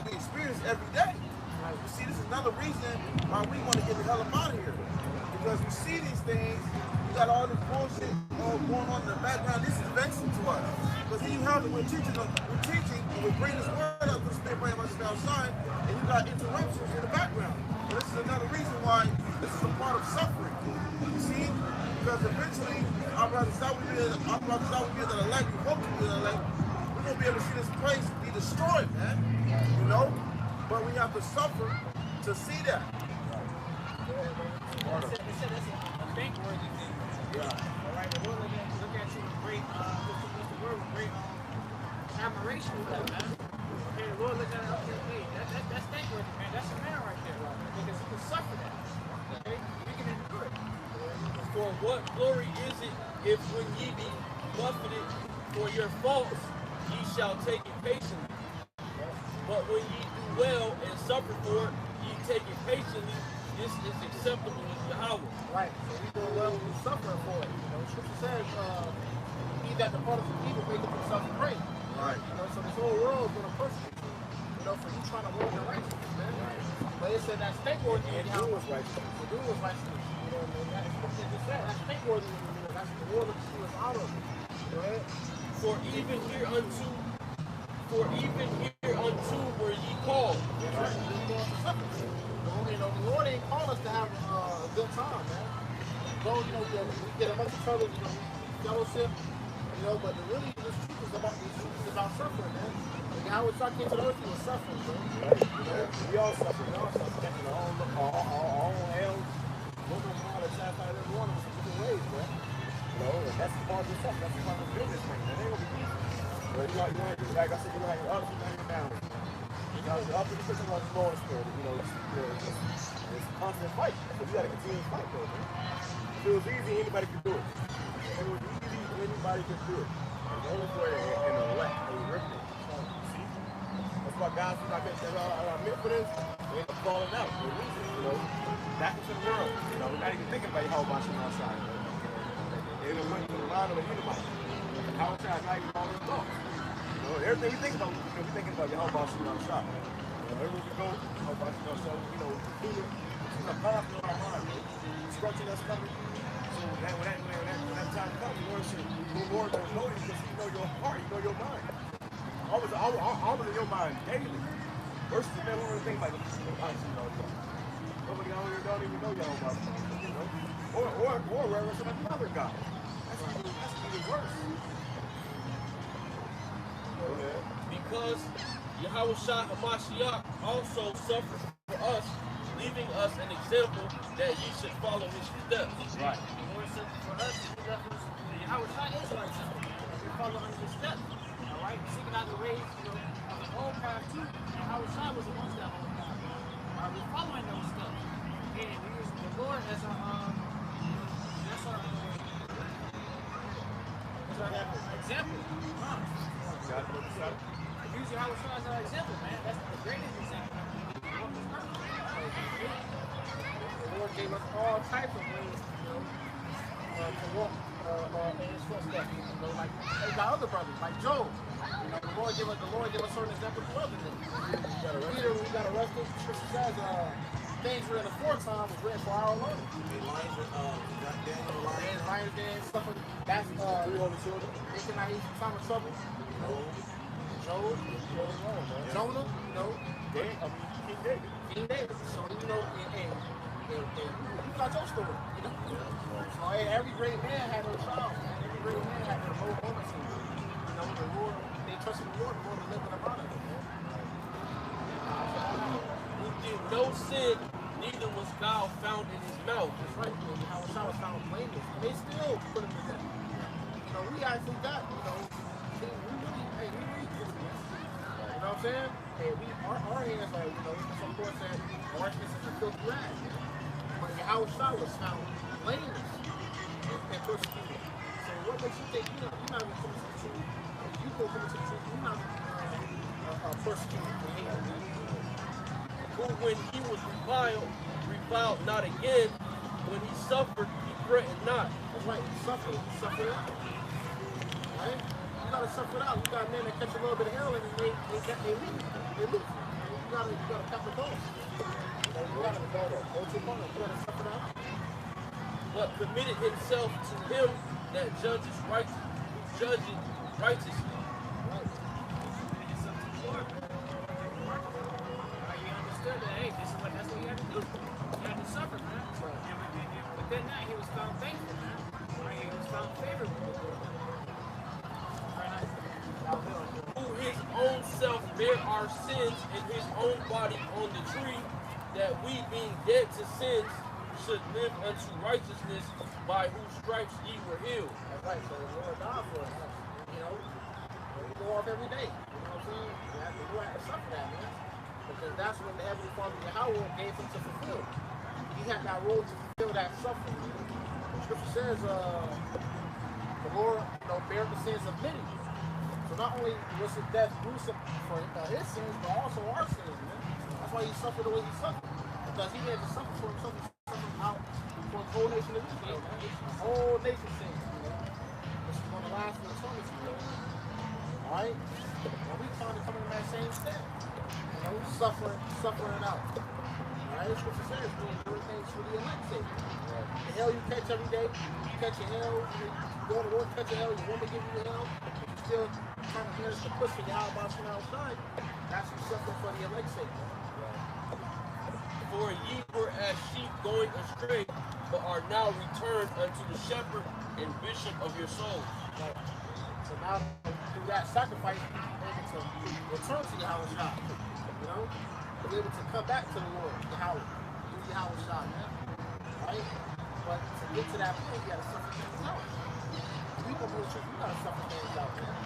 we experience every day. You see, this is another reason why we want to get the hell up out of here. Because we see these things, you got all this bullshit going on in the background. This is vexing to us. Because then you have it, we're teaching, and we bring this word up to the spirit, bring us outside, and you got interruptions in the background. So this is another reason why this is a part of suffering. You see? Because eventually, our brothers out here that are elect, we hope to be elect, we're going to be able to see this place be destroyed, man. But we have to suffer to see that. They said that's a thankworthy thing. Yeah. All right, the Lord look at you with great, what's the word, with great admiration with that, man. Okay, the Lord look at it, okay, hey, that's thankworthy, man. That's a man right there, right? Because he can suffer that. Okay? We can endure it. For what glory is it if when ye be buffeted for your faults, ye shall take it patiently? But when ye do well and suffer for it, ye take it patiently. This is acceptable with Yahweh. Right. So we do well when we suffer for it. The scripture says, he that departeth from evil maketh himself great. Right. So this whole world is going to persecute you, for you trying to walk in righteousness, man. Right. But it said that's thankworthy. And do what's righteousness. To do what's righteousness. That's thankworthy. That's the Lord that see us out of it. Go ahead. For even hereunto were ye called. That's right. We're going to suffer. The Lord ain't called us to have a good time, man. Though, we get a bunch of trouble, fellowship, but really, this truth is about suffering, man. Like how it's like into the earth, he was suffering, bro. We all suffer. Our own hells. We're going to have to chastise every one of us in different ways, bro. That's the part of the stuff. That's the part of the business thing. That ain't going to be easy. But like I said, you have your ups and your downs. You're up in the prison like the Lord's spirit. It's a constant fight. But you got to continue to fight, though, man. If it was easy, anybody could do it. If it was easy, anybody could do it. And the only way in the elect, they ripped it. See? That's why guys who are meant for this, they end up falling out. They lose it, back into the world. We're not even thinking about how much on our side. They went to the line of the Edomite. How much not even all their thoughts. Everything we think about, we're thinking about your boss on our side. Everywhere we go, Yahweh ourselves, it's a powerful in our mind, instruction that's coming. So when that time comes, the Lord said, the Lord will know you because you know your heart, you know your mind. Always in your mind daily. Versus the man who think like, nobody out here don't even know Yahweh, or reverence another God. That's even worse. because Yahushua Hamashiach also suffered for us, leaving us an example that ye should follow his steps. Right. The Lord said for us, he left us, Yahushua is our example. We follow under his steps. All right? Seeking out the ways, of the old path too. And Yahushua was amongst that old path. All right, we're following those steps. And we use the Lord as our, that's our example. Use Yahushua as our example, man. That's the greatest example. The Lord gave us all types of ways, to walk in his footsteps. Like they got other brothers, like Job. The Lord give us certain examples of other things. Peter, we got arrested. Scripture says things were in the foretime was written for our Lord. Lions den, stuff like that's Three holy children. making out each time of trouble. Job, Jonah, King David. King David. So and you got your story. So hey, every great man had their trials, man. Every great man had their low moments. The Lord, they trusted the Lord, delivered them out of it, man. Who did no sin, neither was guile found in his mouth. That's right, man. How was found blameless. And they still put him to death. We actually got, we really good, man. You know what I'm saying? Hey, our hands are, some course that righteousness is a filthy rag. But Yahushua was found blameless and persecuted. So what makes you think you're not even coming to the truth? You go coming to the truth, you're not persecuted for hating. Who, when he was reviled not again. When he suffered, he threatened not. That's right, he suffered it out. Right? You gotta suffer it out. You got men that catch a little bit of hell and they leave. They lose. You gotta cap the dog. You gotta go to the corner. You gotta suffer it out. But committed himself to him that judges righteously. Right. You understood that, hey, that's what you had to do. You had to suffer, man. And within that, he was found thankful, man. Right? He was found favorable. Who his own self bare our sins in his own body on the tree, that we being dead to sins should live unto righteousness, by whose stripes ye were healed. That's right. So the Lord died for us. We go off every day. You know what I'm saying? We have to suffer that, man. Because that's what the Heavenly Father Yahweh gave him to fulfill. He had that role to fulfill that suffering. The scripture says, the Lord, bear the sins of many. So not only was his death gruesome for his sins, but also our sins, man. That's why he suffered the way he suffered. Because he had to suffer for himself. He suffered out for the whole nation of Israel, man. The whole nation sins, This is going to last for eternity, Alright? And we trying to come in that same step. Suffering out. Alright? That's what it says. Doing everything for the elect's sake. The hell you catch every day, you catch your hell, you go to work, catch your hell, your woman give you the hell, you still trying to finish the push for your house outside. That's you suffering for the elect's sake, For ye were as sheep going astray, but are now returned unto the shepherd and bishop of your souls. So now, through that sacrifice, you're able to return to Yahushua. You're able to come back to the Lord, Yahweh, through Yahushua, man. Right? But to get to that point, you gotta suffer things out. You don't know the truth, you gotta suffer things out, man.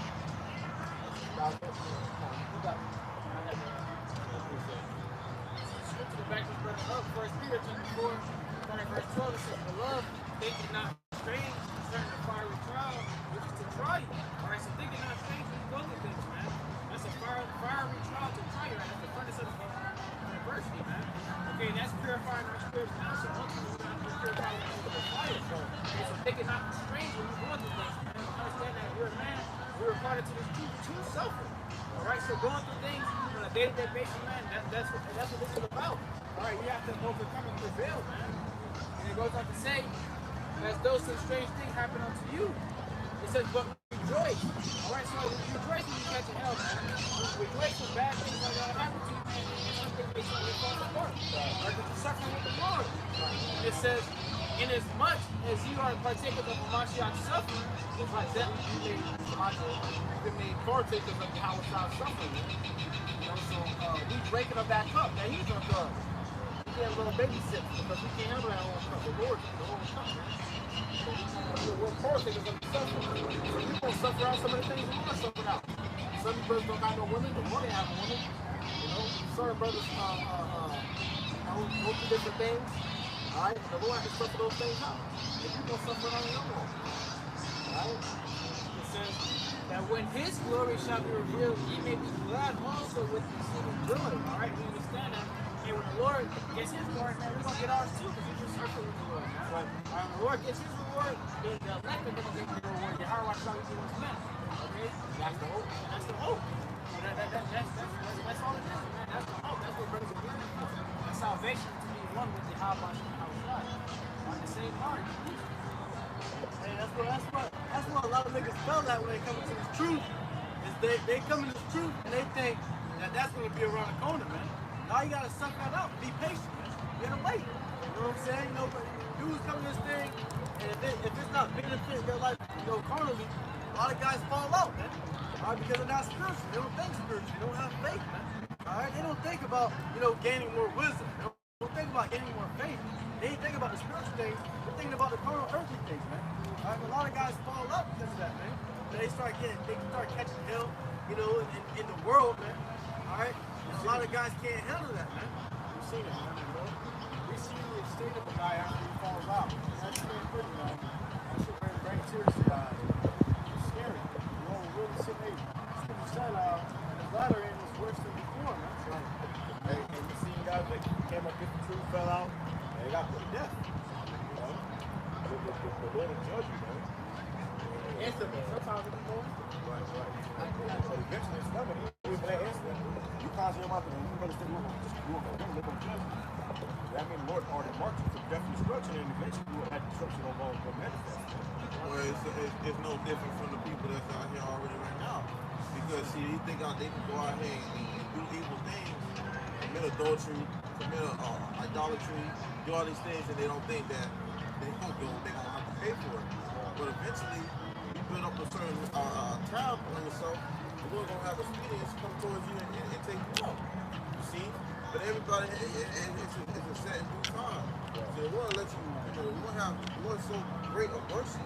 Back to brother up, 1 Peter 4, verse 12, it says, Beloved, think it not strange concerning the fiery trial, which is to try you. Alright, so think it not strange when you go through things, man. That's a fiery trial to try you, right? That's the furnace of university, man. Okay, that's purifying our spirits now, so ultimately we're not purifying the fire. Okay, so think it not strange when you're going through things, man. Understand that we're a man, we're required to this to suffer. Alright, so going through things on a day-to-day basis, man, that's what this is about. Alright, you have to overcome and prevail, man. And it goes on to say, as though some strange thing happened unto you. It says, but rejoice. Alright, so rejoice when you catch a hell, man. Rejoice when bad things are going to happen to you, man. And something makes you fall apart. Right, because you're suffering with the Lord. It says, in as much as you are partakers of Mashiach's suffering, it's like that you been made partakers of Yahweh's suffering. You know, so we breaking up that cup that he's gonna throw. We can't let a baby sip because we can't handle our own cup. The Lord is the whole cup. So we're partakers of the suffering. So you gonna suffer out some of the things you want to suffer out. Some brothers don't got no women, the more they have a woman. You know, certain brothers go through different things. Alright, the Lord can suffer those things out. If you gonna suffer it on your own. Alright? It says that when his glory shall be revealed, ye may be glad also with exceeding joy. Alright, we understand that. And when the Lord gets his glory, man, we're gonna get ours too, because we're just suffering with the Lord, man. Right. When the Lord gets his reward, then the elect are gonna get the reward. The hard watch shall be what's meant. Okay? That's the hope. That's the hope. That's all it is, man. That's the hope. That's what brothers are yearning for. And salvation to be one with the Yahweh on the same heart. Hey, that's what a lot of niggas feel that when they come into this truth. Is they come into this truth and they think that that's gonna be around the corner, man. Now you gotta suck that up. Be patient, man. You gotta wait. You know what I'm saying? You know, but dudes come to this thing, and if it's not benefiting their life, you know, carnally, a lot of guys fall out, man. All right, because they're not spiritual. They don't think spiritual. They don't have faith, man. All right, they don't think about, you know, gaining more wisdom. They don't think about gaining more faith. They ain't thinking about the spiritual things. They're thinking about the carnal, earthly things, man. All right, a lot of guys fall out because of that, man. They start catching hell, you know, in the world, man. All right, and a lot of guys can't handle that, man. We've seen it, man. You know? We see the state of a guy after he falls out. That's pretty pretty, man. That shit bring tears to your eyes. It's scary. You know, we're really sitting there. You said, the latter end is worse than before, man. Right. Hey, and you seen guys that came up with the truth, fell out, and they got put to death. You know? The Lord will judge you, man. Instantly. Sometimes it be more. Right. But eventually it's coming. Even that instant, you cause your mouth and you better stay with them. They're going to judge you. That means the Lord already marked you for death and destruction, and eventually you will have destruction on all the manifest. Well, it's no different from the people that's out here already right now. Because, see, they think they can go out here and do evil things, commit adultery, commit idolatry, do all these things, and they don't think that they're going to have to pay for it. But eventually, you build up a certain tab on yourself, the Lord going to have experience come towards you and take you out. You see? But everybody, it's a set in due time. So the Lord lets you, you know, the Lord's so great of mercy.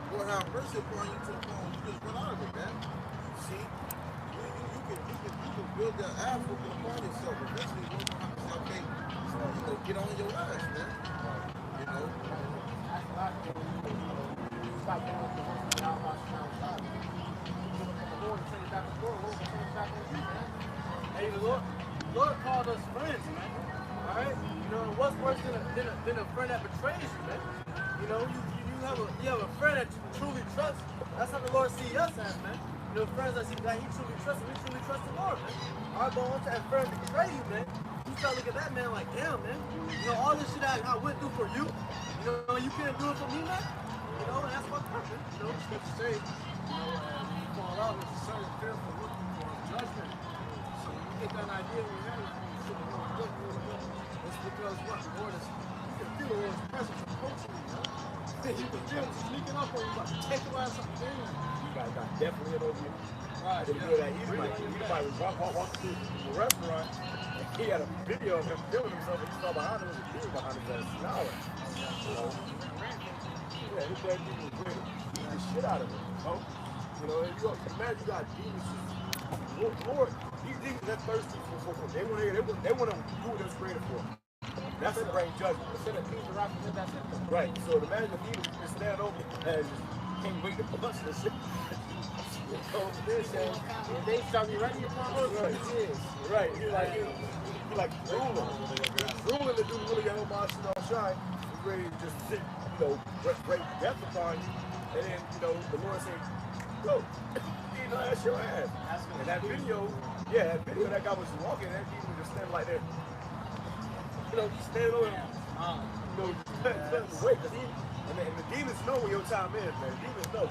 The Lord have mercy upon you to the point where you just run out of it, man. You see? You can build that app upon yourself. Eventually, you're going to have to say, okay, so, you know, get on your ass, man. You know? Stop going with the work of Yahweh God. The Lord turn it back on the Lord. The Lord turn it back on you, man. Hey, the Lord called us friends, man. All right, you know, and what's worse than a friend that betrays you, man? You know, you have a friend that you truly trust. That's how the Lord see us as, man. You know, friends that he truly trusts, and we truly trust the Lord, man. All right, but once that friend betray you, man, you start looking at that man like, damn, man. You know, all this shit I went through for you. You know, you can't do it for me, man. You know, and that's my purpose. You know, the scripture says, you know, when you fall out, there's a certain fear for looking for judgment. So when you get that idea in your head, you should look. It's because what? The Lord is, you can feel the Lord's presence approaching you, man. You can feel it sneaking up on you, about to take your ass up there. You guys got definitely an over you. Right. Didn't do that. He might walk through the restaurant. And he had a video of him filming himself, and he saw behind him was a dude behind him that was snarling. You know? Yeah, his dad was ready to beat the shit out of him. You know, if you imagine you got demons. Lord, these demons that thirsty for they want to do what they're created for. That's to bring judgment. Right. So imagine if demons just stand over and can't wait to punch the shit. And they start me right in your front. Right. You're like ruling. Ruling to do really your own mind shit on shine. He's ready to just sit, you know, break death upon you. And then, you know, the Lord said, go. You know, that's your ass. And that video, that guy was walking, that demon was just standing like that. You know, just standing over him. You know, cutting away. And the demons know where your time is, man. The demons know.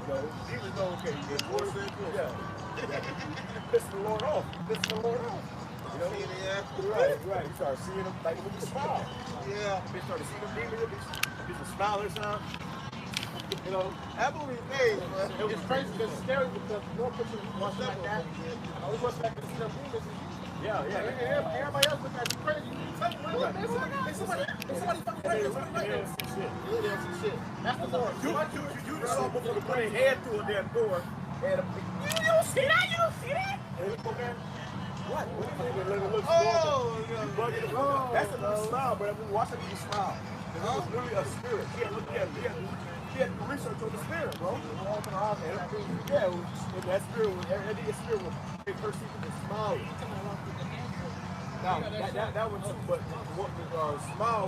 You know, demons know, okay, the Lord said, piss the Lord off. Piss the Lord off. You know, right. You start seeing them like with a smile. Yeah. They started seeing them demons. Get some smile this time. You know, I believe, hey, man. It's crazy because it's scary because more pictures watch like that. I was watching back in the film. Everybody else looking at you crazy. Somebody fucking crazy. Yeah, some shit. That's the Lord. You just saw before the plane head through a damn door. And you don't see that? You don't see that? And he go there. What? Oh, that's a little smile, but I'm watching you smile. It was really a spirit. He had research on the spirit, bro. Yeah, and that spirit was, everything spirit was, they first see the smile. Now, that one too, but what the smile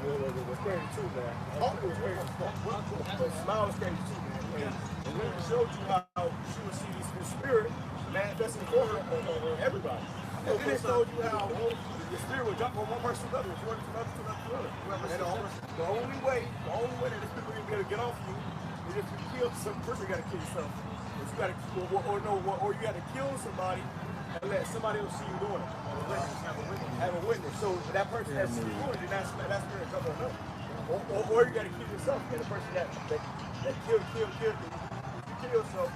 was crazy too, man. Hope was crazy as fuck. But smile was crazy too, man. And when it showed you how she would see this spirit manifesting for her on everybody. And then it showed you how the spirit would jump from one person to another, to another. And the only way that this people will be able to get off you is if you kill some person. You got to kill yourself. If you got to, or you got to kill somebody and let somebody else see you doing it. Have a witness. So that person has seen you doing it, and that spirit comes on them. Or you got to kill yourself. And the person that killed you kill yourself,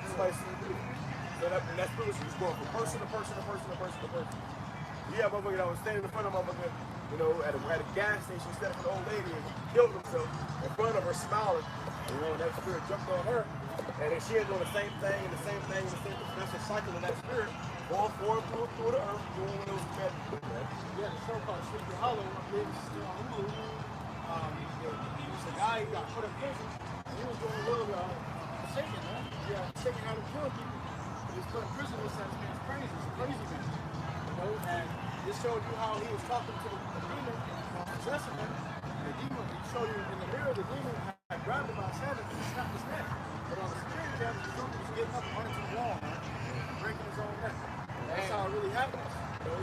somebody see you do it. So that spirit is just going from person to person to person to person to person. Yeah, motherfucker that was standing in front of motherfucker, you know, at a gas station, stepped an old lady and killed himself in front of her, smiling. You know, and that spirit jumped on her, and then she had doing the same thing and the same thing and the same thing. That's a cycle of that spirit going forward through the earth, doing what it was meant to do, man. Yeah, the show called Sleepy Hollow, it's still on Hulu. It was a guy who got put in prison. He was doing a little shaking, man. Yeah, shaking how to kill people. He was put in prison. This man's crazy. He's a crazy man. And this showed you how he was talking to the demon, possessing him. The demon, he showed you in the mirror, the demon had grabbed him by his head and snapped his neck. But on the security camera, the demon was getting up and running to the wall, man, breaking his own neck. That's how it really happens. You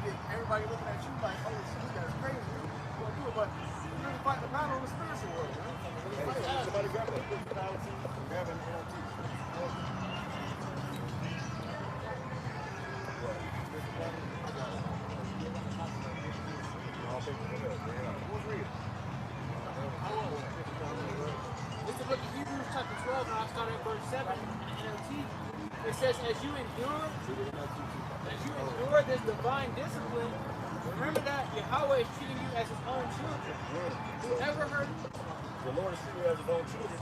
get everybody looking at you like, oh, this guy's crazy. You want to do it, but you're really fighting the battle in the spiritual world, man. Somebody grab that personality, grab an NLT. It's the book of Hebrews chapter 12, and I'll start at verse 7 in NLT. It says, as you endure this divine discipline, remember that Yahweh is treating you as his own children. Whoever heard The Lord is treating you as his own children.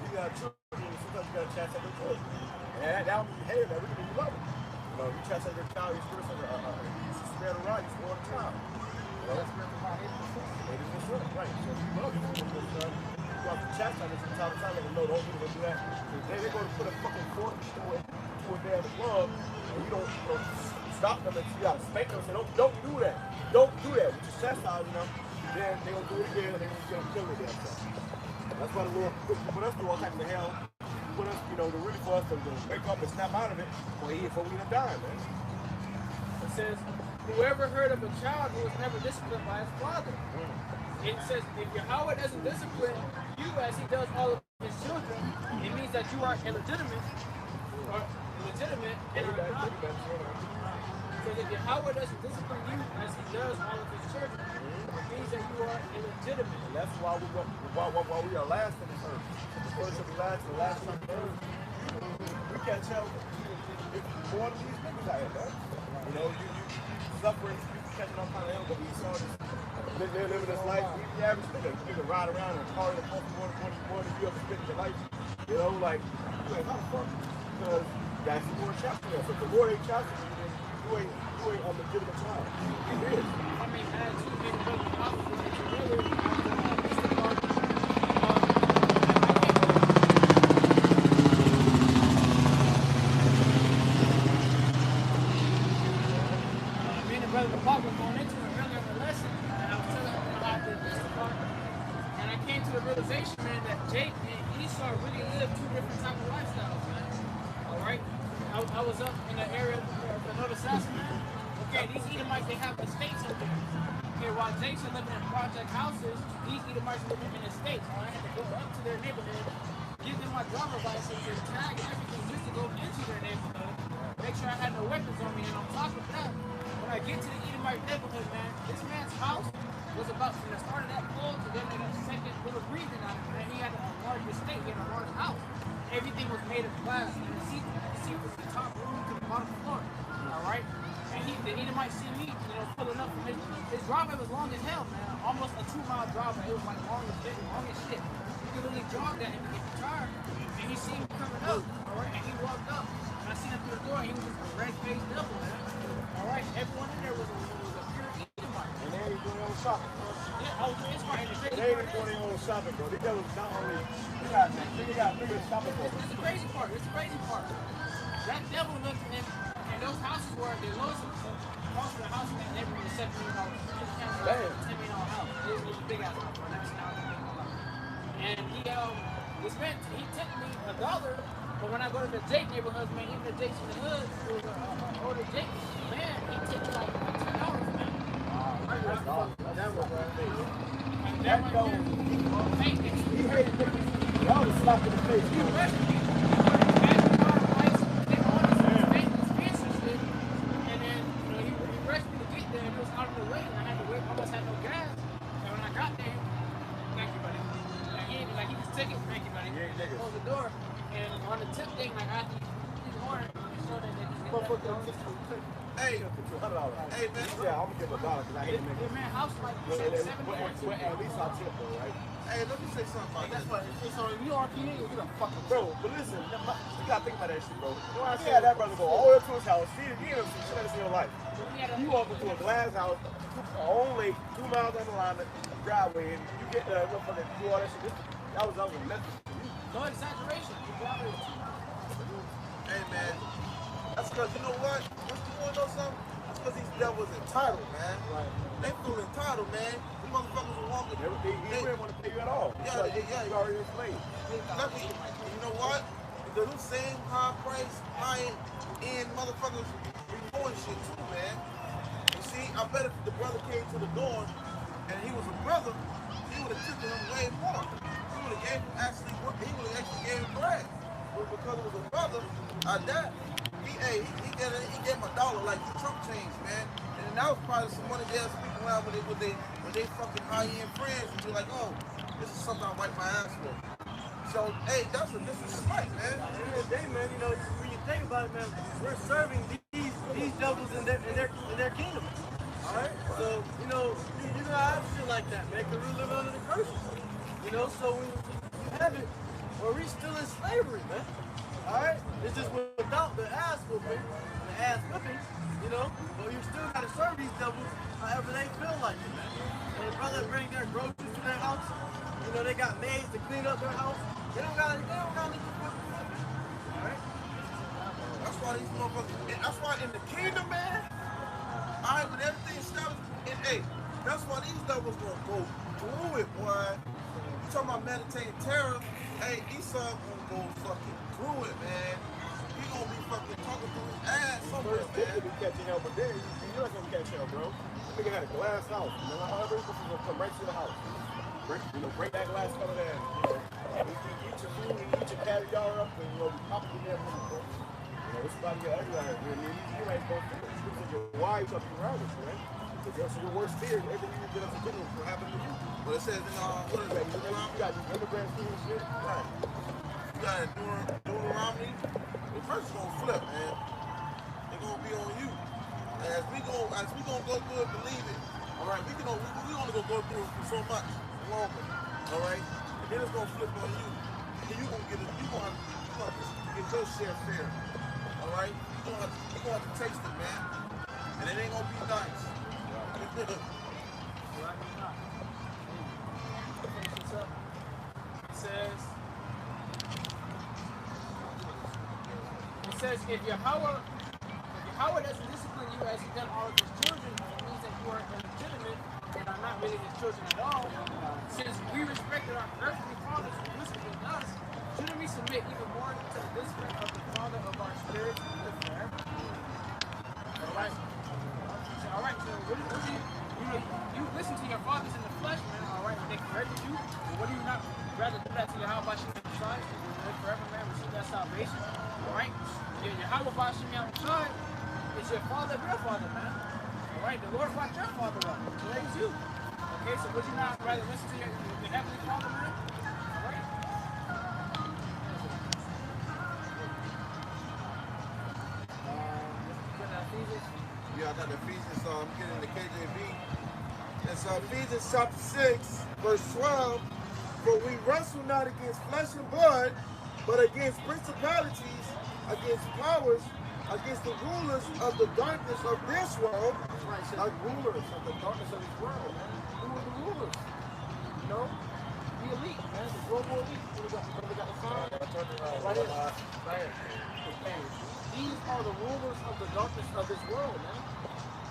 You got children, sometimes you got to chastise their children. And that would be behavior that really you love it. You know, you chastise your child, you're supposed to spare the rod, you're supposed to child. You know, that's right. So if you love your son, you have to chastise them from time to time. Let them know, don't do that. They're going to put a fucking fork to a damn club, and you don't stop them until you got to spank them and say, don't do that. Don't do that. You just chastising them, then they're going to do it again, and they're going to kill their damn self. That's why the Lord put us through all kinds of hell. Put us, you know, really for us to wake up and snap out of it before we die, man. it says, whoever heard of a child who was never disciplined by his father? It says, if Yahweh doesn't discipline you as he does all of his children, it means that you are illegitimate, and are not. So if Yahweh doesn't discipline you as he does all of his children, it means that you are illegitimate. And that's why we are last in this earth. Before it should be last, the last on the earth. We can't tell if more of these niggas out here, man. You know, you suffering, you catching all kind of hell, but we saw this. They're living this life. The average nigga ride around in a car that costs more than you ever spent in your life. You know, like, how the fuck? Because that's the more chapter there. So the more they chapter you ain't a legitimate child. It is. I mean, as you made a brother really, me and the brother Papa going into it earlier in the lesson, and I was telling him about this part, and I came to the realization, man, that Jake and Esau really live two different type of lifestyles, man. All right, I was up in the area of North Assassin, man. Okay, these Edomites, they have estates up there. Okay, while Jake's living in project houses, these Edomites are living in estates. I had to go up to their neighborhood, give them my driver's license, and tag and everything just to go into their neighborhood, make sure I had no weapons on me, and on top of that, when I get to the Edomite neighborhood, man, this man's house was about from the start of that pull to then the second little breathing on it. And he had a large estate, he had a large house. Everything was made of glass. And the seat was the top room to the bottom floor. Alright? And the Edomite see me, pulling up from his driveway was long as hell, man. Almost a 2-mile driveway. It was like long as shit. You could really jog that and get tired. And he seen me coming up, alright? And he walked up. And I seen him through the door, and he was just a red-faced devil, man. Alright? Everyone in there was a pure Edomite. And then he's doing their own shopping. Yeah, I was doing this part. And the crazy They part ain't doing is, their own shopping, bro. These devils not only, they got bigger shopping for them. this is the crazy part. That devil looked in, and those houses were, the lowest cost of the house in that neighborhood was $7 million. $10 million house. It was a big ass house for $19,000. And he took me $1, but when I go to the Jake neighborhoods, man, even the Jakes in the hood, it was an older Jake, man, he took me like $10, man. That's awesome. That was And that right there, he hated niggas. Y'all was slapped in the face. he arrested me. And then, he arrested me to get there, and it was out of the way, and I had to wait, almost had no gas. And when I got there, thank you, buddy. And he just took it, thank you, buddy. Closed the door, and on the tip thing, like after he's ordered, he showed that Hey, man. Yeah, I'm gonna give a $1 because I hate niggas. yeah, man, house like But $7 at least I'll tip though, right? Hey, let me say something about That's that. what. So if you RP nigga, you gonna fucking. Bro, but listen, you gotta think about that shit, bro. You know what I said? That brother go all the way up to his house. He didn't see shit in your life. You walk into a glass house, only 2 miles down the line, driveway, and you get motherfucker do all that shit. That was a mess. No exaggeration. Hey, man. That's because, you know what? You want to know something? That's because these devils entitled, man. Right. They feel entitled, man. These motherfuckers are walking. He didn't want to pay you at all. Yeah, You already explained. You know what? Because those same high price, high-end motherfuckers be doing shit too, man. You see, I bet if the brother came to the door and he was a brother, he would have tipped him way more. He would have actually gave him bread. But because it was a brother, he gave him $1 like the Trump change, man. And that was probably some money they'll speak around with they fucking high-end friends and be like, oh, this is something I wipe my ass for. So, hey, that's a disrespect, man. At the end of the day, man, when you think about it, man, we're serving these devils in their kingdom. All right, so you don't have shit like that, man, because we're living under the curses. So when you have it, or we still in slavery, man. All right, it's just without the ass whipping, but you still gotta serve these devils however they feel like it, man. And if brother bring their groceries to their house, they got maids to clean up their house. They don't gotta leave the fucking women. Alright? That's why these motherfuckers, that's why in the kingdom, man, alright, when everything established, and hey, that's why these devils gonna go through it, boy. You talking about meditating terror, hey, Esau gonna go fucking through it, man. He gonna be fucking talking through his ass somewhere, First, man. be catching hell, but then you're not gonna catch hell, bro. This nigga had a glass house. However, this is gonna come right to the house. Break that glass color there. And you eat your food and eat your caviar up, and we pop it in there, bro. It's about to get everywhere. You ain't going to do your wives up around us, man. Because your worst fear, everything you get up to do will happen to you. But it says in what is that? You got these immigrants doing shit. Right. You got it doing around me. The first gonna flip, man. They gonna be on you. And as we gonna go through it, believe it. All right, we only gonna go through it for so much longer. All right, and then it's gonna flip on you. And then you gonna get your share fair. All right, you gonna have to taste it, man. And it ain't gonna be nice. It says, if Yahweh doesn't discipline you as he done all of his children, it means that you are illegitimate and are not really his children at all. Since we respected our earthly fathers who disciplined us, shouldn't we submit even more to the discipline of the Father of our spirits who live forever? Alright. So what do you listen to your fathers in the flesh, man, alright, and they corrected you, but what do you not rather do that to Yahweh Shem Shai, and live forever, man, receive that salvation, alright? Yahweh Shem Shai is your father, your father, man. Alright, the Lord brought your father up, to raise you. Okay, so would you not rather listen to your heavenly Father, man? All right. Yeah, I got the Ephesians, so I'm getting the KJV. It's Ephesians chapter 6, verse 12. For we wrestle not against flesh and blood, but against principalities, against powers, against the rulers of the darkness of this world. That's right, it says the rulers of the darkness of this world, man. Who are the rulers? You know? The elite, man. The global elite. We got the sign. Right here. Right here. Okay. These are the rulers of the darkness of this world, man.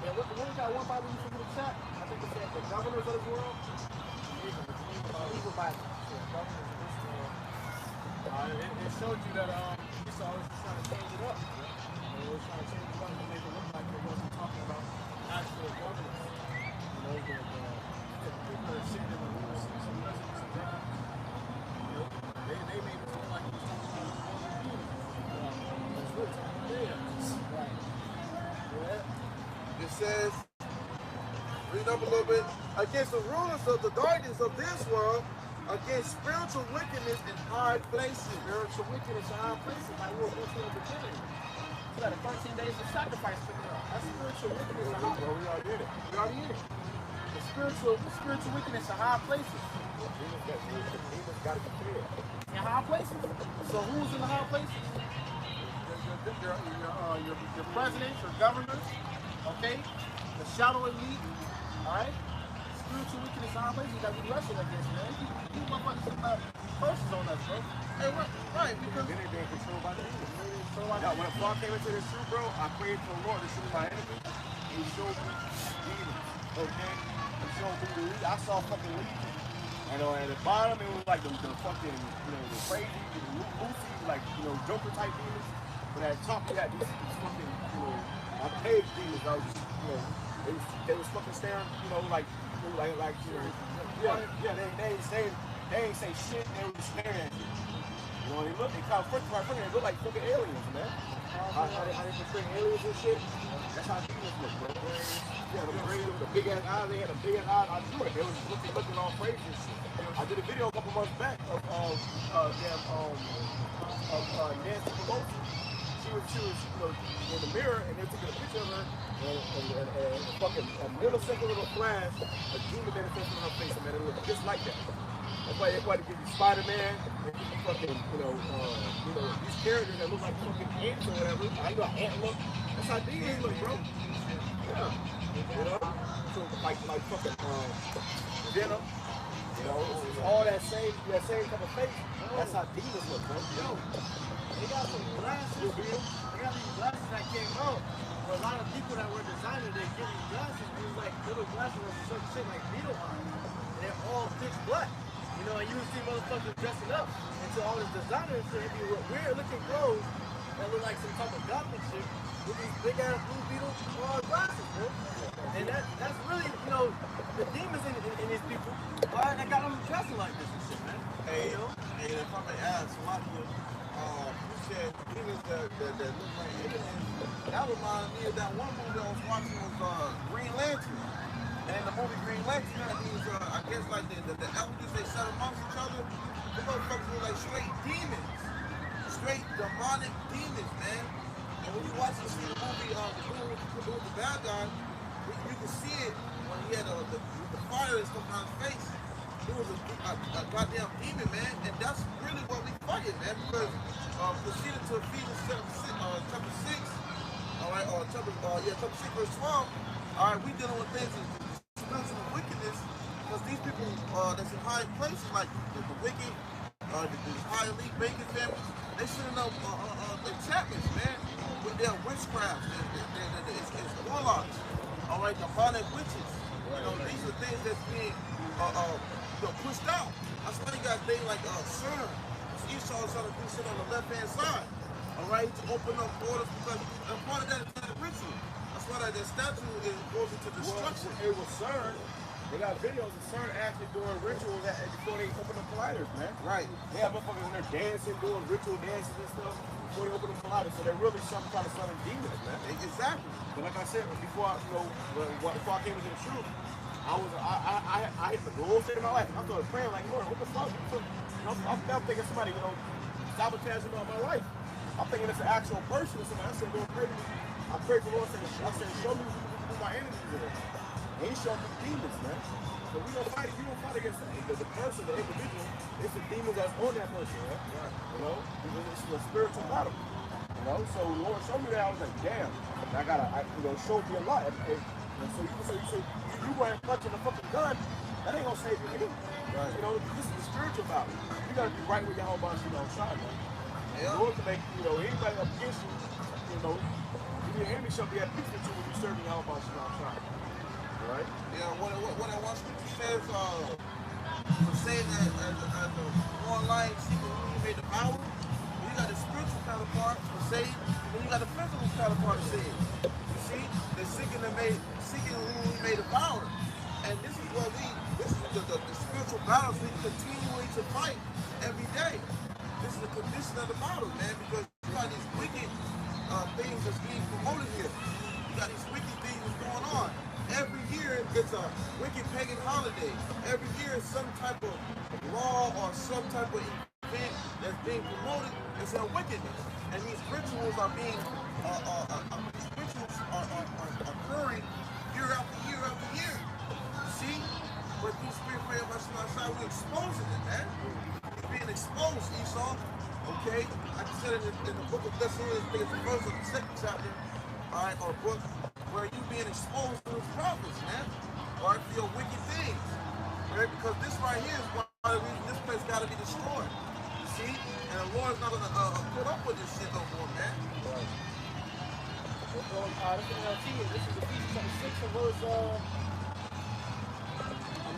And what we got one Bible you can get a chat? I think it said the governors of this world. Evil Bible. Yeah, governors of this world. It showed you that Esau was just trying to change it up. They was trying to change it up to make it look like it wasn't talking about actual governors. You know, the people that are sitting in the room, some presidents and that. You know, they made it look like it was talking about it's really talking about theirs. Right. Yeah. It says, read up a little bit, against the rulers of the darkness of this world, against spiritual wickedness in high places. Spiritual wickedness in high places. Like we were mentioning in the beginning. You got 13 days of sacrifice coming up. That's spiritual wickedness in high places. We already did it. We already in it. The spiritual wickedness in high places. Demons got to be clear. In high places. So who's in the high places? Your presidents, your governors, okay? The shadow elite, all right? Spiritual wickedness in high places that we wrestle against, man. You motherfuckers put curses on us, bro. Hey, right, because Then they're being controlled by the demons. Now, when Paul came into this truth, bro, I prayed to the Lord to see my enemy. He showed me demons, okay? He showed me the lead. I saw fucking legion. And at the bottom, it was like the fucking, the crazy, Lucy, like, Joker type demons. But at the top, you had these fucking, page demons. I was just, they was fucking staring, like, they ain't say shit. They was staring at you. They kind of first they look like fucking aliens, man. How they portray aliens and shit. That's how demons look, bro. Yeah, the big ass eyes. They had a big ass eyes. I knew it. They was looking all crazy and shit. I did a video a couple months back of Nancy Pelosi. She was in the mirror, and they took a picture of her, and a fucking millisecond little flash, a demon manifested on her face, and it looked just like that. That's why everybody give you Spider-Man, and you fucking, these characters that look like fucking ants or whatever. I know how ant look. That's how demons look, bro. Yeah. So like fucking Venom. It's all that same type of face. That's how demons look, bro. Yo, they got some glasses. They got these glasses that came out. For a lot of people that were designers, they get these glasses. It was like little glasses with some shit like beetle eyes. And they're all pitch black. And you would see motherfuckers dressing up into all this designer and shit. It'd be weird looking clothes that look like some type of gothic shit with these big ass blue beetle glasses, man. And that's really, the demons in these people. Why they got them dressing like this and shit, man? Hey, if I may ask, you said demons that look like aliens. That reminds me of that one movie I was watching was Green Lantern. And in the movie Green Lantern, that means, I guess like the elders, they set amongst each other. The motherfuckers were like straight demons. Straight demonic demons, man. And when you watch the movie, with the bad guy, you can see it when he had the fire and stuff on his face. It was a goddamn demon, man. And that's really what we fighting, man. Because proceeded to Ephesians chapter 6, all right, chapter 6, verse 12. All right, we dealing with things of spiritual wickedness, because these people that's in high places, like the wicked, these high elite banking families, they sending up enchantments, man, with their witchcraft, it's warlocks, all right, demonic witches. These are things that's being pushed out. That's why you got things like CERN. Esau is trying to do shit on the left-hand side, all right, to open up borders, because part of that is that ritual. That's why that statue goes into destruction. It was CERN. They got videos of CERN actually doing rituals before they open the colliders, man. Right. They have motherfuckers in there dancing, doing ritual dances and stuff before they open the colliders. So they're really trying to summon demons, man. Exactly. But like I said, before I came into the truth, I hit the goal state of my life. I started praying like, Lord, what the fuck? I'm thinking somebody, sabotaging my life. I'm thinking it's an actual person or somebody. I said, Lord, pray to me. I prayed for the Lord. I said, show me who my enemies are. And he showed me demons, man. So we don't fight. You don't fight against the person, the individual. It's the demons that's on that person, right? It's a spiritual battle. So the Lord showed me that. I was like, damn. And I gotta, show me a lot. And so you weren't clutching a fucking gun. That ain't gonna save you, nigga. Right. This is a spiritual battle. You gotta be right with your whole body, trying, man. In order to make, anybody up against you, your enemy shall be at peace with you when you serving your whole body, trying. Right? Yeah, what that one scripture says, for saying that as a one line seeking who you made the power, you got the spiritual counterpart for Satan, and you got the physical counterpart of Satan. You see, they're seeking who we made the power. And this is the spiritual battles we continuing to fight every day. This is the condition of the battle, man, because you got these wicked things that's being promoted here. You got these wicked things that's going on. Every year it's a wicked pagan holiday. Every year it's some type of law or some type of event that's being promoted. It's a wickedness, and these rituals are being occurring year after year after year. See, but these spirit prayer machines outside, we're exposing it, man. It's being exposed, Esau. Okay, like I said in the book of Thessalonians, I think it's the first or the second chapter, all right, or book, where you being exposed to the prophets, man, all right, for your wicked things, right? Because this right here is one of the reasons this place got to be destroyed. You see, and the Lord's not gonna put up with this shit no more, man. Right. This is Ephesians chapter 6 and verse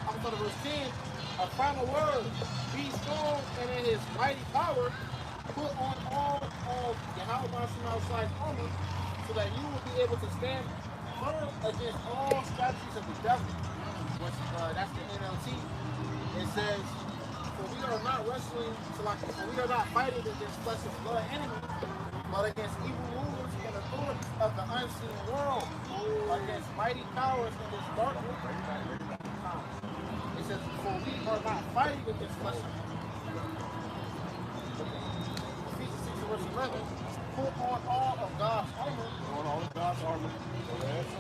I'm going to verse 10. A final word: be strong, and in His mighty power, put on all of Yahweh outside armor, so that you will be able to stand firm against all strategies of the devil. Which that's the NLT. It says, "For we are not wrestling for we are not fighting against flesh and blood enemies, but against evil rulers and authorities of the unseen world, against mighty powers in this dark world." It says, "For we are not fighting against flesh and blood." Ephesians 6 verse 11. Put on all of God's armor. Put on all of God's armor. So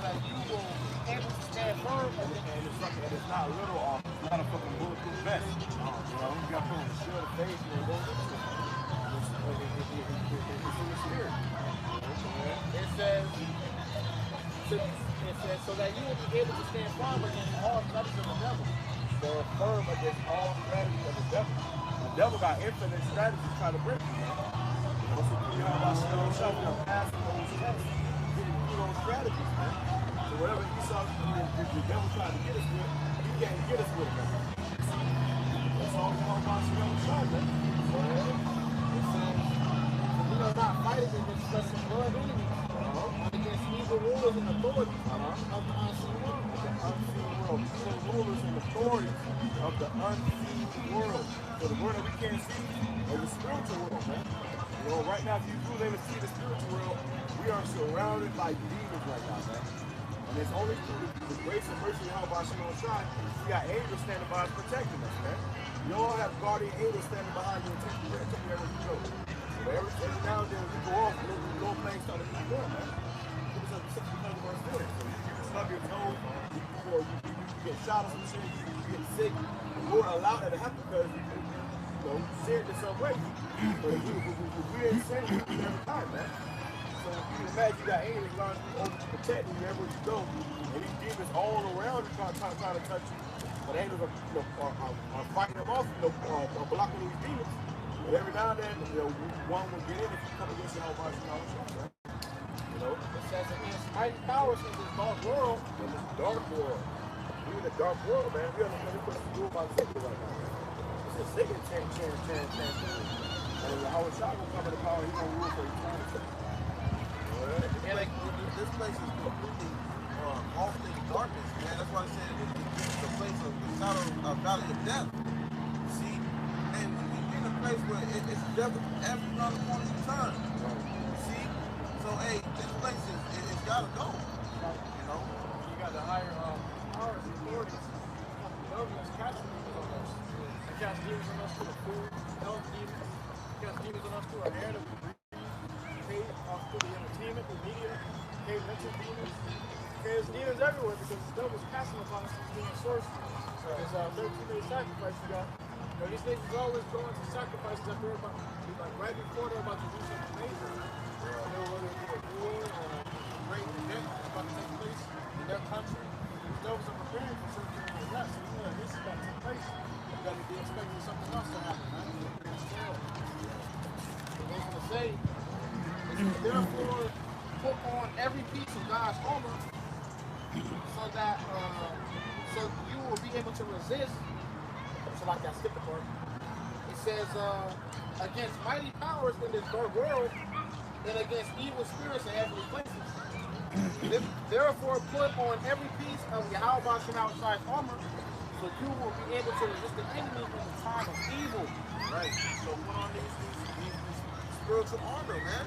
that you will be able to stand firm. And it's not a little armor. It's not a fucking bulletproof vest. You got to put on the shield of faith and go into it. It's in the spirit. It says, so that you will be able to stand firm against all strategies of the devil. Stand firm against all strategies of the devil. The devil got infinite strategies trying to break you, man. So you know about passing those strategies. Getting those strategies, man. So whatever Esau, the devil trying to get us with, he can't get us with it, man. That's all we know about Shah, man. It says, we are not fighting against flesh and blood enemies, against evil rulers and authorities of the unseen world. Evil rulers and authorities of the unseen world. So the world that we can't see is the spiritual world, man. Right now, if you really able to see the spiritual world, we are surrounded by demons right now, man. And it's only through the grace and mercy of God Shine, we got angels standing by us protecting us, man. You all have guardian angels standing behind you and taking you wherever you go. So every now and then we go off, and then we go planes start to move on, man. Because of our spirit. So you stub your toe, you get shot or some shit, you get sick. The Lord allowed that to happen because sin in some way. But if we ain't sin, we do it every time, man. So you can imagine you got angels around you over to protect you wherever you go. And these demons all around you trying to touch you. But angels are fighting them off, blocking these demons. But every now and then, one will get in if you come against your whole body, right? It says against mighty powers in this dark world. In this dark world. We're in the dark world, man. We don't know what to do about Satan right now, man. It's a Satan chance. And our child will come into power, he's going to rule for eternity. This place is completely off in darkness, man. That's why I said it's the place of the shadow of valley of death. See? And when you're in a place where it's death every other corner you turn. See? So, hey, this place it's got to go. You know? You got the higher powers and authorities through our air that we breathe. Okay, through the entertainment, the media. Okay, mental demons. Okay, there's demons everywhere because the devil's casting upon us these demon sorcery. There's 13-day sacrifice you got. You know, these nations always go into sacrifices that they're about, like right before they're about to do something major. You know, whether it be a war or a great event that's about to take place in their country. These devils are preparing for something like that. So you know that this is about to take place. You got to be expecting something else to happen, man. It goes on to say, therefore, put on every piece of God's armor so that so you will be able to resist. So like that skipped the part. It says against mighty powers in this dark world and against evil spirits in heavenly places. Therefore, put on every piece of Yahweh Shemouth's armor so you will be able to resist the enemy in the time of evil. Right. So put on these spiritual armor, man.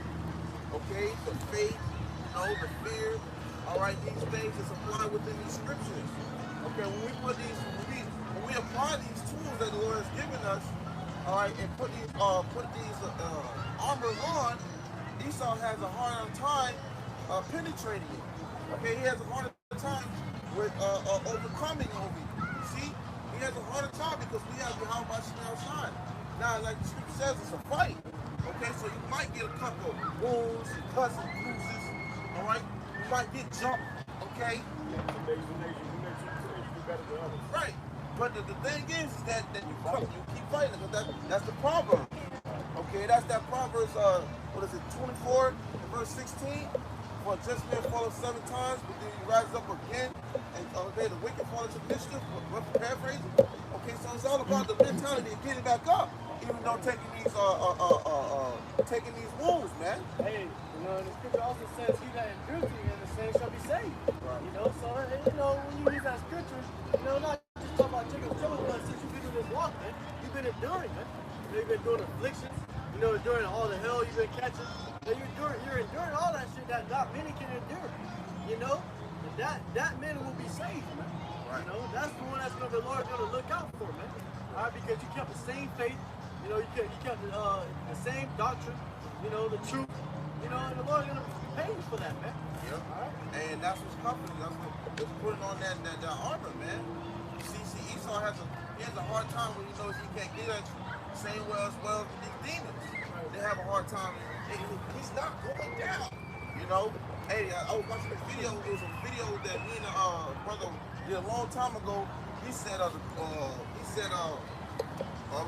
Okay, the faith, you know, the fear. All right, these things is applied within these scriptures. Okay, when we put these, when we apply these tools that the Lord has given us, all right, and put these armors on, Esau has a harder time penetrating it. Okay, he has a harder time with overcoming over you. See, he has a harder time because we have Yahweh outside. Now, like the scripture says, it's a fight. Okay, so you might get a couple of wounds, cuts, and bruises. All right, you might get jumped. Okay. Right. But the thing is that you keep fighting because that's the proverb. Okay, that's that Proverbs. What is it? 24 and verse 16. For a just man falleth 7 times, but then he rises up again. And okay, the wicked fall into mischief. Paraphrase. Okay, so it's all about the mentality of getting back up, even though taking these wounds, man. Hey, you know, the scripture also says, "He that endures to the end, the same shall be saved." Right. You know, so you know when you use that scripture, you know, not just talking about chicken killing, but since you've been in this walk, man, you've been enduring, man. You know, you've been doing afflictions. You know, enduring all the hell you've been catching. So you're enduring all that shit that not many can endure. You know, and that man will be saved, man. Right. You know, that's the one that's the Lord's gonna look out for, man. All right, because you kept the same faith. You know, you kept the same doctrine. You know, the truth. You know, and the Lord's gonna pay you for that, man. Yeah. All right. And that's what's coming. That's what's putting on that armor, man. See, Esau has a hard time when he knows he can't get at you. Same way as well with these demons. They have a hard time. He's not going down. You know. Hey, I was watching a video. It was a video that me and brother did a long time ago. He said, it was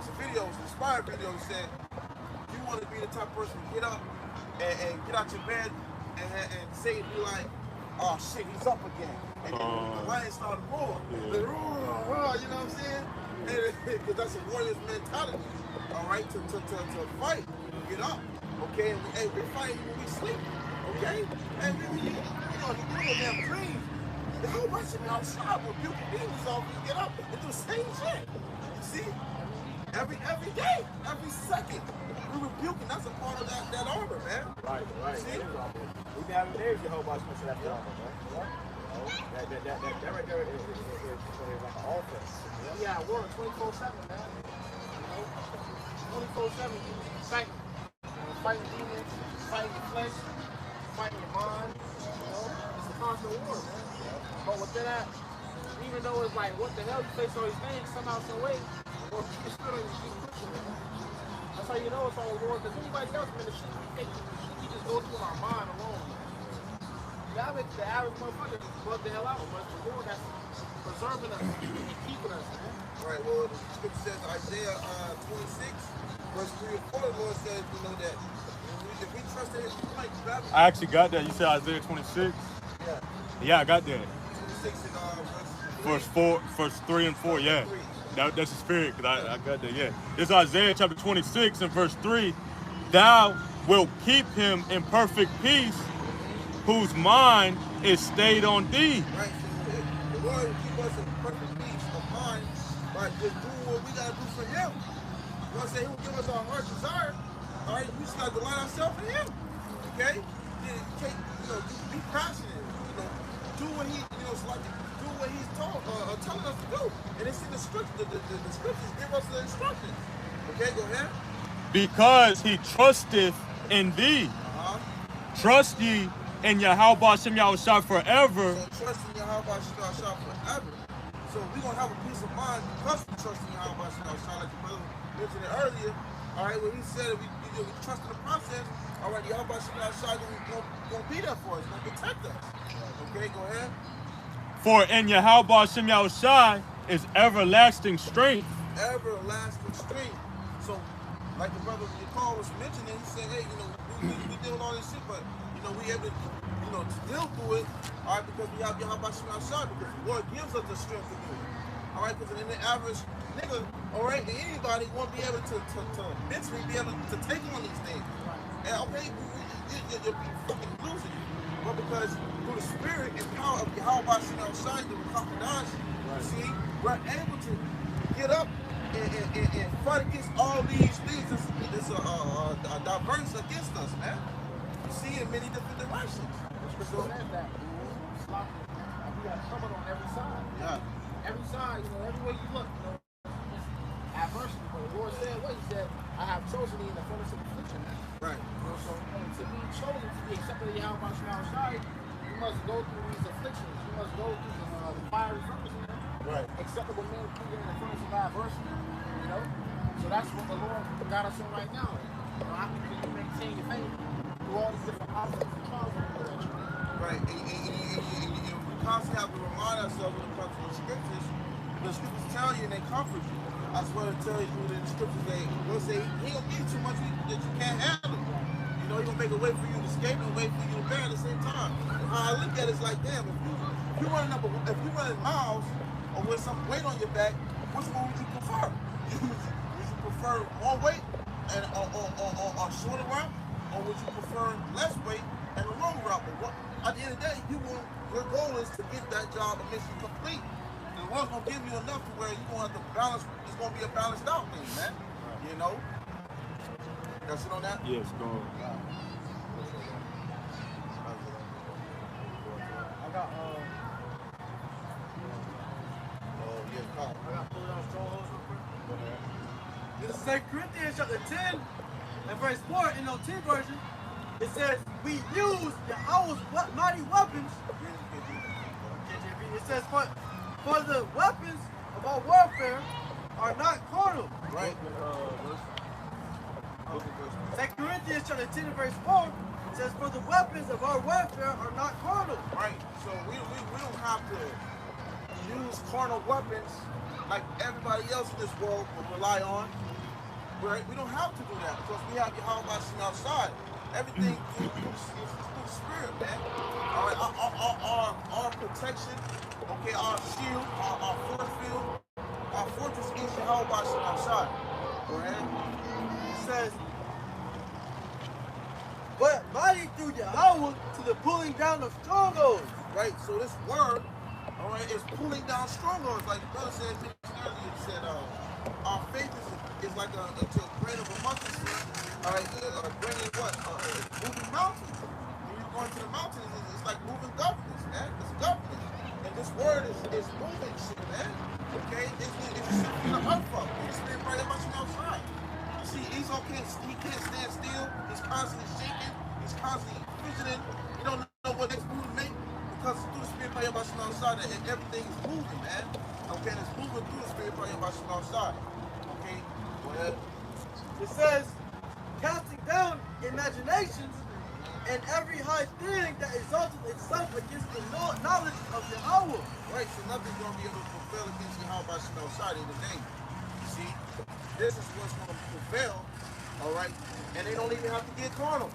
a video, it was an inspired video. He said, you want to be the type of person to get up and get out your bed and say it, be like, oh shit, he's up again. And then the lion started roaring. You know what I'm saying? Because that's a warrior's mentality, all right, to fight, get up, okay? And we're fighting when we sleep, okay? And we know, the middle of them dreams, the whole bunch of me outside will rebuke demons off and get up and do the same shit. You see? Every day, every second, we're rebuking. That's a part of that armor, man. Right. See? We be having days your whole body much of that armor, man. That right there is like an offense. Yeah, we're 24/7, man. You know, 24/7, fighting. Fighting demons, fighting your flesh, fighting your mind. You know, it's a constant war, man. But within that, even though it's like, what the hell, you face all these things, somehow, some way, or you still don't keep pushing, man. That's how you know it's all war, because anybody else, man, the shit we just go through our mind alone, man. The average motherfucker just bug the hell out, but it's the Lord that's preserving us and keeping us, man. Right, well, the scripture says Isaiah 26, verse 3 and 4, the Lord says, you know, that if we trust in his might, I actually got that. You said Isaiah 26? Yeah. Yeah, I got that. 26 and Verse 3 and 4, yeah. That's the spirit, because I got that, yeah. It's Isaiah chapter 26 and verse 3. Thou wilt keep him in perfect peace, whose mind is stayed on thee. Right, so the Lord will keep us in perfect peace of mind by just doing what we got to do for him. You know what I'm saying? He will give us our heart's desire. All right, we just got to delight ourselves in him. Okay? Be passionate. You know, do what he, it's like, do what he's telling us to do. And it's in the scripture. The scriptures give us the instructions. Okay, go ahead. because he trusteth in thee. Trust ye in Yahweh Shem Yahushua forever. So trust in Yahweh Shah forever. So we're gonna have a peace of mind because we trust in Yahweh Shah, like the brother mentioned it earlier. All right, when he said we trust in the process. All right, Yahweh Shah gonna be there for us, gonna protect us. Okay, go ahead. For in Yahweh Shem Yahushua is everlasting strength. Everlasting strength. So, like the brother Nicole was mentioning, he said, hey, we deal with all this shit, but we able to, to deal through it, all right, because we have Yahweh Shah, because the Lord gives us the strength to do it. All right, because in the average nigga, all right, anybody won't be able to mentally be able to take on these things. And okay, you'll be fucking losing it. But because through the spirit and power of Yahweh Shah, the confidence, see, we're able to get up and fight against all these things that's diverse against us, man. You see, in many different directions. So that we got covered on every side. Yeah. Every side, everywhere you look, adversity. But the Lord said what? He said, I have chosen thee in the fullness of affliction. Right. So to be chosen to be accepted in Yahweh Shai, you must go through these afflictions. You must go through the fiery furnace. Right. Acceptable men through in the furnace of adversity. So that's what the Lord got us in right now. How can you maintain your faith through all these different obstacles and trials that you go through? Right. And we constantly have to remind ourselves when it comes to the scriptures tell you and they comfort you. I swear to tell you through the scriptures, they will say, he gonna give you too much that you can't handle. He gonna make a way for you to escape and a way for you to bear at the same time. How I look at it is like, damn, if you're running miles or with some weight on your back, which one would you prefer? Would you prefer more weight and or shorter route, or would you prefer less weight and a long route? But at the end of the day, your goal is to get that job and mission complete. And the Lord's gonna give you enough to where you're gonna have to balance. It's gonna be a balanced out thing, man. That's it on that. Yes, go. I got I got pulled down strongholds real quick. This is 2 Corinthians chapter 10 and verse 4 in the 10 version. It says, we use Yahweh's mighty weapons. It says, for the weapons of our warfare are not carnal. Right. 2 Corinthians chapter 10 and verse 4 says, for the weapons of our warfare are not carnal. Right. So we don't have to use carnal weapons like everybody else in this world will rely on. Right? We don't have to do that because we have Yahweh outside. Everything through the spirit, man. All right, our protection, okay, our shield, our force field, our fortress is Yahweh outside. All right? It says, but mighty through Yahweh to the pulling down of strongholds. Right, so this word, all right, is pulling down strongholds. Like the brother said earlier, he said, our faith is like a grain of a mustard seed. All right, a grain of what? Moving mountains. When you go into the mountains, it's like moving governments, man. It's government. And this word is moving shit, man. Okay? It's shifting the earth up. It's been right about you outside. You see, Esau can't stand still. He's constantly shaking. He's constantly fidgeting. You don't know what next move to make because through the spirit by your outside and everything is moving, man. Okay, and it's moving through the spirit by your outside. Okay, go ahead. It says, casting down imaginations and every high thing that exalted itself against the knowledge of Yahweh. Right, so nothing's going to be able to prevail against Yahweh outside in the name. You see, this is what's going to prevail, all right? And they don't even have to get carnal.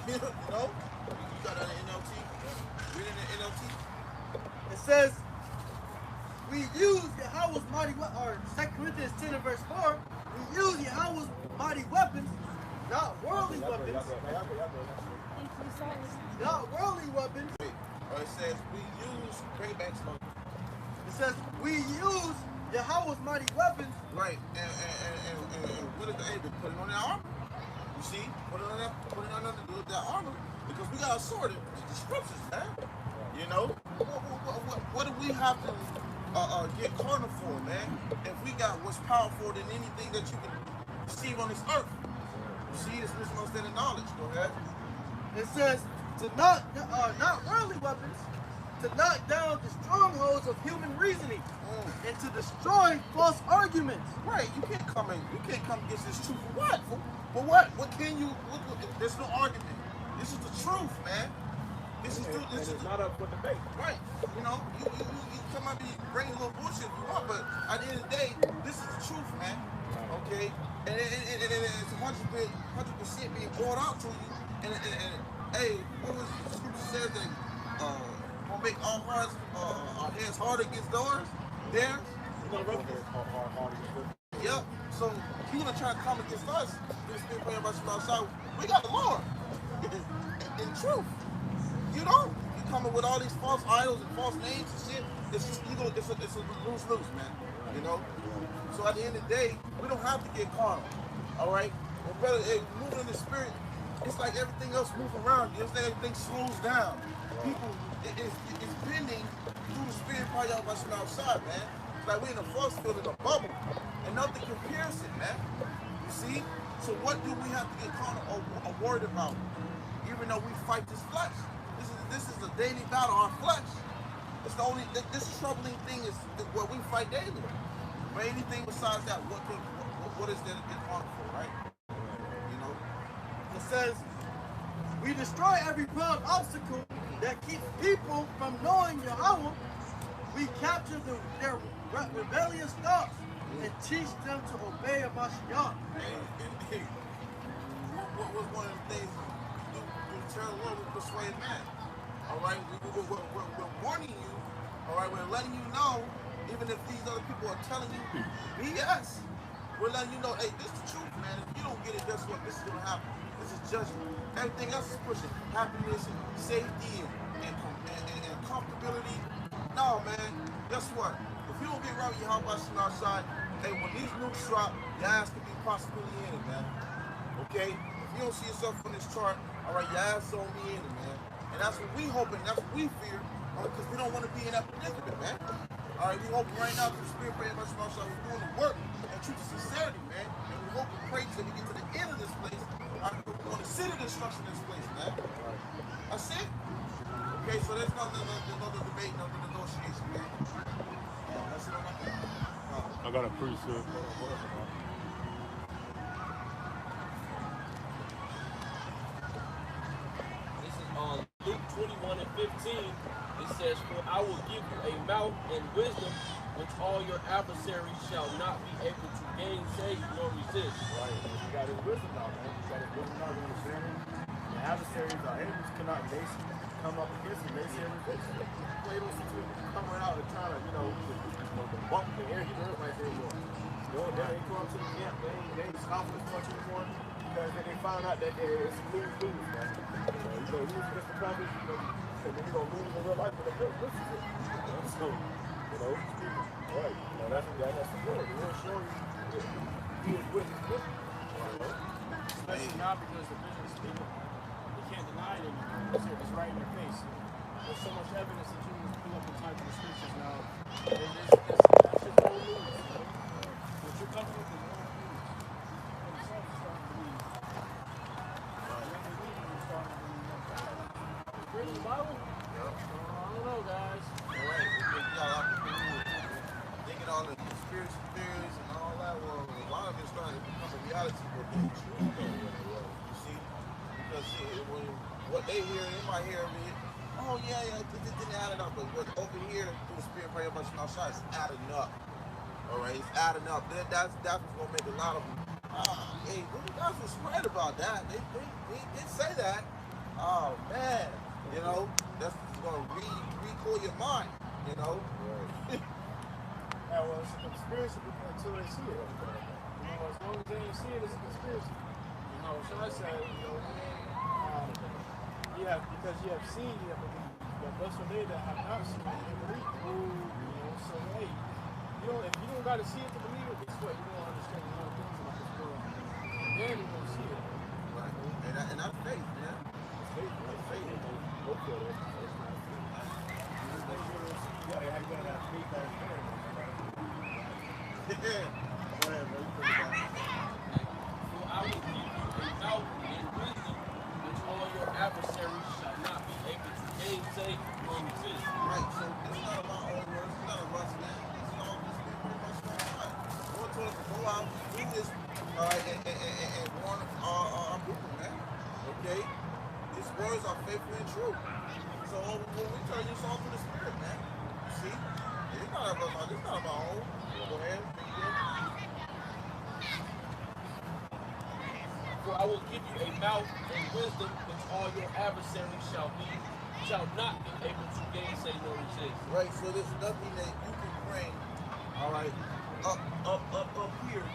You know? You got that in NLT? Reading the NLT? It says, we use Yahweh's mighty weapons, or 2 Corinthians 10 and verse 4, we use Yahweh's mighty weapons, not worldly weapons. Not worldly weapons. It says we use, bring it back slow. It says we use Yahweh's mighty weapons. Right, and what is the aim? Put it on that armor. You see? Put it on that armor. Because we got to sort it. It's the scriptures, man. You know? What do we have to get carnal for, man? If we got what's powerful than anything that you can receive on this earth. see this misunderstanding knowledge. Go ahead. It says to not worldly weapons, to knock down the strongholds of human reasoning, and to destroy false arguments. Right, you can't come against this truth for what? For what? What can you? There's no argument. This is the truth, man. This is not up for debate. right. You know, you come out and bring a little bullshit if you want, but at the end of the day, this is the truth, man. Okay, and it's 100% being brought out to you. And hey, what was the scripture says that gonna make our hearts, our heads hard against doors? Theirs. Yep. So you gonna try to come against us? This been praying about you outside. We got the Lord. In truth, you don't. You coming with all these false idols and false names and shit. It's just it's a lose, man. You know. So at the end of the day, we don't have to get carnal. All right. Well, brother, moving in the spirit, it's like everything else move around. You understand? Everything slows down. People, it's bending through the spirit probably out by some outside, man. It's like we're in a force field in a bubble, and nothing can pierce it, man. You see? So what do we have to get carnal or worried about? Even though we fight this flesh, this is a daily battle. Our flesh. It's the only this troubling thing is what we fight daily. But anything besides that, what is there to get carnal for, right? You know. It says, we destroy every proud obstacle that keeps people from knowing Yahweh. We capture their rebellious thoughts and teach them to obey Mashiach. Hey, what was one of the things you tell the Lord we persuade man? All right, we're warning you. All right, we're letting you know, even if these other people are telling you BS, we're letting you know, hey, this is the truth, man. If you don't get it, guess what? This is gonna happen. This is judgment. Everything else is pushing happiness and safety and comfortability. No, man. Guess what? If you don't get right with your house outside, hey, when these nukes drop, your ass could be possibly in it, man. Okay? If you don't see yourself on this chart, all right, your ass don't be in it, man. And that's what we hoping, that's what we fear, because we don't want to be in that predicament, man. All right, we hoping right now through the spirit praying much more, so we're doing the work and truth and sincerity, man. And we hope and pray till we get to the end of this place. All right, we want to sit in destruction in this place, man. That's it. Okay, so there's no debate, no negotiation, man. That's it on my part. I got a priesthood. This is on Luke 21 and 15. It says, for I will give you a mouth and wisdom which all your adversaries shall not be able to gainsay nor resist. Right. You got his wisdom now, man. You got his wisdom now, you understand him. The adversaries, our enemies cannot come up against him. They say everything. They don't see him coming out and trying to, the bump the air. He heard right there, they ain't going to the camp. They ain't scoffing as much anymore because they found out that it's lose-lose, man. He was against the prophets, and then he's going to lose in real life, but they're good. So, right. That's the word. He'll show you he is with you. Especially now because the vision is speaking. You can't deny it anymore. It's right in your face. There's so much evidence that you can pull up and type in the scriptures now. That's just old news. What you're coming with is old news. And the songs are starting to believe. When they read it, you're starting to believe. It's reading the Bible? I don't know, guys. All right, they get all the conspiracy theories and all that. Well, a lot of it's starting to become a reality for them. You see? Because what they hear, they might hear of it. Oh, yeah, it didn't add it up. But what over here, through the spirit prayer bunch outside, it's adding up. All right, it's adding up. That's what's going to make a lot of them. Hey, what you guys was right about that? They did say that. Oh, man. That's going to recoil your mind, Right. Yeah, well, it's a conspiracy until they see it. As long as they ain't see it, it's a conspiracy. So I said, because you have seen, you have believed. But blessed are they that have not seen it and believe. So hey, if you don't got to see it to believe it, guess what? You don't understand a lot of things about this world. Then you won't see it. right? And that's faith, man. That's faith. That's faith. Both of them. Yeah, I got that faith that's there. Yeah. Go ahead, man. You put it down. For I will give you a mouth gainsay nor resist. Right, so it's not about our words, it's not about us, man. It's all just being pretty much on God. Lord told us to go out, do this, and warn our people, man. Okay? His words are faithful and true. So when we tell you, it's all through the Spirit, man. You see? It's not about our own. Go ahead. For I will give you a mouth and wisdom which all your adversaries shall not be able to gainsay nor resist. Right, so there's nothing that you can bring, all right, up here,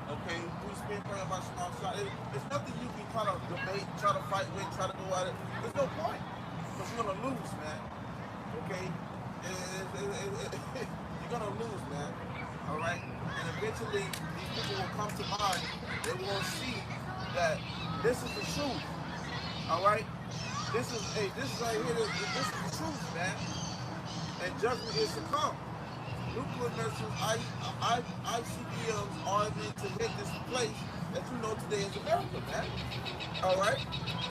okay? We spend praying about some outside. There's nothing you can kind of debate, try to fight with, try to go at it. There's no point, because you're gonna lose, man. Okay? You're gonna lose, man. All right? And eventually, these people will come to mind. They will see that this is the truth. All right? This is right here. This is the truth, man. And judgment is to come. Nuclear missiles, ICBMs are meant to hit this place that you know today is America, man. All right?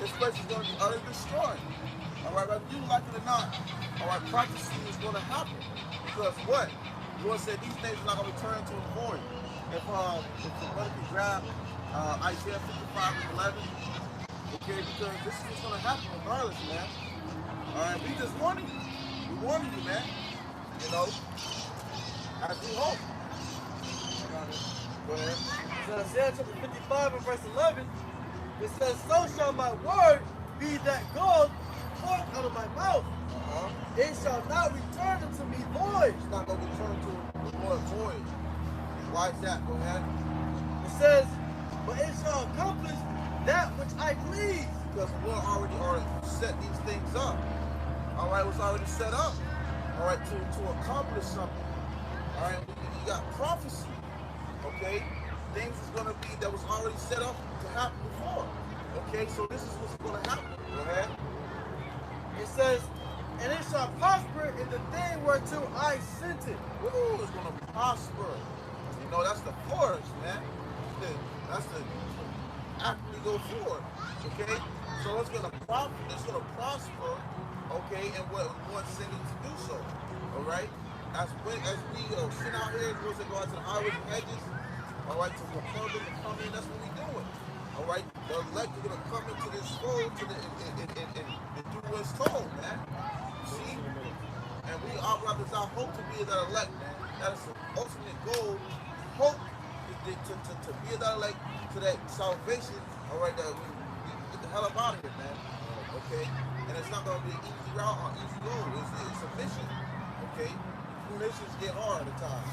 This place is going to be utterly destroyed. All right? Whether you like it or not, all right, prophecy is going to happen. Because what? The Lord said these things are not going to return to a void. If the brother can grab Isaiah 55 and 11, okay, because this is what's going to happen regardless, man. All right, we just warning you. We warning you, man. You know, as we hope. Go ahead. So Isaiah chapter 55 and verse 11, it says, so shall my word be that goes forth out of my mouth. It shall not return unto me void. It's not going to return to the Lord void. Why is that? Go ahead. It says, but it shall accomplish that which I please. Because the Lord already set these things up. All right, it was already set up. All right, to accomplish something. All right, you got prophecy. Okay, things is going to be that was already set up to happen before. Okay, so this is what's going to happen. Go ahead. It says, and it shall prosper in the thing whereto I sent it. Ooh, it's going to prosper. You know, that's the force, man. That's the actively go forward. Okay, so it's going to prosper. Okay, and what sent it to do so. All right, as we sit out here, we're going to go out to the highways and hedges. All right, to compel them to come in. That's what we're doing. All right, the elect are going to come into this fold and do what's told, man. See? And our hope to be that elect, man. That is the ultimate goal. Hope to be that elect to that salvation. All right, that we get the hell up out of here, man. Okay? And it's not going to be an easy route or easy road. It's a mission. Okay? Missions get hard at times.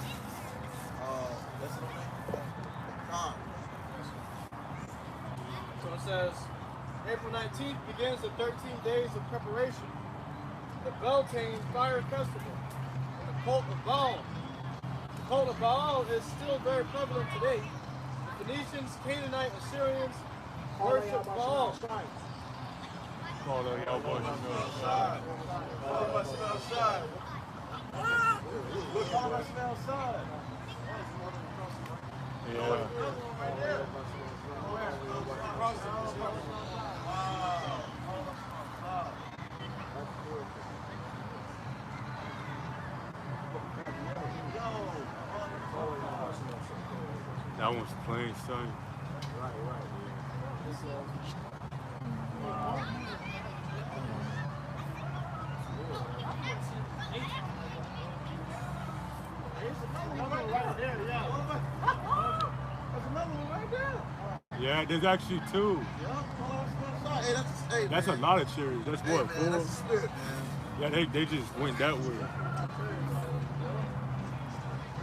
That's what I mean. God. So it says, April 19th begins the 13 days of preparation. The Beltane Fire Festival and the cult of Baal. The cult of Baal is still very prevalent today. The Phoenicians, Canaanite, Assyrians worship Baal. Call that y'all boys. Yeah. That one's plain, son. Yeah, there's actually two. That's a lot of cherries. That's what, man, 4? that's the spirit, man. Yeah, they just went that way.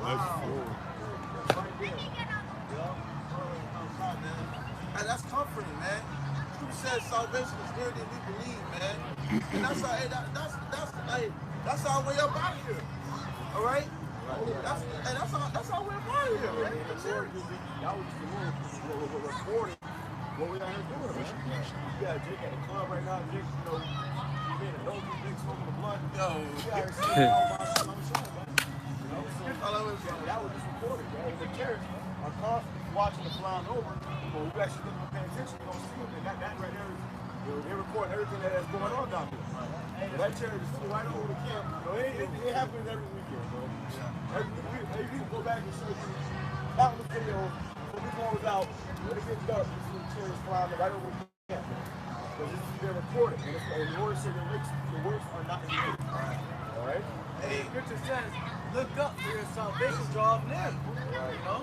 That's 4. Hey, that's comforting, man. Who says salvation is greater than we believe, man? And that's our way up out of here. All right? That's our way up out of here, man. That was the Lord recording what we out here doing, man. You got Jake at the club right now, Jake, you know, being a dope, Jake smoking the blunt. Yo. You out here saying all my shit, man. You know, so that was just recorded, man. In the church, our constantly watching it flying over. But we actually didn't pay attention, you don't see it. And that right there, they record everything that's going on down there. That chariot is right over the camp. You know, it happens every weekend, bro. Every week go back and show you countless videos. When we goes out, when it gets dark, you see the chariots flying right over the camp. Because this is being recorded. And the Lord said the works are not in the all right? Hey, Scripture says, look up for your salvation, draw near. You know?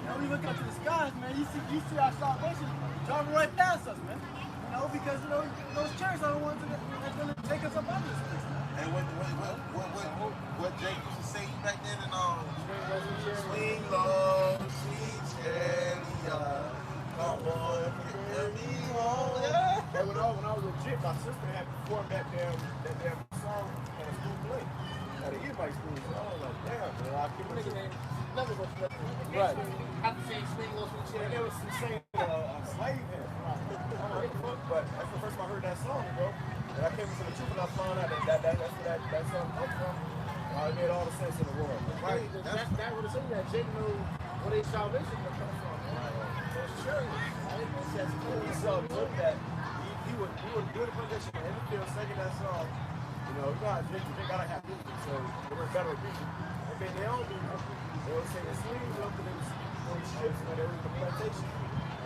Now we look up to the skies, man. You see our salvation driving right past us, man. You know, because you know those chariots are the ones that are going to take us up out of this place. And what Jake used to say back then in swing low, sweet chariot, come on, get me home. Yeah. And when I was legit, my sister had performed that damn song at a school play. At an Edomite school. So I was like, damn, man, I keep Nigga it. named never go to that. Right. Have to say swing low swing And chair. it was some saying slave him. But that's the first time I heard that song, bro. And I came into the truth and I found out that's where that song comes from. It made all the sense in the world. Right. That would have said that Jake knew where their salvation would come from. Those chariots. He saw look that he would do the position in the field singing that song. You know how they gotta have music, so they were better music. And then they don't do they would say the sleeves up and they was on the ships when they were in the plantation.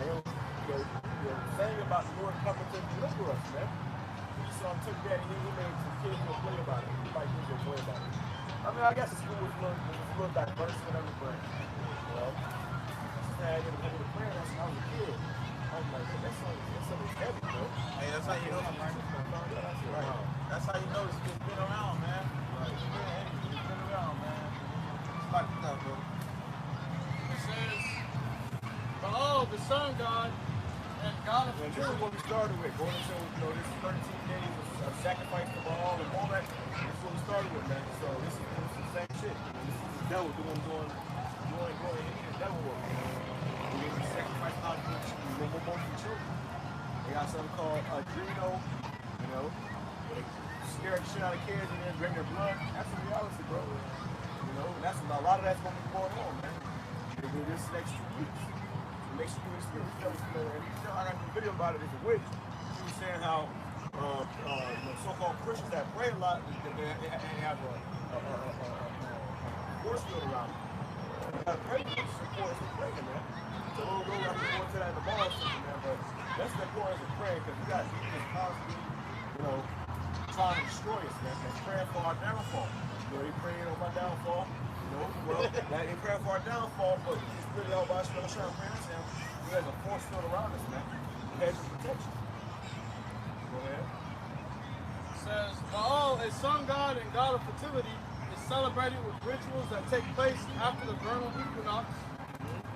And they would sang about the Lord coming to deliver us, man. So I took that and he made some kids go play about it. Like kids go play about it. I mean, I guess the school was a little diverse, whatever, but you know, just had it under the plan. That's when I was a kid. I was like, that's something heavy, bro. Hey, that's how you know. Right. That's how you know it's been around, man. It's been around, man. It's like that, bro. It says, behold, the sun God and God of And this is what we started with, going into this 13 days of sacrifice to Baal and all that. This is what we started with, man. So this is the same shit. This is the devil doing the devil work. We need to sacrifice our children. They got something called adreno, you know, where they scare the shit out of kids and then drink their blood. That's the reality, bro. You know, and that's a lot of that's gonna be going on, man. They do this next 2 weeks. Make sure you listen to the and I got a video about it. It's a witch. She was saying how so-called Christians that pray a lot, they have a force field around them. You gotta pray for support and praying, man. So we'll go after going to that in the bar system, man. But that's the importance of praying because we got people constantly, you know, trying to destroy us, man. And praying for our downfall. You know, they praying on my downfall. You know, well, that ain't praying for our downfall, but it's really all about us trying to pray for him. He has a force field around us, man. He has your protection. Go ahead. It says, behold, a sun god and god of fertility is celebrated with rituals that take place after the vernal equinox,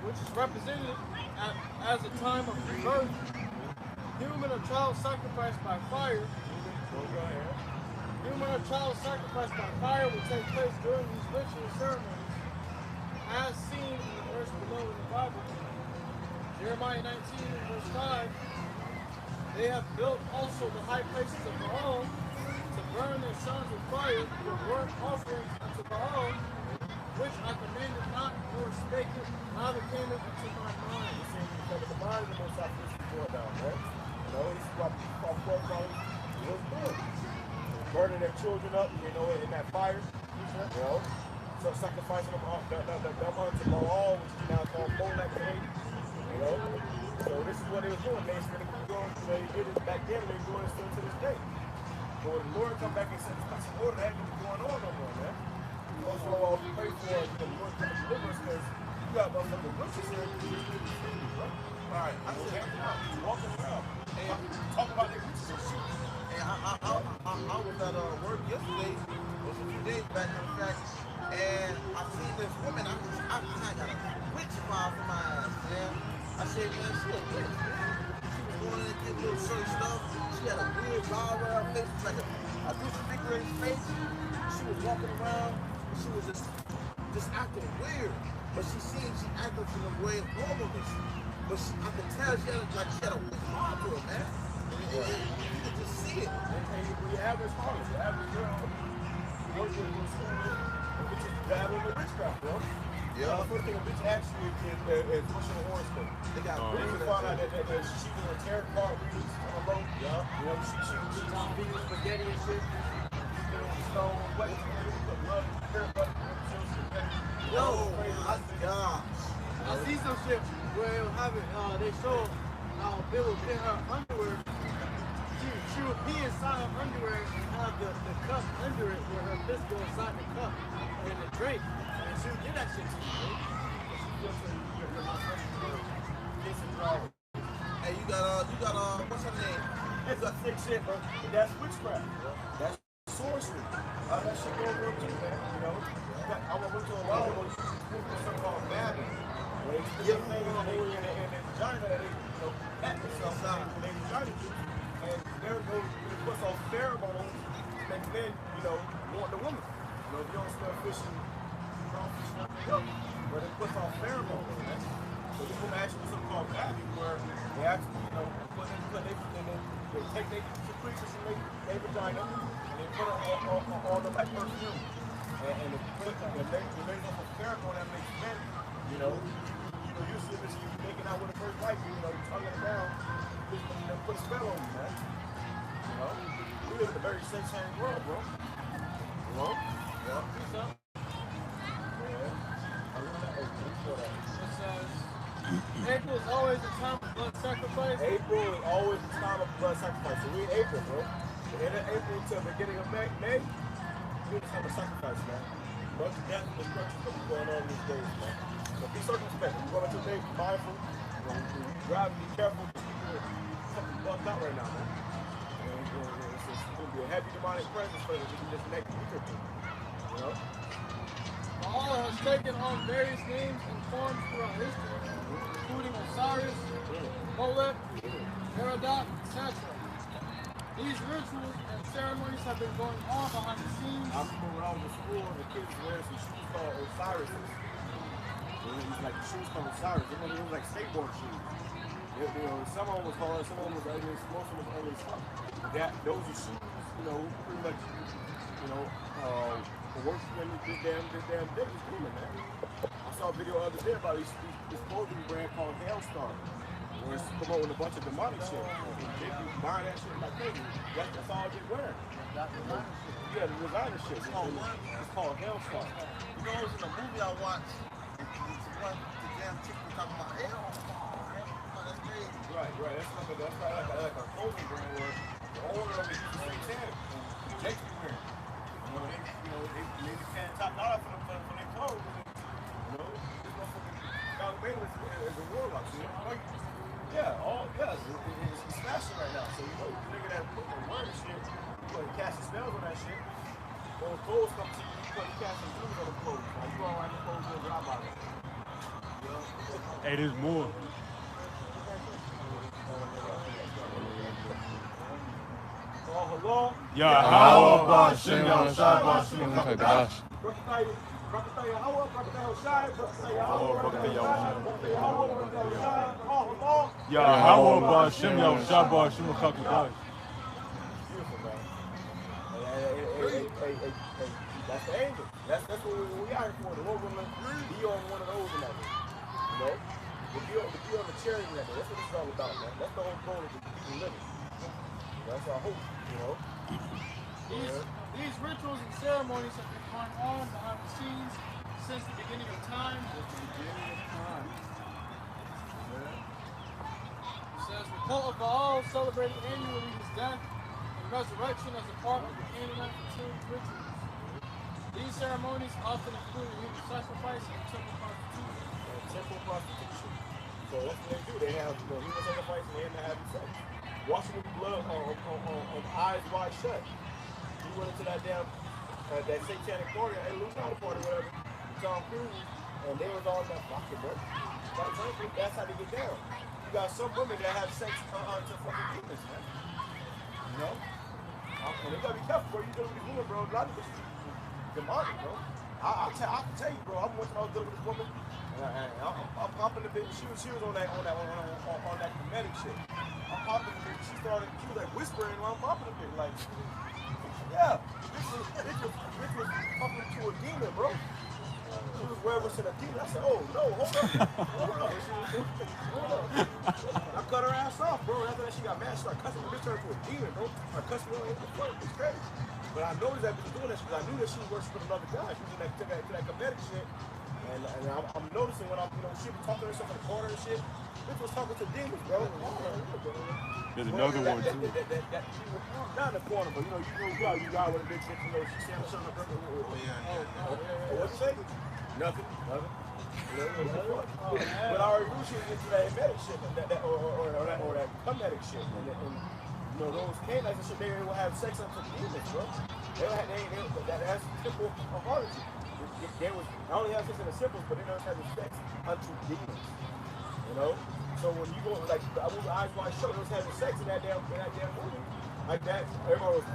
which is represented as a time of rebirth. Human or child sacrificed by fire. Human or child sacrificed by fire will take place during these ritual ceremonies, as seen in the verse below in the Bible. Jeremiah 19 and verse 5. They have built also the high places of Baal to burn their sons with fire with burnt offerings unto Baal, which I commanded not, nor spake it, neither came it into my mind. The mind is the most optimistic for down, right? You know, this is what our forefathers was doing. Burning their children up, you know, in that fire. You know, so sacrificing them unto Baal, which is now called Molech. You know, so this is what they were doing. They did it back then, and they're doing it still to this day. But when the Lord come back and said, "There's some order that ain't going on no more, man." You also all pray for the Lord to deliver us because you got motherfucking witches here. All right, I said, Walking around and talk about their witches and shit. and I was at work yesterday, or a few days back, in fact, and I seen this woman. I got a witch file for my ass, man. I said, man, she a witch, man. She was going in and getting little silly stuff. She had a weird bow around face, like a disfiguring face. She was walking around, and she was just acting weird. But she acted in a way normalness. But I could tell she had a weak heart to her, man. You could just see it. And the average harvest, the average girl, work with which is dabbling in witchcraft, bro. Yeah. The first thing a bitch actually is pushing a horoscope. They got Then you find out that she was a tarot card readings on the road. Yeah. You know, she vegan spaghetti and shit. You know, stone, wet, put blood, peanut butter, spaghetti. Yo, my gosh. I see some shit where they'll have it, they show how Bill will get her underwear. She would pee inside her underwear and have the cup under it where her piss go inside the cup and the drink. And she would get that shit to you, Hey, you got what's her name? It's a thick shit, bro. But that's witchcraft, bro. That's sorcery. That shit go real too, man. You know? I went to a while ago, something called babbing. Where they stick things in their vagina and they, you know, pat themselves out in their vagina. And there goes, it puts off pheromones that make men, you know, want the woman. You know, if you don't smell fish and crawfish, nothing else. But it puts off pheromones, man. So this woman actually do something called babbing where they actually, you know, they take their secretions from their vagina and they put it on the like perfume. And it makes up a pheromone that makes men, you know, usually if you're making out with a first wife, you know, you're tonguing it down, you know, put a spell on you, man. You know? We live in a very satanic world, bro. You know? Yeah. What's up? April is always a time of blood sacrifice. April is always a time of blood sacrifice. So we in April, bro. The end of April to the beginning of May, we just have a sacrifice, man. Bunch of death and destruction that be going on these days, man. So be circumspect. When you go into the day, be mindful. When you drive, be careful. Something bugged out right now, man. It's going to be a heavy demonic presence for us in this next week or two. You know? Baal has taken on various names and forms throughout history, including Osiris, Molech, Merodach, etc. These rituals and ceremonies have been going on behind the scenes. I remember when I was in school, the kids were wearing some shoes called Osiris's. It was like shoes called Osiris. It was like skateboard shoes. You know, some of them was hard, some of them was ugly, most of them was ugly stuff. Those are shoes, you know, pretty much, you know, for worshiping this damn devil demon, man. I saw a video the other day about this clothing brand called Hellstar. Where it's come out with a bunch of demonic shit. They be buying that shit like crazy. That's all they wear. Yeah, the designer shit. It's called Hellstar. You know, it was in a movie I watched. The damn chick was talking about hell. That's crazy. Right. That's like a clothing brand where the owner of it is satanic. Jake's wearing. They can't top dollar for their clothes. You know, this motherfucker John Bayless is a warlock. You know, like, it's smashing right now. So you know, the nigga that put the word and shit, you put casting spells on that shit. When clothes come to you, you put casting spells on the clothes. Now you all around the clothes will drop out of it. You know? Hey, there's more. Yahweh Bashem Yahushua Bashem Kadash. Yahweh Bashem Yahushua Bashem Kadash. Beautiful, man. Hey, that's the angel. That's what we are here for. The Lord will be on one of those and that. You know? To be on the cherry level. That's what it's all about, man. That's the whole goal of the people living. That's our hope, you know? These rituals and ceremonies have been going on behind the scenes since the beginning of time. It says the cult of Baal celebrated annually his death and resurrection as a part of the Canaanite fertility rituals. These ceremonies often include human sacrifice and temple prostitution. So that's what they do. They have human sacrifice and they end up having sex. Washing with blood on eyes wide shut. He went into that damn that satanic party, Illuminati party, whatever, Tom Cruise, and they was all about fucking, bro. That's how they get down. You got some women that have sex to fucking demons, man. You know? And they gotta be careful, bro. You dealing with these women, bro. A lot of this is demonic, bro. I can tell you, bro. I was dealing with this woman, and I'm popping the bitch. She was on that comedic shit. I'm popping the bitch. She was like whispering while I'm popping the bitch, like. Yeah, bitch was talking to a demon, bro. She was reverencing a demon. I said, oh no, hold up. Hold up. Hold up. I cut her ass off, bro. After that, she got mad. She started cussing me. Bitch turned to a demon, bro. I cussed me on the front. It's crazy. But I noticed that she was doing that because I knew that she was worshiping another God. She was in that comedic shit. And I'm noticing when she was talking to herself in the corner and shit. Bitch was talking to demons, bro. There's another one too. Not in the corner, but you got with a big shit. She said something like that. What'd you say? Nothing. But I already knew she was into that medic shit, or that comedic shit. And those Canaanites and shit, they will have sex unto demons, bro. That's simple authority. They was not only have sex in the symbols, but they never had sex unto demons. So when you go like I was Eyes Wide Shut, they was having sex in that damn movie. Like that, everybody was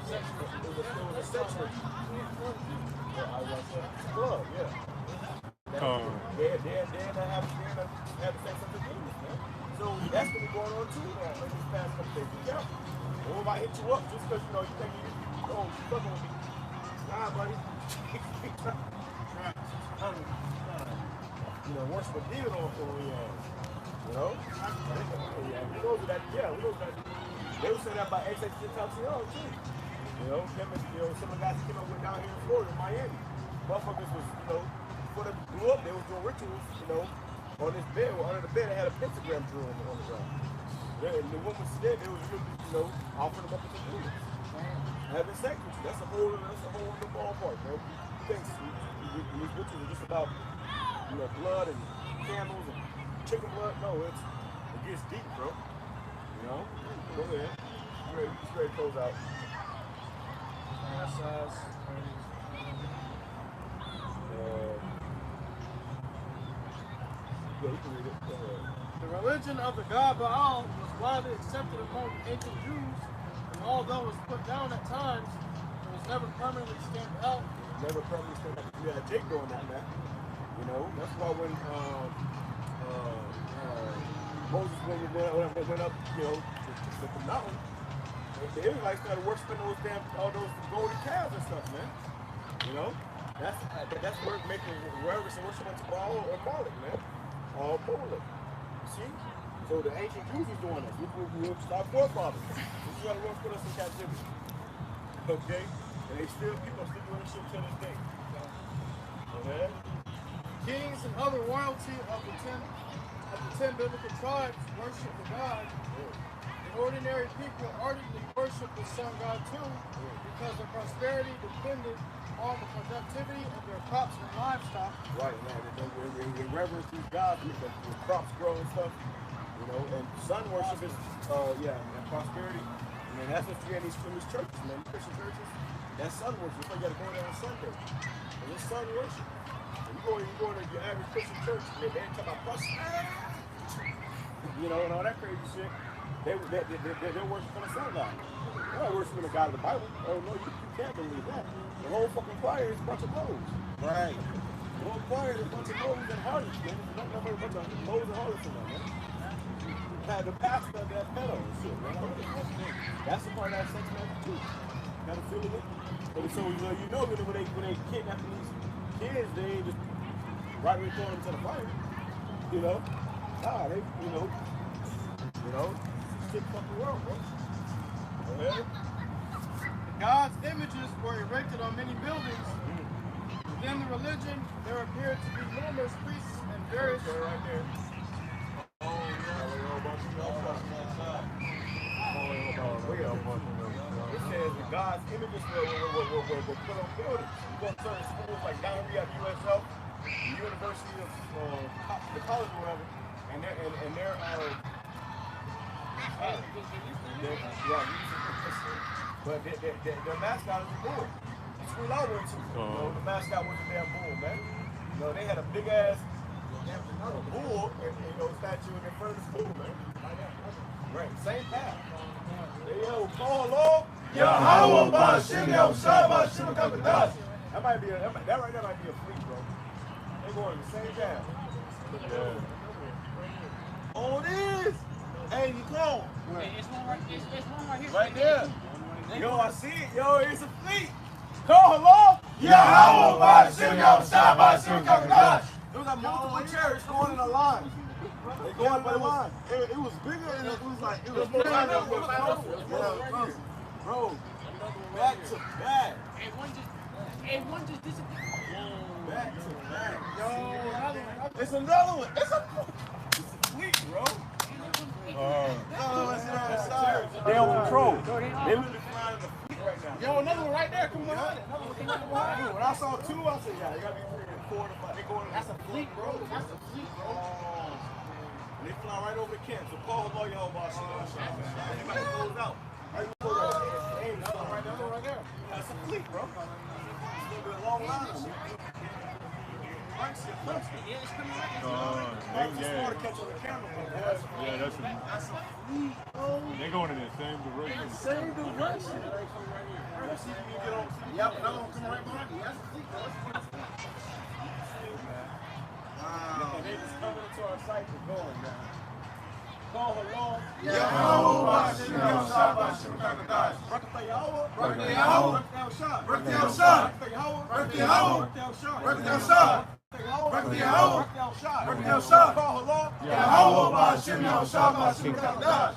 sex. It was a sex movie. Yeah, Eyes Wide Shut. Club, yeah. They're having sex unto demons, man. So that's gonna be going on too now in these past couple days. Be careful. Or if I hit you up just because you think you fucking with me. Nah, buddy. Worship a demon on for me, we know that. Yeah, we know that. They were saying that about XXXTentacion too. Some of the guys that came up with down here in Florida, Miami. Motherfuckers was, before they blew up, they was doing rituals, on this bed, or under the bed, they had a pentagram drill on the ground. And the woman said they was really, offering them up to the demons. Having sex with you. That's a whole other ballpark, man. These rituals are just about blood and candles and chicken blood. No, it gets deep, bro. Go ahead. You ready to close out. Yeah, you can read it. Go ahead. The religion of the god Baal was widely accepted among ancient Jews, and although it was put down at times, it was never permanently stamped out. Never permanently stamped out. You had Jake doing that, man. That's why when Moses went up, to the mountain, the Israelites started worshiping all those golden calves and stuff, man. That's where making reverence and worship unto Baal or Moloch, man. All Moloch. See? So the ancient Jews was doing this. We our forefathers. This is what put us in captivity. Okay? And people are still doing this shit to this day. Okay? Kings and other royalty of the ten biblical tribes worship the god. The ordinary people ardently worship the sun god too, because their prosperity depended on the productivity of their crops and livestock. Right, man. They reverence these gods, the crops grow and stuff. And sun worship is, and prosperity. And that's what you get in these churches, man. Christian churches. That's sun worship. So you got to go there on Sunday. And it's sun worship. You go to your average Christian church, and they talk about prosperity, and all that crazy shit. They're worshiping the sun god. They're not worshiping the God of the Bible. Oh no, you can't believe that. The whole fucking choir is a bunch of hoes. Right. The whole choir is a bunch of hoes and harlots, man. There's nothing but a bunch of hoes and harlots in there, man. Had the pastor that pedo and shit, man. That's the part of that sex magic too. Got a feeling it. But so when they kidnap these kids, they ain't just right when throwing them to the fire. Nah, they, shit fucking world, bro. Okay? God's images were erected on many buildings. Within the religion, there appeared to be numerous priests and various. Okay, right there. It says the God's images were put on buildings. You go to certain schools like down here we have USL, the University of the college or whatever, and they're but their mascot is a bull. The school I went to, the mascot was a damn bull, man. They had a big ass bull and statue in front of the school, man. Right, same path. Yo, call Lord. Yahweh Bashim Yahshua Bashim Kavadas. That right there might be a fleet, bro. They going the same path. Oh, it is. Hey, you clone. It's one right here. Right there. Yo, I see it. Yo, it's a fleet. Call hello. Yahweh Bashim Yahushua Bashim Kakadash. There was like multiple chariots going in a line. They going in a line. It was bigger and it was like, it was Bro, back to back. And one just disappeared. Back to back. It's another one. It's a Fleet, bro. They on control. They literally flying in the fleet right now. Yo, another one right there. Come behind it. Dude, when I saw two, I said, yeah, you gotta be 3 and 4 to 5. They going. That's a fleet, bro. That's a fleet, bro. And they fly right over the camp. So call the lawyer over. Everybody goes out. Right there. That's a fleet, bro. It's gonna be a long line. Yeah, it's coming right. Yeah, To catch on the camera, bro. that's a fleet, bro. they going in the same direction. Same direction. Yep, another one coming right behind you. That's a fleet, bro. And they just coming into our site and going now. Call hello. Yahweh Bashim Yahushua Bashim Kakadash. Rakata Yahweh. Rakata Yahweh. Rakata Yahushua. Rakata Yahweh. Rakata Yahweh. Rakata Yahushua. Rakata Yahweh. Rakata Yahweh. Rakata Yahweh. Call hello. Yahweh Bashim Yahushua Bashim Kakadash.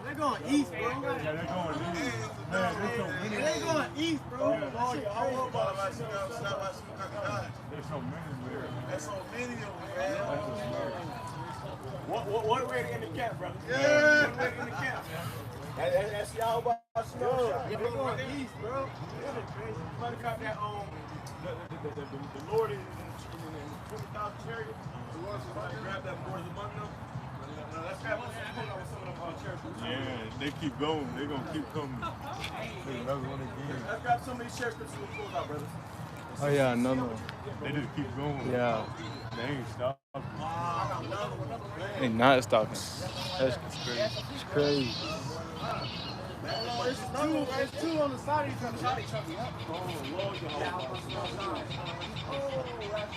They're going east, bro. Yeah, they're going east. Man, there's so many. They're going east, bro. There's so many there. That's so many of them, man. That's a slur. What way to end the camp, brother? Yeah. What way to end the camp? That's Yahweh. They're going east, bro. Somebody caught that the Lord is in 20,000 chariots. Somebody grab that Lord is among them. Let's grab some of them chariots. Yeah, they keep going. They're going to keep coming. There's another one again. Let's grab some of these chariots to close out, brothers. Oh yeah, another one. They just keep going. Yeah. They ain't stopping. They not stopping. That's crazy. It's crazy. There's two on the side of each other.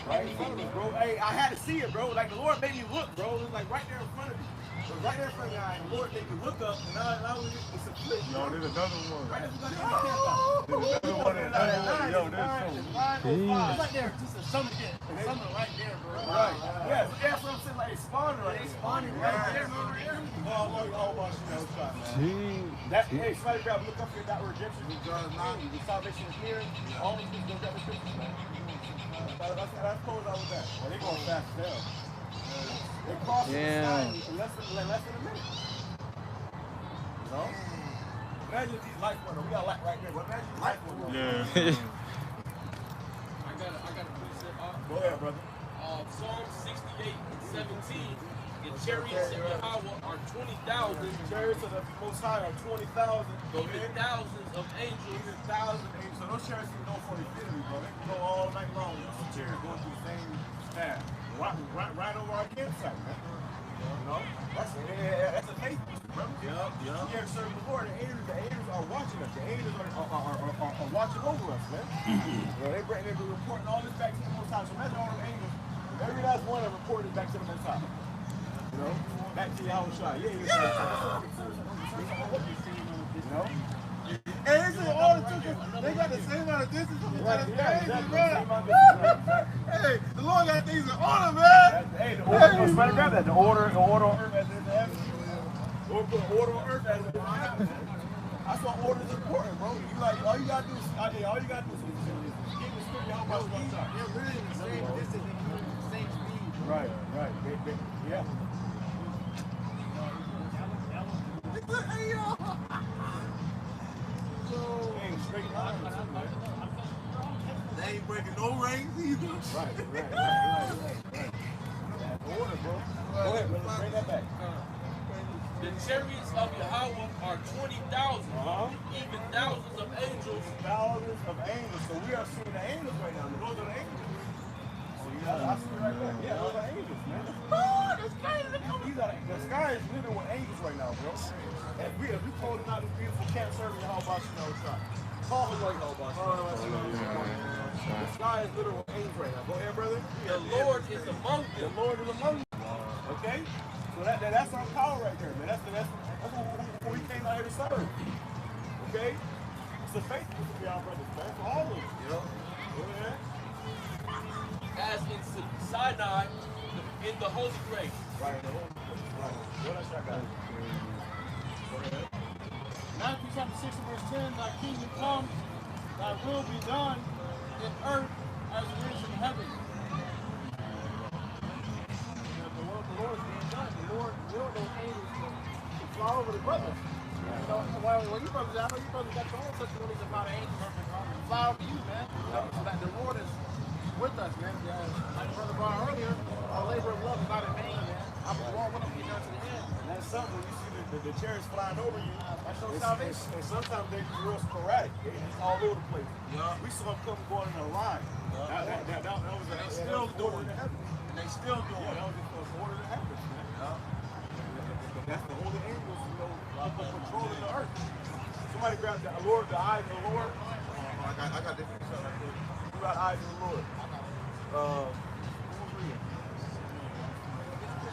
Right, bro. Hey, I had to see it, bro. Like the Lord made me look, bro. It was like right there in front of me. It was right there in front of me. And the Lord made me look up, and now it's a flip. No, there's another one. Right there, there's There's another one. Yo, there's so. It's like they're just a summer kid. Something right there, bro. Right. Yeah, that's what I'm saying. Like, it's spawning right there. Spawning right there, bro. Hey, somebody grab, look up here, that redemption. The salvation is here. All these things, grab the scriptures, man. Let's close out with that. Well, they're going fast as hell. They're crossing the sky in less than a minute. You know? Imagine if these lights went on. We got light right there. But imagine these lights went on. Yeah. I got a precept. Go ahead, brother. Psalm 68:17. The chariots of Yahweh are 20,000. Chariots of the Most High are 20,000. Even thousands of angels. Even thousands of angels. So those chariots can go for infinity, bro. They can go all night long. Those chariots going through the same path. Right over our campsite, man. You know? That's a faith piece, brother. Yup. We have served the Lord. The angels are watching us. The angels are watching over us, man. They've been reporting all this back to the Most High. So imagine all them angels. Every last one of them reported back to the Most High. You know? Back to Yahushua. You know? Hey, this is all it took us. They got the same amount of distance from each other. Hey, the Lord got things in order, man. Hey, the order, let's grab that. The order on earth as it is in heaven. Lord put order on earth as it is in heaven. That's why order is important, bro. You like all you gotta do is get the spirit of Yahweh. They're really in the same distance and moving at the same speed. Right. Yeah. Hey, yo. Hey, straight line, man. They ain't breaking no reins either. Right. Order, bro. Go ahead, brother. Bring that back. The chariots of Yahweh are 20,000. Even thousands of angels. Thousands of angels. So we are seeing the angels right now. Those are the angels. I see it right there. Yeah, those are angels, man. Oh, the sky is The sky is littered with angels right now, bro. And we closing out this beautiful camp serving Yahweh Shah. Call him like Yahweh Shah. The sky is littered with angels right now. Go ahead, brother. The Lord is among them. The Lord is among you. Okay? So that's our power right there, man. That's what we came out here to serve. Okay? So of faith used to be our brothers, man. For all of them. Yep. Yeah. As in Sinai, in the holy place. Right, the whole right. What else I got? Go ahead. Matthew chapter 6 and verse 10, thy kingdom come, thy will be done in earth as it is in heaven. The Lord is being done. The Lord, we don't know angels to fly over the brothers. You know, when you brothers, I know you brothers got your own testimonies about angels fly over you, man. So that the Lord is with us, man. Like Brother brought earlier, our labor of love is not in vain, man. I'm going with them to get to the end. And that's something when you see the chariots flying over you. That's your salvation. And sometimes they're real sporadic. It's all over the place. Yeah. We saw them come going in a line. That was They still doing it. And they still doing it. That was just an order to happen, man. Yeah. That's the holy angels, you know, patrolling the earth. Somebody grab the Lord, the eyes of the Lord. I got different stuff like this. Who got eyes of the Lord? Who's reading?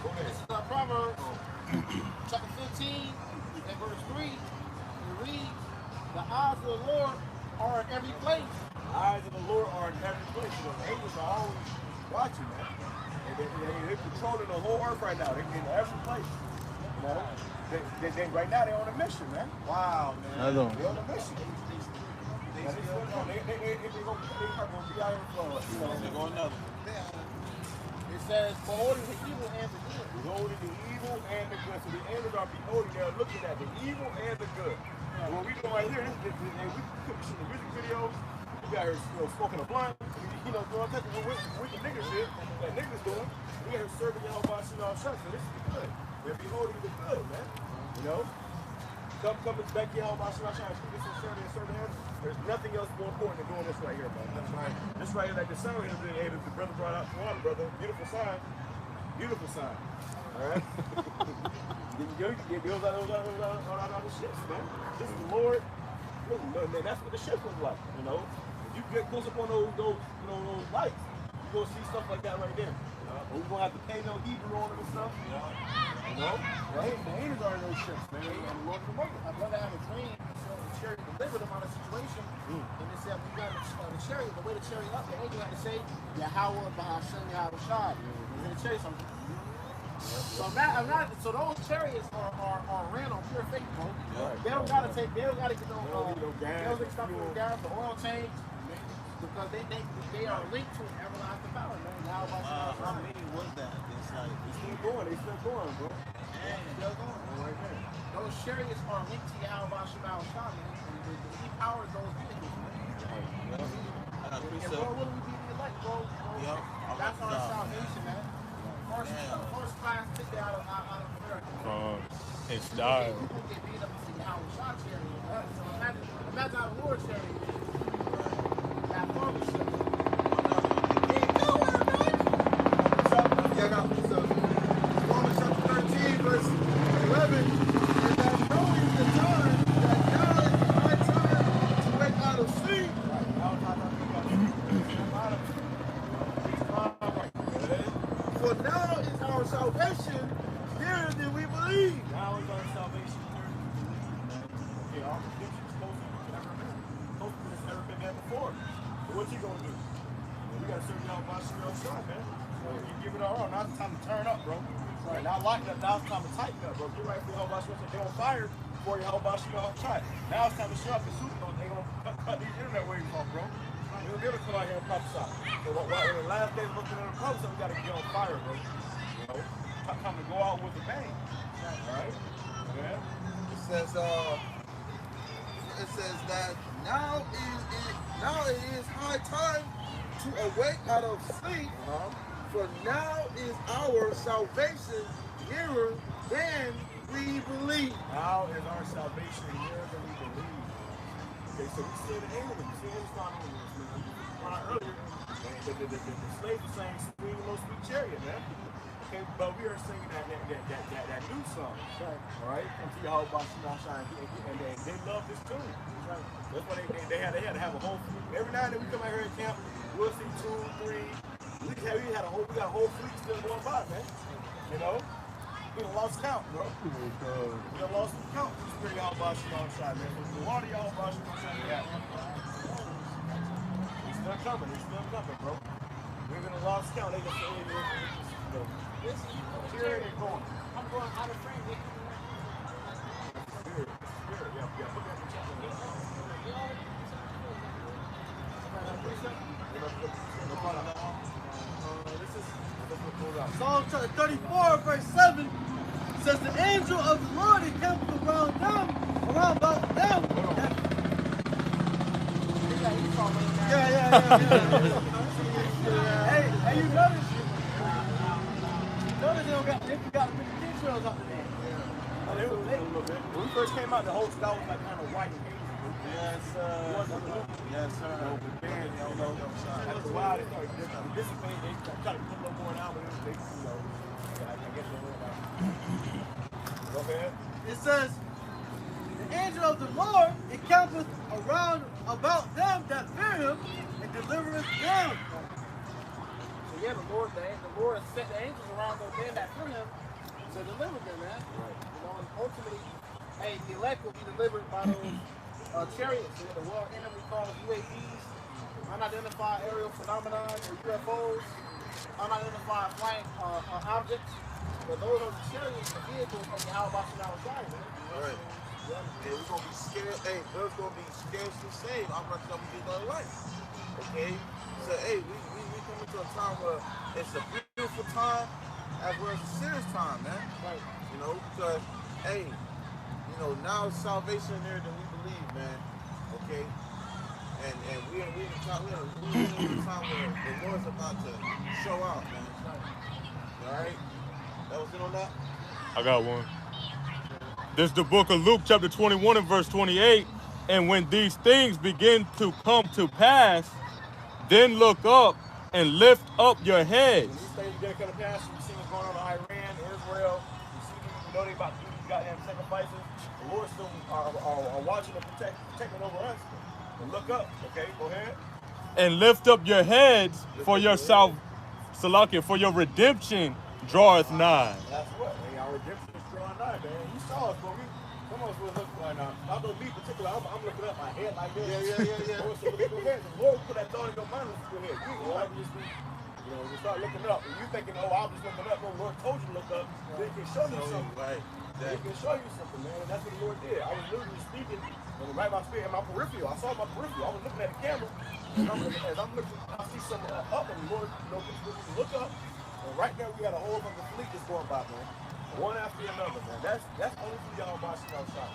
Go ahead. This is Proverbs chapter 15 and verse 3. It reads, the eyes of the Lord are in every place. The eyes of the Lord are in every place. You know, the angels are always watching, man. And they're controlling the whole earth right now. They're in every place. You know, right now they're on a mission, man. Wow, man. I don't. They're on a mission. They still going. They're going to be out here for, you know, They're going another. It says, beholding the evil and the good. beholding the evil and the good. So the angels are beholding, they're looking at the evil and the good. And what we doing right here, we could be shooting music videos, we got here, you know, smoking a blunt, you know, doing all types of wicked nigga shit that niggas doing. We got here serving y'all by shooting our shots, so this is good. We're beholding the good, man. You know? Come back here, y'all by shooting our shots, this is serving him. There's nothing else more important than doing this right here, man. That's right. This right here, like the sign right here, the brother brought out one, brother. Beautiful sign. Beautiful sign. All right? You can get those out of the ships, man. This is the Lord. Man, that's what the ship was like, you know? If you get close up on those lights, you're going to see stuff like that right there. But we're going to have to pay no Hebrew on them and stuff. You know? Right? The angels are in those ships, man. And the Lord of the Most. My brother had a dream, so the chariot delivered him out of a situation, and they said, we got the chariot, the way the chariot up, the angel had to say, Yahweh, Bahashem, Yahweh Shad. And the chariot, so those chariots are ran on pure faith, bro. Right. They don't gotta get no They don't get stuff from the gas, the oil change, because they are linked to everlasting power, man. Now, How many was that? It's like, They still going, bro. still going. Right there. Those chariots are linked to Yahweh Shabbat Shah, man. And he powers those vehicles, man. I got three And stuff. bro, what do we be elect, bro? Yup. That's our salvation, man. First class ticket out of America. In style. People get beat up in the Yahweh Shah chariot. So imagine how the Lord chariot is. That farmer ship. Yeah, I got three stuff. Romans chapter 13, verse 11. And that knowing the time, that now is my time to wake out of sleep. For now is our salvation nearer than we believe. Now is our salvation here. Okay, our redemption is closer than it's ever been. Closer than it's ever been there before. So what's he gonna do? Well, we gotta serve y'all by shooting our shot, man. So you give it our all. Now it's time to turn up, bro. Right, now lighten up, now it's time to tighten up, bro. Get right for your whole they're on fire before your whole shooting our shot. Now it's time to shut up the suit. They're gonna cut these internet waves off, bro. We'll be able to come out here and prophesy. So in the last days of looking at the prophesy, we gotta get on fire, bro. You know, time to go out with a bang. Alright? Yeah. It says that now it is high time to awake out of sleep. For now is our salvation nearer than we believe. Now is our salvation nearer than we believe. Okay, so we see the angel, we see him starting on this, man. Earlier, the slaves were saying, swing the most sweet chariot, man. Okay, but we are singing that new song. All right, come to your whole box, and they love this tune. That's why they had to have a whole. Every night that we come out here at camp, we'll see 2, 3. We got a whole fleet still going by, man. You know, We done lost count, bro. We done lost count. Just bring y'all boxing on side, man. A lot of y'all boxing on side. Yeah. He's still coming. He's still coming, bro. We're gonna lost count. They just say, here they going. I'm going out of frame. Spirit. Yeah. Look at the chat. Psalm chapter 34, verse 7 says, the angel of the Lord encampeth around about them. Yeah. Hey, you notice they got the details out there. When we first came out, the whole sky was like kind of white and hazy. Yes, sir. Yes, sir. After a while, they started dissipating. They tried to put a little more down, but they, I guess they went out. Go ahead. It says, the angel of the Lord encampeth around about them that fear him and delivereth them. So yeah, the Lord set the angels around those men that fear him to deliver them, man. Right. You know, and ultimately, hey, the elect will be delivered by those chariots, the world enemy calls UAVs, unidentified aerial phenomenon, or UFOs, unidentified flying objects. But those are the chariots, the vehicles of the Al-Bashir outside, man. Right. Yeah, we're gonna be scared. Hey, we're gonna be scarcely saved. I'm gonna tell you our life. Okay? So hey, we come into a time where it's a beautiful time as well as a serious time, man. Right. You know, because hey, you know, now it's salvation there than we believe, man. Okay? And we're in a time where the Lord's about to show out, man. Alright? That was it on that? I got one. This is the book of Luke, chapter 21 and verse 28. And when these things begin to come to pass, then look up and lift up your heads. When these things are going to pass, you see what's going on in Iran, Israel. You know they about to do these goddamn sacrifices. The Lord still are watching and protecting over us. And look up, okay? Go ahead. And lift up your heads for your for your redemption draweth nigh. That's what. Hey, our redemption is drawing nigh, man. You saw us, bro. Some of us will look right now. I know me in particular, I'm looking up my head like this. Yeah. So look ahead. The Lord put that thought in your mind. Look ahead. You like to just be, you know, you start looking up. And you thinking, oh, I'm just looking up. No, the Lord told you to look up. Then He can show you something. Right. He can show you something, man. And that's what the Lord did. I was literally speaking, and right my spirit, in my peripheral. I saw my peripheral. I was looking at the camera. And as I'm looking, I see something up, and the Lord, you know, just look up. And right there, we got a whole bunch of fleet that's going by, man. One after another, man. That's only for y'all watching outside.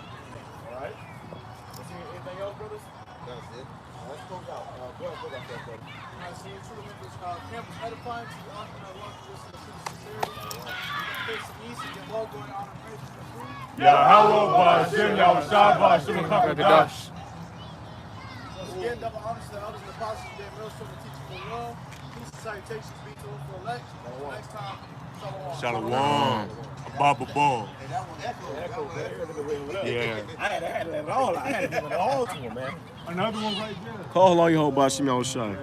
All right? Let's see anything else, brothers? That's it. Let's close out. Go ahead, close out that, brother. I see you true members campus edifying to the honor and love to listen to sincerity. Face the east and get well going on and praise the food. Yahweh Ba'ashem, Yahushua Ba'ashem, Hakadash. Once again, double honors to the elders and apostles of the Millstone and teaching the law. Peace and salutations be to them for elect. Next time, Shalom. Shalom. Baba Ball. Hey, that one Echo, man. Yeah. I had to let it all. I had to give it all to him, man. Another one right there. Call all your whole Bashim Yahushua.